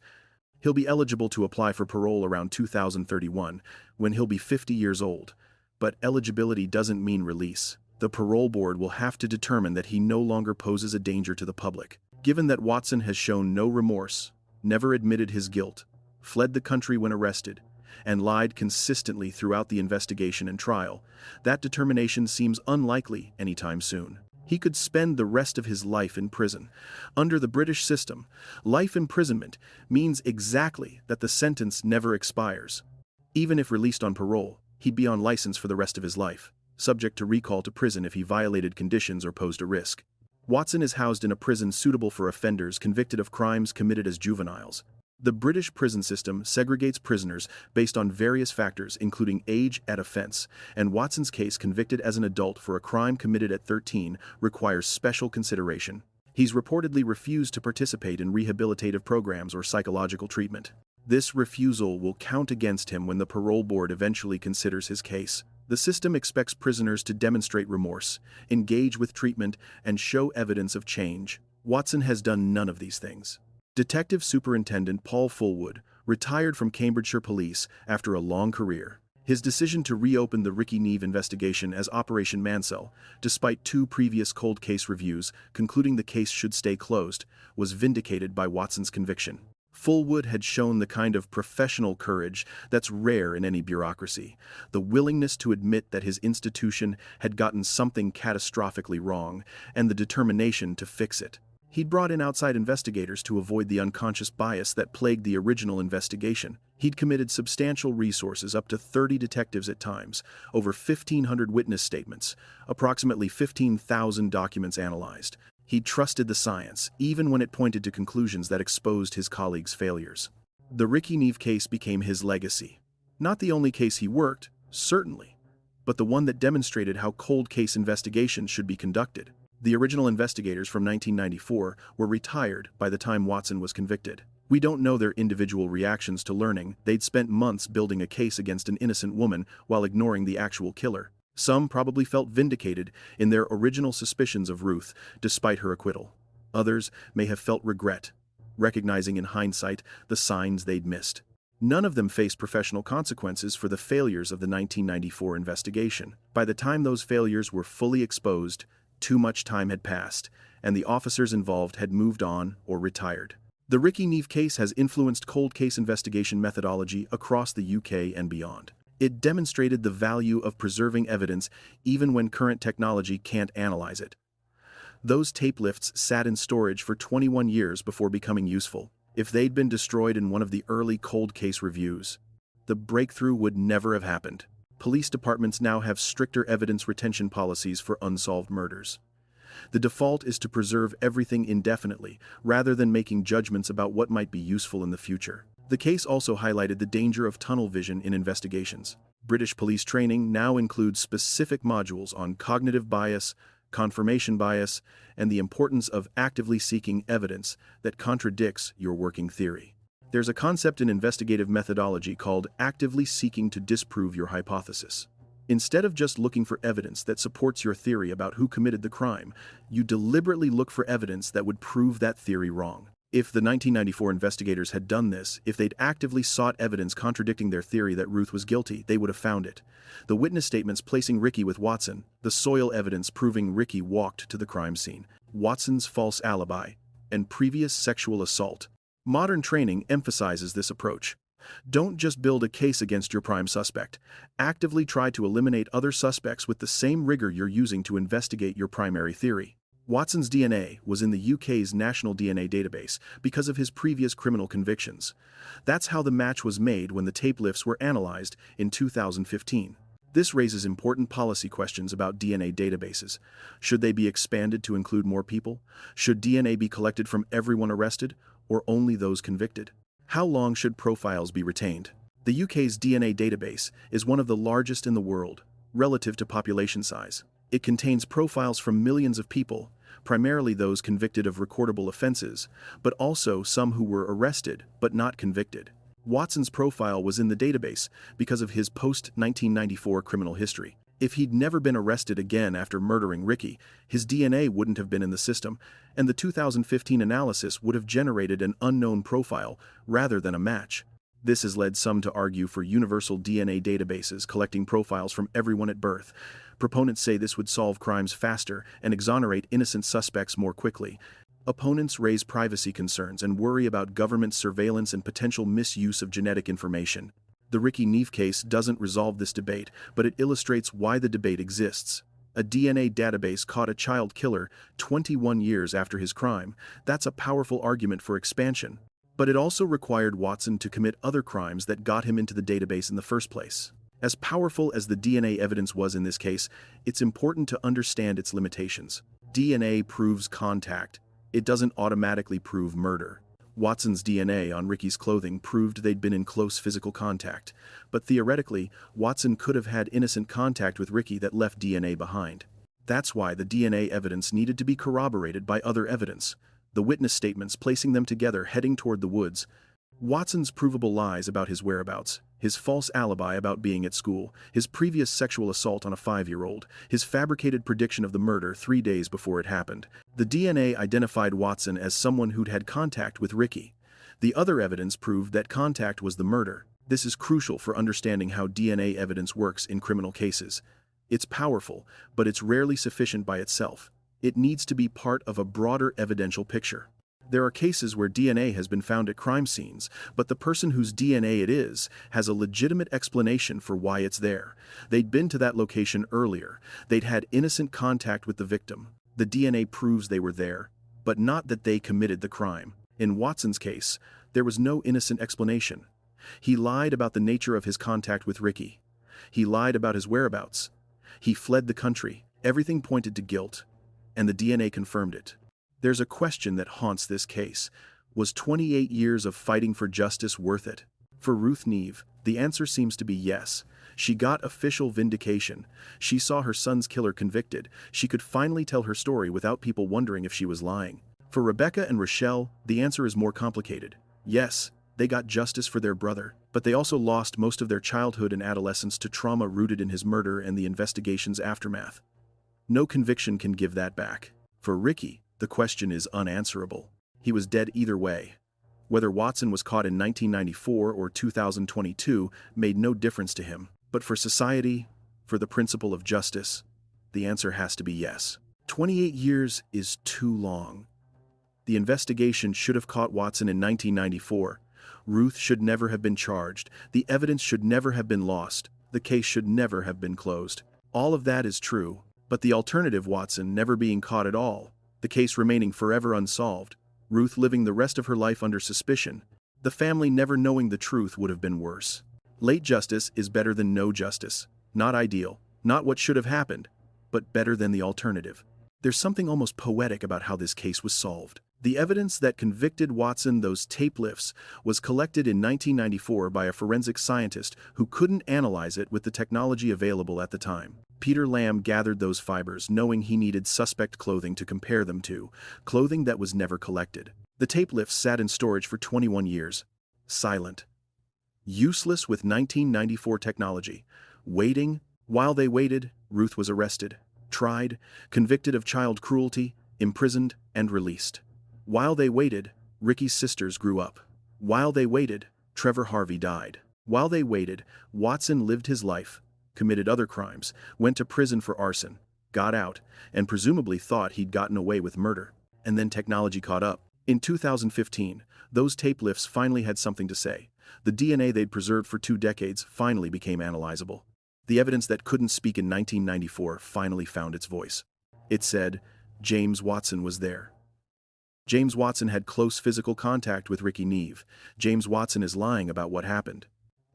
He'll be eligible to apply for parole around 2031, when he'll be 50 years old. But eligibility doesn't mean release. The parole board will have to determine that he no longer poses a danger to the public. Given that Watson has shown no remorse, never admitted his guilt, fled the country when arrested, and lied consistently throughout the investigation and trial, that determination seems unlikely anytime soon. He could spend the rest of his life in prison. Under the British system, life imprisonment means exactly that the sentence never expires. Even if released on parole, he'd be on license for the rest of his life, subject to recall to prison if he violated conditions or posed a risk. Watson is housed in a prison suitable for offenders convicted of crimes committed as juveniles. The British prison system segregates prisoners based on various factors including age at offense, and Watson's case, convicted as an adult for a crime committed at 13, requires special consideration. He's reportedly refused to participate in rehabilitative programs or psychological treatment. This refusal will count against him when the parole board eventually considers his case. The system expects prisoners to demonstrate remorse, engage with treatment, and show evidence of change. Watson has done none of these things. Detective Superintendent Paul Fullwood retired from Cambridgeshire Police after a long career. His decision to reopen the Rikki Neave investigation as Operation Mansell, despite 2 previous cold case reviews concluding the case should stay closed, was vindicated by Watson's conviction. Fullwood had shown the kind of professional courage that's rare in any bureaucracy, the willingness to admit that his institution had gotten something catastrophically wrong, and the determination to fix it. He'd brought in outside investigators to avoid the unconscious bias that plagued the original investigation. He'd committed substantial resources, up to 30 detectives at times, over 1,500 witness statements, approximately 15,000 documents analyzed. He'd trusted the science, even when it pointed to conclusions that exposed his colleagues' failures. The Rikki Neave case became his legacy. Not the only case he worked, certainly, but the one that demonstrated how cold case investigations should be conducted. The original investigators from 1994 were retired by the time Watson was convicted. We don't know their individual reactions to learning they'd spent months building a case against an innocent woman while ignoring the actual killer. Some probably felt vindicated in their original suspicions of Ruth, despite her acquittal. Others may have felt regret, recognizing in hindsight the signs they'd missed. None of them faced professional consequences for the failures of the 1994 investigation. By the time those failures were fully exposed, too much time had passed, and the officers involved had moved on or retired. The Rikki Neave case has influenced cold case investigation methodology across the UK and beyond. It demonstrated the value of preserving evidence even when current technology can't analyze it. Those tape lifts sat in storage for 21 years before becoming useful. If they'd been destroyed in one of the early cold case reviews, the breakthrough would never have happened. Police departments now have stricter evidence retention policies for unsolved murders. The default is to preserve everything indefinitely, rather than making judgments about what might be useful in the future. The case also highlighted the danger of tunnel vision in investigations. British police training now includes specific modules on cognitive bias, confirmation bias, and the importance of actively seeking evidence that contradicts your working theory. There's a concept in investigative methodology called actively seeking to disprove your hypothesis. Instead of just looking for evidence that supports your theory about who committed the crime, you deliberately look for evidence that would prove that theory wrong. If the 1994 investigators had done this, if they'd actively sought evidence contradicting their theory that Ruth was guilty, they would have found it. The witness statements placing Rikki with Watson, the soil evidence proving Rikki walked to the crime scene, Watson's false alibi, and previous sexual assault. Modern training emphasizes this approach. Don't just build a case against your prime suspect. Actively try to eliminate other suspects with the same rigor you're using to investigate your primary theory. Watson's DNA was in the UK's National DNA Database because of his previous criminal convictions. That's how the match was made when the tape lifts were analyzed in 2015. This raises important policy questions about DNA databases. Should they be expanded to include more people? Should DNA be collected from everyone arrested, or only those convicted? How long should profiles be retained? The UK's DNA database is one of the largest in the world, relative to population size. It contains profiles from millions of people, primarily those convicted of recordable offenses, but also some who were arrested but not convicted. Watson's profile was in the database because of his post-1994 criminal history. If he'd never been arrested again after murdering Rikki, his DNA wouldn't have been in the system, and the 2015 analysis would have generated an unknown profile rather than a match. This has led some to argue for universal DNA databases collecting profiles from everyone at birth. Proponents say this would solve crimes faster and exonerate innocent suspects more quickly. Opponents raise privacy concerns and worry about government surveillance and potential misuse of genetic information. The Rikki Neave case doesn't resolve this debate, but it illustrates why the debate exists. A DNA database caught a child killer 21 years after his crime. That's a powerful argument for expansion. But it also required Watson to commit other crimes that got him into the database in the first place. As powerful as the DNA evidence was in this case, it's important to understand its limitations. DNA proves contact. It doesn't automatically prove murder. Watson's DNA on Rikki's clothing proved they'd been in close physical contact, but theoretically, Watson could have had innocent contact with Rikki that left DNA behind. That's why the DNA evidence needed to be corroborated by other evidence, the witness statements placing them together heading toward the woods. Watson's provable lies about his whereabouts, his false alibi about being at school, his previous sexual assault on a 5-year-old, his fabricated prediction of the murder 3 days before it happened. The DNA identified Watson as someone who'd had contact with Rikki. The other evidence proved that contact was the murder. This is crucial for understanding how DNA evidence works in criminal cases. It's powerful, but it's rarely sufficient by itself. It needs to be part of a broader evidential picture. There are cases where DNA has been found at crime scenes, but the person whose DNA it is has a legitimate explanation for why it's there. They'd been to that location earlier. They'd had innocent contact with the victim. The DNA proves they were there. but not that they committed the crime. In Watson's case, there was no innocent explanation. He lied about the nature of his contact with Rikki. He lied about his whereabouts. He fled the country. Everything pointed to guilt, and the DNA confirmed it. There's a question that haunts this case. Was 28 years of fighting for justice worth it? For Ruth Neave, the answer seems to be yes. She got official vindication. She saw her son's killer convicted. She could finally tell her story without people wondering if she was lying. For Rebecca and Rochelle, the answer is more complicated. Yes, they got justice for their brother, but they also lost most of their childhood and adolescence to trauma rooted in his murder and the investigation's aftermath. No conviction can give that back. For Rikki, the question is unanswerable. He was dead either way. Whether Watson was caught in 1994 or 2022 made no difference to him. But for society, for the principle of justice, the answer has to be yes. 28 years is too long. The investigation should have caught Watson in 1994. Ruth should never have been charged. The evidence should never have been lost. The case should never have been closed. All of that is true, but the alternative, Watson never being caught at all, the case remaining forever unsolved, Ruth living the rest of her life under suspicion, the family never knowing the truth would have been worse. Late justice is better than no justice. Not ideal, not what should have happened, but better than the alternative. There's something almost poetic about how this case was solved. The evidence that convicted Watson, those tape lifts, was collected in 1994 by a forensic scientist who couldn't analyze it with the technology available at the time. Peter Lamb gathered those fibers knowing he needed suspect clothing to compare them to, clothing that was never collected. The tape lifts sat in storage for 21 years, silent. Useless with 1994 technology. Waiting. While they waited, Ruth was arrested, tried, convicted of child cruelty, imprisoned, and released. While they waited, Rikki's sisters grew up. While they waited, Trevor Harvey died. While they waited, Watson lived his life, committed other crimes, went to prison for arson, got out, and presumably thought he'd gotten away with murder. And then technology caught up. In 2015, those tape lifts finally had something to say. The DNA they'd preserved for 2 decades finally became analyzable. The evidence that couldn't speak in 1994 finally found its voice. It said, James Watson was there. James Watson had close physical contact with Rikki Neave. James Watson is lying about what happened.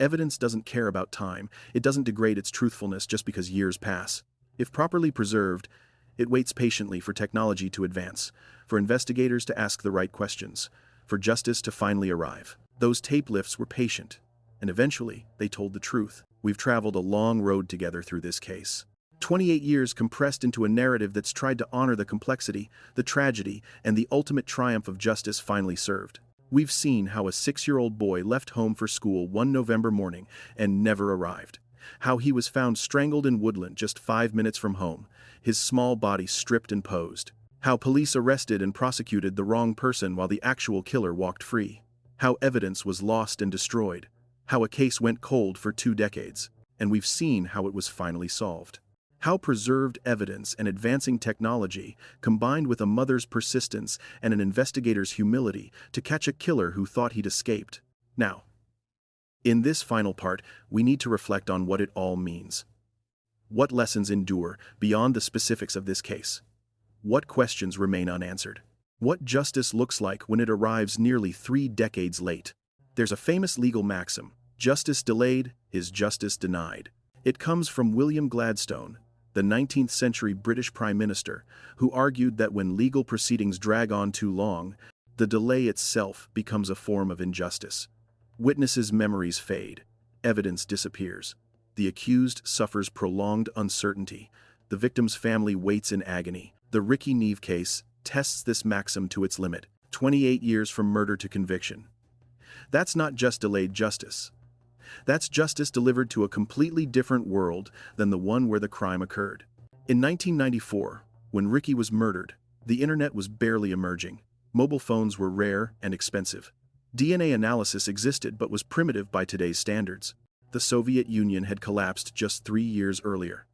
Evidence doesn't care about time. It doesn't degrade its truthfulness just because years pass. If properly preserved, it waits patiently for technology to advance, for investigators to ask the right questions, for justice to finally arrive. Those tape lifts were patient, and eventually they told the truth. We've traveled a long road together through this case. 28 years compressed into a narrative that's tried to honor the complexity, the tragedy, and the ultimate triumph of justice finally served. We've seen how a 6-year-old boy left home for school one November morning and never arrived. How he was found strangled in Woodland just 5 minutes from home, his small body stripped and posed. How police arrested and prosecuted the wrong person while the actual killer walked free. How evidence was lost and destroyed. How a case went cold for 2 decades. And we've seen how it was finally solved. How preserved evidence and advancing technology, combined with a mother's persistence and an investigator's humility to catch a killer who thought he'd escaped. Now, in this final part, we need to reflect on what it all means. What lessons endure beyond the specifics of this case? What questions remain unanswered? What justice looks like when it arrives nearly 3 decades late? There's a famous legal maxim, justice delayed is justice denied. It comes from William Gladstone, the 19th century British Prime Minister, who argued that when legal proceedings drag on too long, the delay itself becomes a form of injustice. Witnesses' memories fade, evidence disappears. The accused suffers prolonged uncertainty. The victim's family waits in agony. The Rikki Neave case tests this maxim to its limit, 28 years from murder to conviction. That's not just delayed justice. That's justice delivered to a completely different world than the one where the crime occurred. In 1994, when Rikki was murdered, the internet was barely emerging. Mobile phones were rare and expensive. DNA analysis existed but was primitive by today's standards. The Soviet Union had collapsed just 3 years earlier.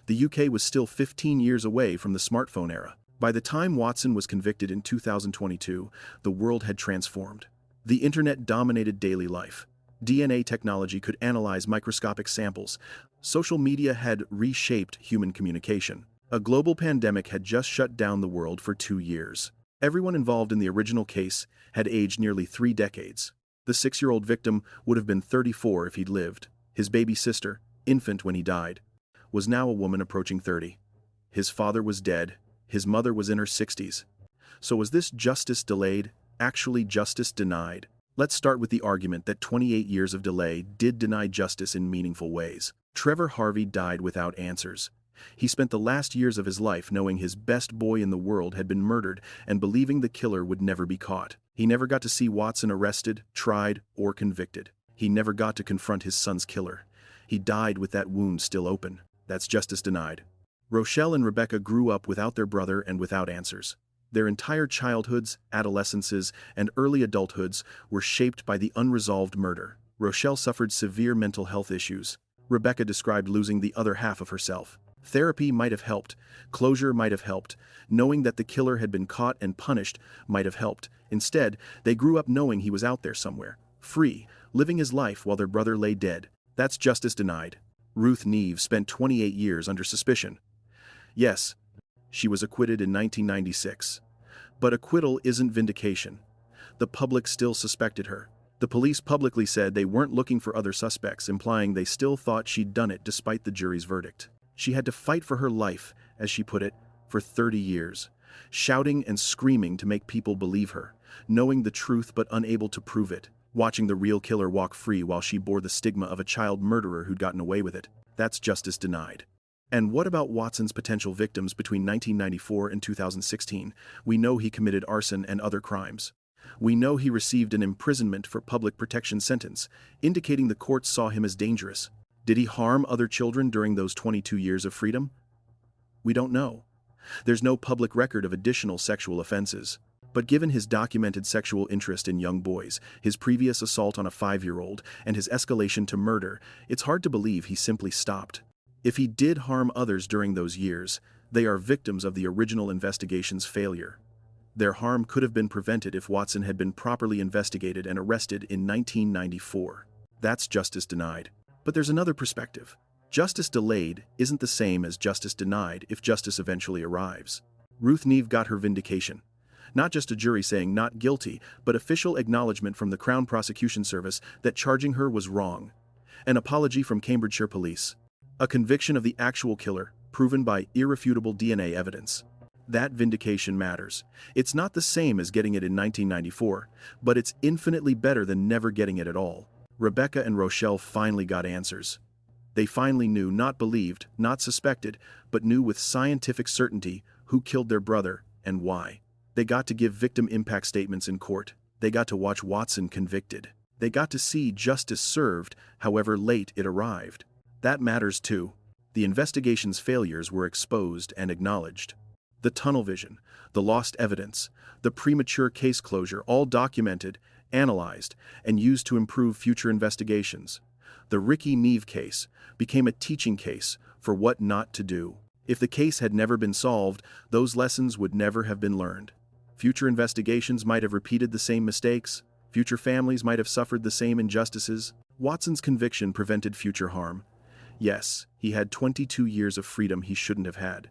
The UK was still 15 years away from the smartphone era. By the time Watson was convicted in 2022, the world had transformed. The internet dominated daily life. DNA technology could analyze microscopic samples. Social media had reshaped human communication. A global pandemic had just shut down the world for 2 years. Everyone involved in the original case had aged nearly 3 decades. The 6-year-old victim would have been 34 if he'd lived. His baby sister, infant when he died, was now a woman approaching 30. His father was dead. His mother was in her 60s. So was this justice delayed, actually justice denied? Let's start with the argument that 28 years of delay did deny justice in meaningful ways. Trevor Harvey died without answers. He spent the last years of his life knowing his best boy in the world had been murdered and believing the killer would never be caught. He never got to see Watson arrested, tried, or convicted. He never got to confront his son's killer. He died with that wound still open. That's justice denied. Rochelle and Rebecca grew up without their brother and without answers. Their entire childhoods, adolescences, and early adulthoods were shaped by the unresolved murder. Rochelle suffered severe mental health issues. Rebecca described losing the other half of herself. Therapy might have helped. Closure might have helped. Knowing that the killer had been caught and punished might have helped. Instead, they grew up knowing he was out there somewhere, free, living his life while their brother lay dead. That's justice denied. Ruth Neave spent 28 years under suspicion. Yes, she was acquitted in 1996. But acquittal isn't vindication. The public still suspected her. The police publicly said they weren't looking for other suspects, implying they still thought she'd done it despite the jury's verdict. She had to fight for her life, as she put it, for 30 years, shouting and screaming to make people believe her, knowing the truth but unable to prove it, watching the real killer walk free while she bore the stigma of a child murderer who'd gotten away with it. That's justice denied. And what about Watson's potential victims between 1994 and 2016? We know he committed arson and other crimes. We know he received an imprisonment for public protection sentence, indicating the courts saw him as dangerous. Did he harm other children during those 22 years of freedom? We don't know. There's no public record of additional sexual offenses. But given his documented sexual interest in young boys, his previous assault on a 5-year-old, and his escalation to murder, it's hard to believe he simply stopped. If he did harm others during those years, they are victims of the original investigation's failure. Their harm could have been prevented if Watson had been properly investigated and arrested in 1994. That's justice denied. But there's another perspective. Justice delayed isn't the same as justice denied if justice eventually arrives. Ruth Neave got her vindication. Not just a jury saying not guilty, but official acknowledgement from the Crown Prosecution Service that charging her was wrong. An apology from Cambridgeshire Police. A conviction of the actual killer, proven by irrefutable DNA evidence. That vindication matters. It's not the same as getting it in 1994, but it's infinitely better than never getting it at all. Rebecca and Rochelle finally got answers. They finally knew, not believed, not suspected, but knew with scientific certainty who killed their brother and why. They got to give victim impact statements in court. They got to watch Watson convicted. They got to see justice served, however late it arrived. That matters too. The investigation's failures were exposed and acknowledged. The tunnel vision, the lost evidence, the premature case closure, all documented, analyzed, and used to improve future investigations. The Rikki Neave case became a teaching case for what not to do. If the case had never been solved, those lessons would never have been learned. Future investigations might have repeated the same mistakes. Future families might have suffered the same injustices. Watson's conviction prevented future harm. Yes, he had 22 years of freedom he shouldn't have had.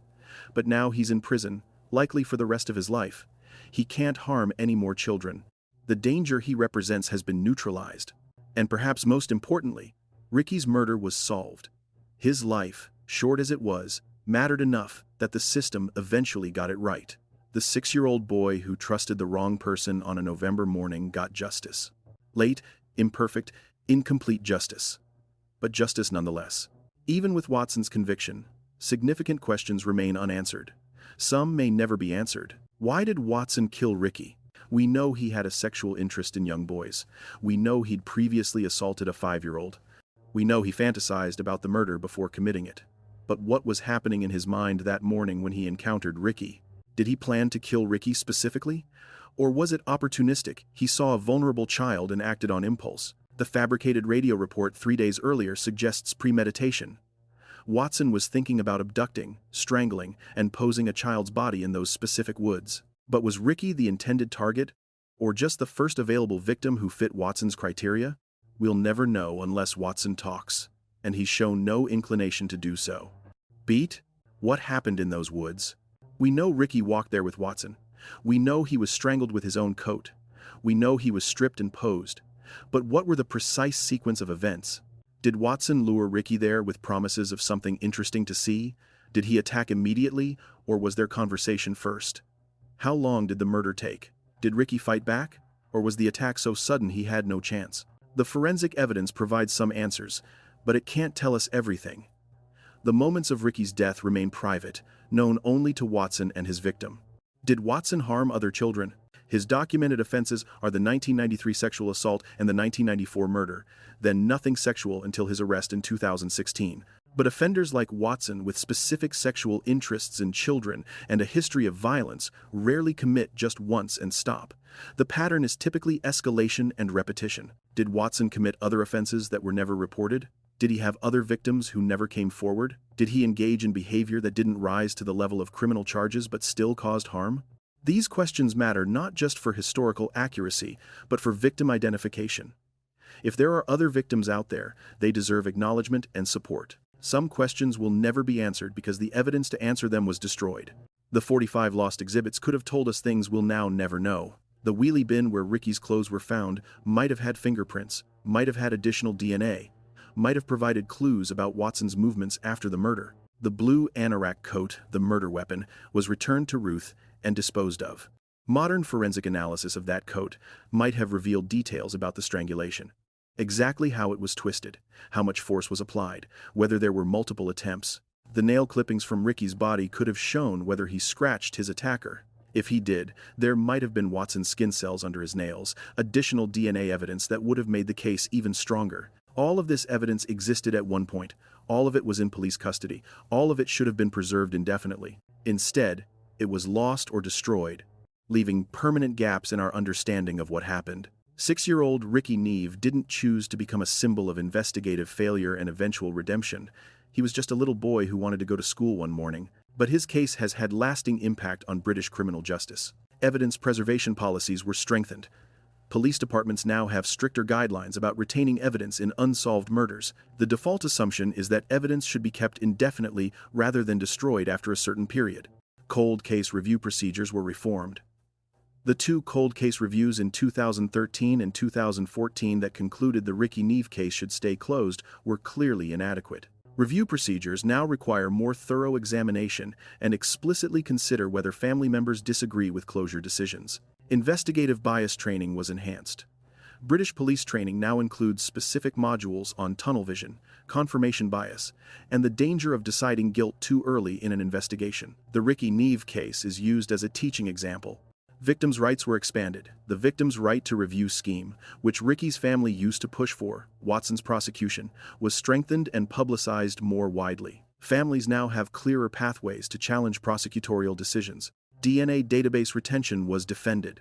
But now he's in prison, likely for the rest of his life. He can't harm any more children. The danger he represents has been neutralized. And perhaps most importantly, Rikki's murder was solved. His life, short as it was, mattered enough that the system eventually got it right. The 6-year-old boy who trusted the wrong person on a November morning got justice. Late, imperfect, incomplete justice. But justice nonetheless. Even with Watson's conviction, significant questions remain unanswered. Some may never be answered. Why did Watson kill Rikki? We know he had a sexual interest in young boys. We know he'd previously assaulted a 5-year-old. We know he fantasized about the murder before committing it. But what was happening in his mind that morning when he encountered Rikki? Did he plan to kill Rikki specifically? Or was it opportunistic? He saw a vulnerable child and acted on impulse. The fabricated radio report 3 days earlier suggests premeditation. Watson was thinking about abducting, strangling, and posing a child's body in those specific woods. But was Rikki the intended target, or just the first available victim who fit Watson's criteria? We'll never know unless Watson talks, and he's shown no inclination to do so. Beat? What happened in those woods? We know Rikki walked there with Watson, We know he was strangled with his own coat. We know he was stripped and posed. But what were the precise sequence of events? Did Watson lure Rikki there with promises of something interesting to see? Did he attack immediately, or was there conversation first? How long did the murder take? Did Rikki fight back, or was the attack so sudden he had no chance? The forensic evidence provides some answers, but it can't tell us everything. The moments of Rikki's death remain private, known only to Watson and his victim. Did Watson harm other children? His documented offenses are the 1993 sexual assault and the 1994 murder, then nothing sexual until his arrest in 2016. But offenders like Watson with specific sexual interests in children and a history of violence rarely commit just once and stop. The pattern is typically escalation and repetition. Did Watson commit other offenses that were never reported? Did he have other victims who never came forward? Did he engage in behavior that didn't rise to the level of criminal charges but still caused harm? These questions matter not just for historical accuracy, but for victim identification. If there are other victims out there, they deserve acknowledgement and support. Some questions will never be answered because the evidence to answer them was destroyed. The 45 lost exhibits could have told us things we'll now never know. The wheelie bin where Rikki's clothes were found might have had fingerprints, might have had additional DNA, might have provided clues about Watson's movements after the murder. The blue anorak coat, the murder weapon, was returned to Ruth and disposed of. Modern forensic analysis of that coat might have revealed details about the strangulation. Exactly how it was twisted, how much force was applied, whether there were multiple attempts. The nail clippings from Rikki's body could have shown whether he scratched his attacker. If he did, there might have been Watson's skin cells under his nails, additional DNA evidence that would have made the case even stronger. All of this evidence existed at one point. All of it was in police custody. All of it should have been preserved indefinitely. Instead, it was lost or destroyed, leaving permanent gaps in our understanding of what happened. 6-year-old Rikki Neave didn't choose to become a symbol of investigative failure and eventual redemption. He was just a little boy who wanted to go to school one morning. But his case has had lasting impact on British criminal justice. Evidence preservation policies were strengthened. Police departments now have stricter guidelines about retaining evidence in unsolved murders. The default assumption is that evidence should be kept indefinitely rather than destroyed after a certain period. Cold case review procedures were reformed. The 2 cold case reviews in 2013 and 2014 that concluded the Rikki Neave case should stay closed were clearly inadequate. Review procedures now require more thorough examination and explicitly consider whether family members disagree with closure decisions. Investigative bias training was enhanced. British police training now includes specific modules on tunnel vision, confirmation bias, and the danger of deciding guilt too early in an investigation. The Rikki Neave case is used as a teaching example. Victims' rights were expanded. The victim's right to review scheme, which Rikki's family used to push for, Watson's prosecution, was strengthened and publicized more widely. Families now have clearer pathways to challenge prosecutorial decisions. DNA database retention was defended.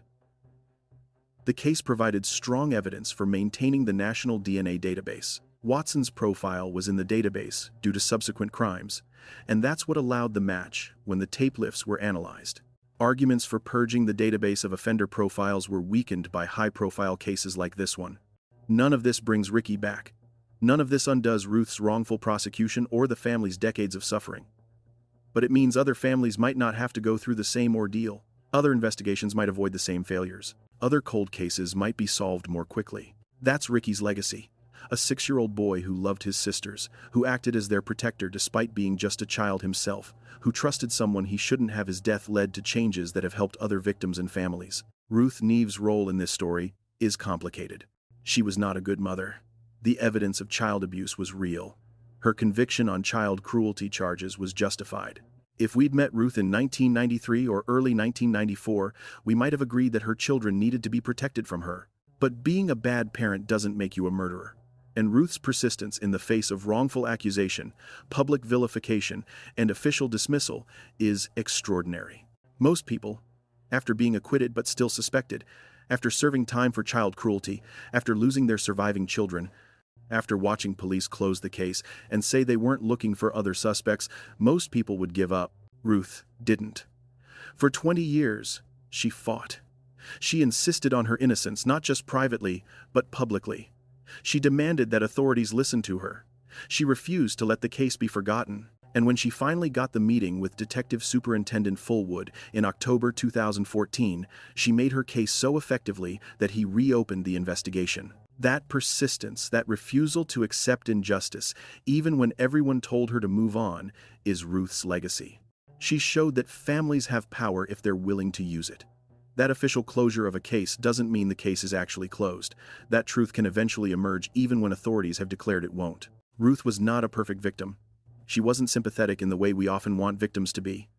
The case provided strong evidence for maintaining the national DNA database. Watson's profile was in the database due to subsequent crimes, and that's what allowed the match when the tape lifts were analyzed. Arguments for purging the database of offender profiles were weakened by high-profile cases like this one. None of this brings Rikki back. None of this undoes Ruth's wrongful prosecution or the family's decades of suffering. But it means other families might not have to go through the same ordeal. Other investigations might avoid the same failures. Other cold cases might be solved more quickly. That's Rikki's legacy. A 6-year-old boy who loved his sisters, who acted as their protector despite being just a child himself, who trusted someone he shouldn't have. His death led to changes that have helped other victims and families. Ruth Neave's role in this story is complicated. She was not a good mother. The evidence of child abuse was real. Her conviction on child cruelty charges was justified. If we'd met Ruth in 1993 or early 1994, we might have agreed that her children needed to be protected from her. But being a bad parent doesn't make you a murderer. And Ruth's persistence in the face of wrongful accusation, public vilification, and official dismissal is extraordinary. Most people, after being acquitted but still suspected, after serving time for child cruelty, after losing their surviving children, after watching police close the case and say they weren't looking for other suspects, most people would give up. Ruth didn't. For 20 years, she fought. She insisted on her innocence, not just privately, but publicly. She demanded that authorities listen to her. She refused to let the case be forgotten. And when she finally got the meeting with Detective Superintendent Fullwood in October 2014, she made her case so effectively that he reopened the investigation. That persistence, that refusal to accept injustice, even when everyone told her to move on, is Ruth's legacy. She showed that families have power if they're willing to use it. That official closure of a case doesn't mean the case is actually closed. That truth can eventually emerge even when authorities have declared it won't. Ruth was not a perfect victim. She wasn't sympathetic in the way we often want victims to be.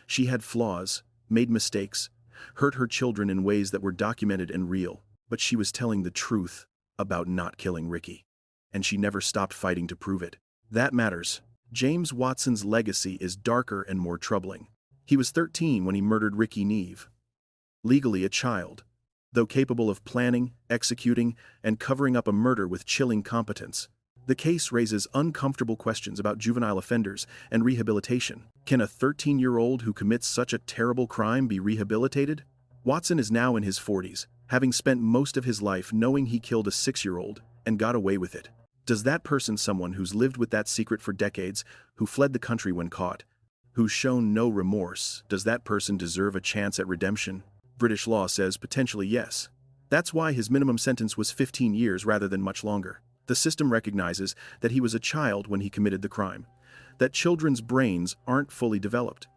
She had flaws, made mistakes, hurt her children in ways that were documented and real, but she was telling the truth about not killing Rikki. And she never stopped fighting to prove it. That matters. James Watson's legacy is darker and more troubling. He was 13 when he murdered Rikki Neave. Legally a child, though capable of planning, executing, and covering up a murder with chilling competence. The case raises uncomfortable questions about juvenile offenders and rehabilitation. Can a 13-year-old who commits such a terrible crime be rehabilitated? Watson is now in his 40s, having spent most of his life knowing he killed a 6-year-old and got away with it. Does that person, someone who's lived with that secret for decades, who fled the country when caught, who's shown no remorse, does that person deserve a chance at redemption? British law says potentially yes. That's why his minimum sentence was 15 years rather than much longer. The system recognizes that he was a child when he committed the crime, that children's brains aren't fully developed,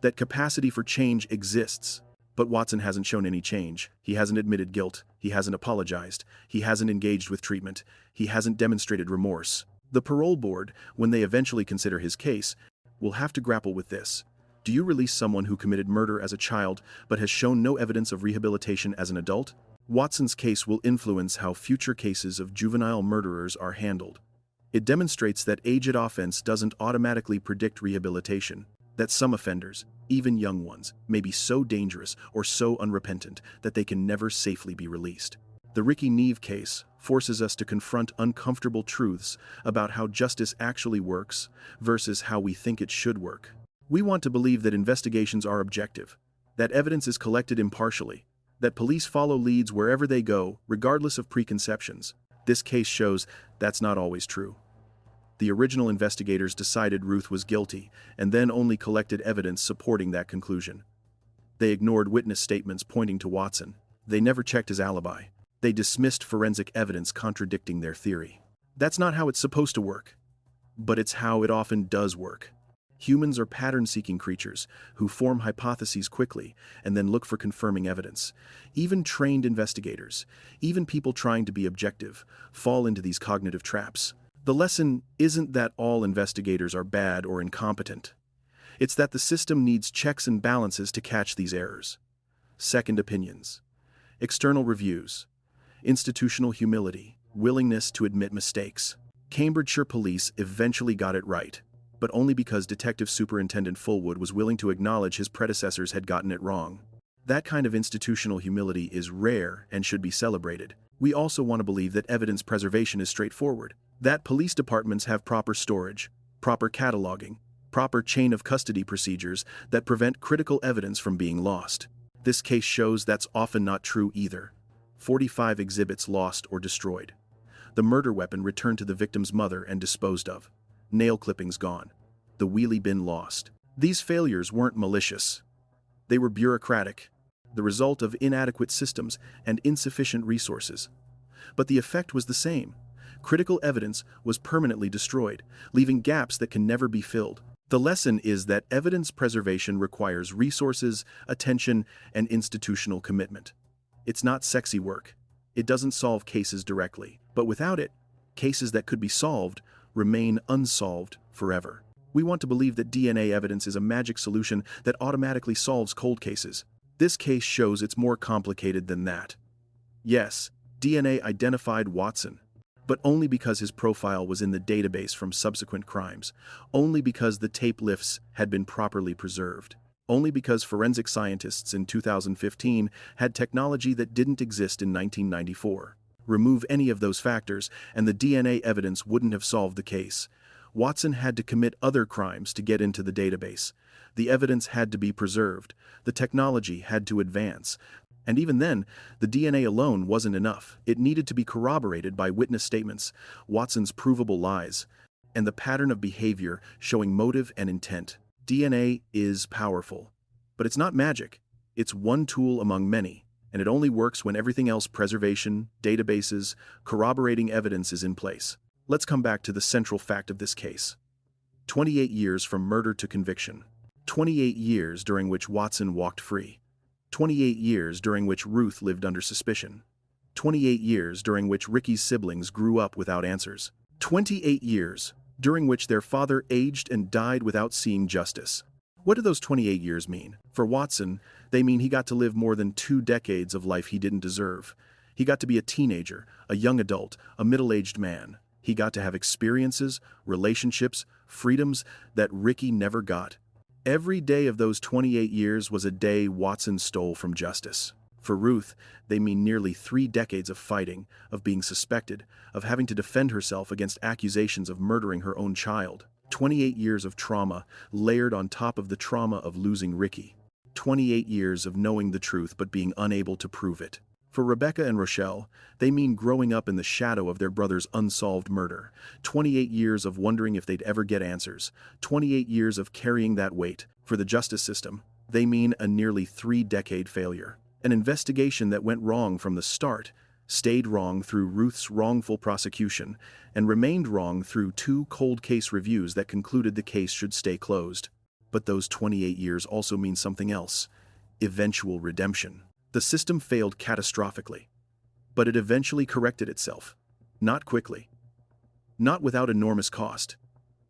that capacity for change exists. But Watson hasn't shown any change. He hasn't admitted guilt. He hasn't apologized. He hasn't engaged with treatment. He hasn't demonstrated remorse. The parole board, when they eventually consider his case, will have to grapple with this. Do you release someone who committed murder as a child but has shown no evidence of rehabilitation as an adult? Watson's case will influence how future cases of juvenile murderers are handled. It demonstrates that age at offense doesn't automatically predict rehabilitation, that some offenders, even young ones, may be so dangerous or so unrepentant that they can never safely be released. The Rikki Neave case forces us to confront uncomfortable truths about how justice actually works versus how we think it should work. We want to believe that investigations are objective, that evidence is collected impartially, that police follow leads wherever they go, regardless of preconceptions. This case shows that's not always true. The original investigators decided Ruth was guilty and then only collected evidence supporting that conclusion. They ignored witness statements pointing to Watson. They never checked his alibi. They dismissed forensic evidence contradicting their theory. That's not how it's supposed to work. But it's how it often does work. Humans are pattern-seeking creatures who form hypotheses quickly and then look for confirming evidence. Even trained investigators, even people trying to be objective, fall into these cognitive traps. The lesson isn't that all investigators are bad or incompetent. It's that the system needs checks and balances to catch these errors. Second opinions, external reviews, institutional humility, willingness to admit mistakes. Cambridgeshire police eventually got it right, but only because Detective Superintendent Fullwood was willing to acknowledge his predecessors had gotten it wrong. That kind of institutional humility is rare and should be celebrated. We also want to believe that evidence preservation is straightforward, that police departments have proper storage, proper cataloging, proper chain of custody procedures that prevent critical evidence from being lost. This case shows that's often not true either. 45 exhibits lost or destroyed. The murder weapon returned to the victim's mother and disposed of. Nail clippings gone. The wheelie bin lost. These failures weren't malicious. They were bureaucratic, the result of inadequate systems and insufficient resources. But the effect was the same. Critical evidence was permanently destroyed, leaving gaps that can never be filled. The lesson is that evidence preservation requires resources, attention, and institutional commitment. It's not sexy work. It doesn't solve cases directly, but without it, cases that could be solved remain unsolved forever. We want to believe that DNA evidence is a magic solution that automatically solves cold cases. This case shows it's more complicated than that. Yes, DNA identified Watson, but only because his profile was in the database from subsequent crimes, only because the tape lifts had been properly preserved, only because forensic scientists in 2015 had technology that didn't exist in 1994. Remove any of those factors, and the DNA evidence wouldn't have solved the case. Watson had to commit other crimes to get into the database. The evidence had to be preserved. The technology had to advance. And even then, the DNA alone wasn't enough. It needed to be corroborated by witness statements, Watson's provable lies, and the pattern of behavior showing motive and intent. DNA is powerful. But it's not magic. It's one tool among many, and it only works when everything else, preservation, databases, corroborating evidence, is in place. Let's come back to the central fact of this case. 28 years from murder to conviction. 28 years during which Watson walked free. 28 years during which Ruth lived under suspicion. 28 years during which Rikki's siblings grew up without answers. 28 years during which their father aged and died without seeing justice. What do those 28 years mean? For Watson, they mean he got to live more than 2 decades of life he didn't deserve. He got to be a teenager, a young adult, a middle-aged man. He got to have experiences, relationships, freedoms that Rikki never got. Every day of those 28 years was a day Watson stole from justice. For Ruth, they mean nearly 3 decades of fighting, of being suspected, of having to defend herself against accusations of murdering her own child. 28 years of trauma, layered on top of the trauma of losing Rikki. 28 years of knowing the truth but being unable to prove it. For Rebecca and Rochelle, they mean growing up in the shadow of their brother's unsolved murder. 28 years of wondering if they'd ever get answers. 28 years of carrying that weight. For the justice system, they mean a nearly 3-decade failure. An investigation that went wrong from the start, stayed wrong through Ruth's wrongful prosecution, and remained wrong through 2 cold case reviews that concluded the case should stay closed. But those 28 years also mean something else: eventual redemption. The system failed catastrophically, but it eventually corrected itself. Not quickly. Not without enormous cost.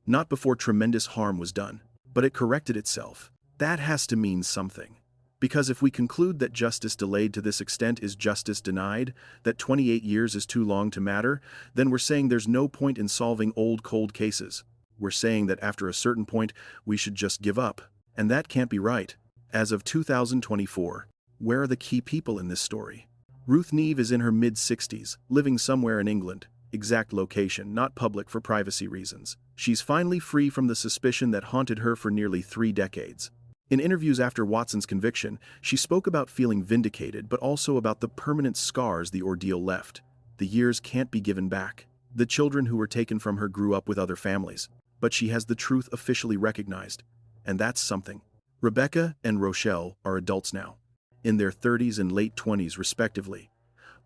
Not before tremendous harm was done. But it corrected itself. That has to mean something. Because if we conclude that justice delayed to this extent is justice denied, that 28 years is too long to matter, then we're saying there's no point in solving old cold cases. We're saying that after a certain point, we should just give up. And that can't be right. As of 2024, where are the key people in this story? Ruth Neave is in her mid-60s, living somewhere in England. Exact location not public for privacy reasons. She's finally free from the suspicion that haunted her for nearly 3 decades. In interviews after Watson's conviction, she spoke about feeling vindicated but also about the permanent scars the ordeal left. The years can't be given back. The children who were taken from her grew up with other families. But she has the truth officially recognized. And that's something. Rebecca and Rochelle are adults now, in their 30s and late 20s respectively.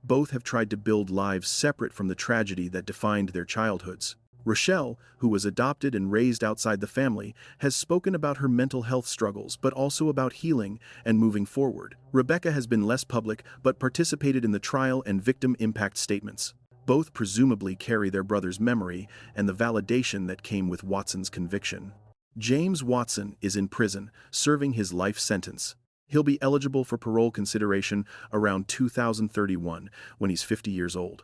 Both have tried to build lives separate from the tragedy that defined their childhoods. Rochelle, who was adopted and raised outside the family, has spoken about her mental health struggles but also about healing and moving forward. Rebecca has been less public but participated in the trial and victim impact statements. Both presumably carry their brother's memory and the validation that came with Watson's conviction. James Watson is in prison, serving his life sentence. He'll be eligible for parole consideration around 2031, when he's 50 years old.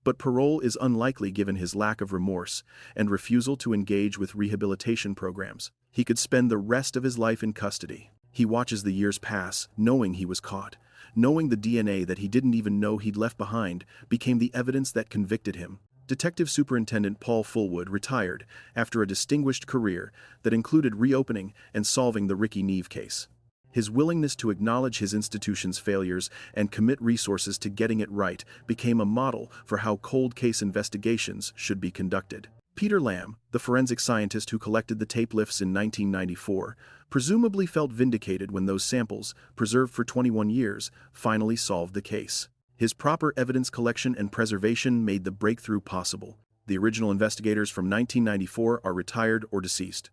But parole is unlikely given his lack of remorse and refusal to engage with rehabilitation programs. He could spend the rest of his life in custody. He watches the years pass, knowing he was caught. Knowing the DNA that he didn't even know he'd left behind became the evidence that convicted him. Detective Superintendent Paul Fullwood retired after a distinguished career that included reopening and solving the Rikki Neave case. His willingness to acknowledge his institution's failures and commit resources to getting it right became a model for how cold case investigations should be conducted. Peter Lamb, the forensic scientist who collected the tape lifts in 1994, presumably felt vindicated when those samples, preserved for 21 years, finally solved the case. His proper evidence collection and preservation made the breakthrough possible. The original investigators from 1994 are retired or deceased.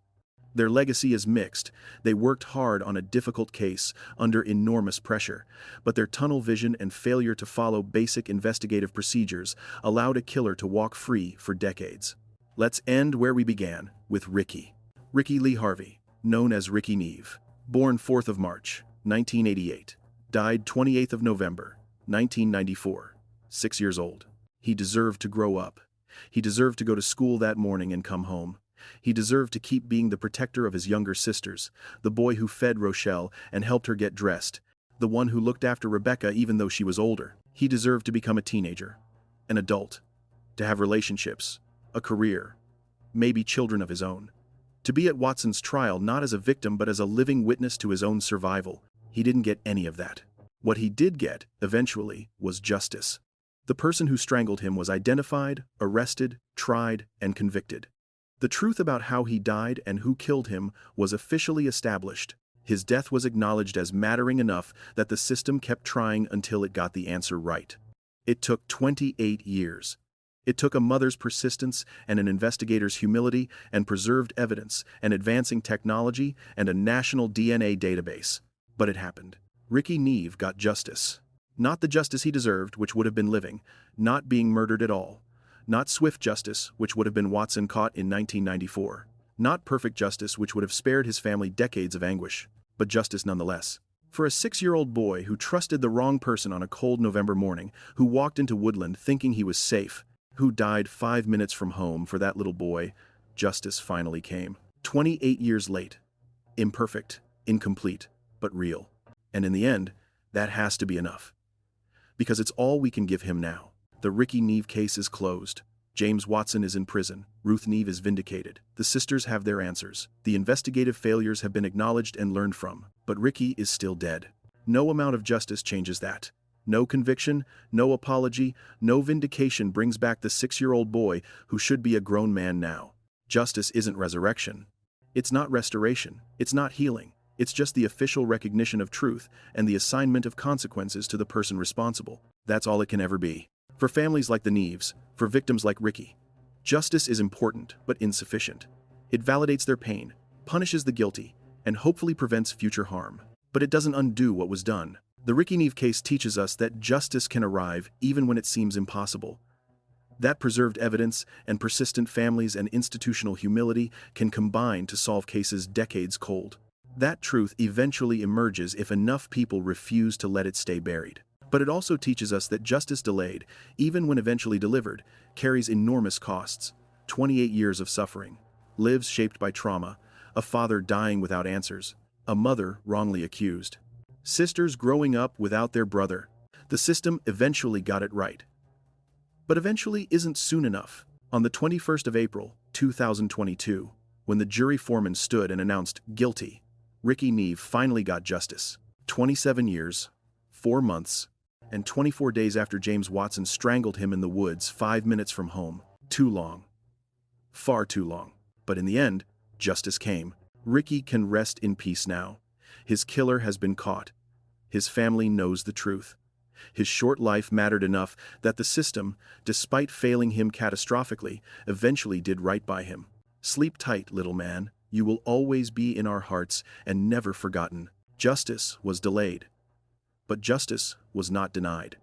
Their legacy is mixed. They worked hard on a difficult case under enormous pressure, but their tunnel vision and failure to follow basic investigative procedures allowed a killer to walk free for decades. Let's end where we began, with Rikki. Rikki Lee Harvey, known as Rikki Neave, born 4th of March, 1988, died 28th of November, 1994, 6 years old. He deserved to grow up. He deserved to go to school that morning and come home. He deserved to keep being the protector of his younger sisters, the boy who fed Rochelle and helped her get dressed, the one who looked after Rebecca even though she was older. He deserved to become a teenager, an adult, to have relationships, a career, maybe children of his own. To be at Watson's trial not as a victim but as a living witness to his own survival. He didn't get any of that. What he did get, eventually, was justice. The person who strangled him was identified, arrested, tried, and convicted. The truth about how he died and who killed him was officially established. His death was acknowledged as mattering enough that the system kept trying until it got the answer right. It took 28 years. It took a mother's persistence and an investigator's humility and preserved evidence and advancing technology and a national DNA database. But it happened. Rikki Neave got justice. Not the justice he deserved, which would have been living, not being murdered at all. Not swift justice, which would have been Watson caught in 1994. Not perfect justice, which would have spared his family decades of anguish. But justice nonetheless. For a 6-year-old boy who trusted the wrong person on a cold November morning, who walked into Woodland thinking he was safe, who died 5 minutes from home, for that little boy, justice finally came. 28 years late. Imperfect, incomplete, but real. And in the end, that has to be enough. Because it's all we can give him now. The Rikki Neave case is closed. James Watson is in prison. Ruth Neave is vindicated. The sisters have their answers. The investigative failures have been acknowledged and learned from. But Rikki is still dead. No amount of justice changes that. No conviction, no apology, no vindication brings back the 6-year-old boy who should be a grown man now. Justice isn't resurrection. It's not restoration. It's not healing. It's just the official recognition of truth and the assignment of consequences to the person responsible. That's all it can ever be. For families like the Neaves, for victims like Rikki, justice is important but insufficient. It validates their pain, punishes the guilty, and hopefully prevents future harm. But it doesn't undo what was done. The Rikki Neave case teaches us that justice can arrive even when it seems impossible. That preserved evidence and persistent families and institutional humility can combine to solve cases decades cold. That truth eventually emerges if enough people refuse to let it stay buried. But it also teaches us that justice delayed, even when eventually delivered, carries enormous costs. 28 years of suffering, lives shaped by trauma, a father dying without answers, a mother wrongly accused, sisters growing up without their brother. The system eventually got it right. But eventually isn't soon enough. On the 21st of April, 2022, when the jury foreman stood and announced guilty, Rikki Neave finally got justice. 27 years, 4 months, and 24 days after James Watson strangled him in the woods 5 minutes from home. Too long. Far too long. But in the end, justice came. Rikki can rest in peace now. His killer has been caught. His family knows the truth. His short life mattered enough that the system, despite failing him catastrophically, eventually did right by him. Sleep tight, little man. You will always be in our hearts and never forgotten. Justice was delayed. But justice was not denied.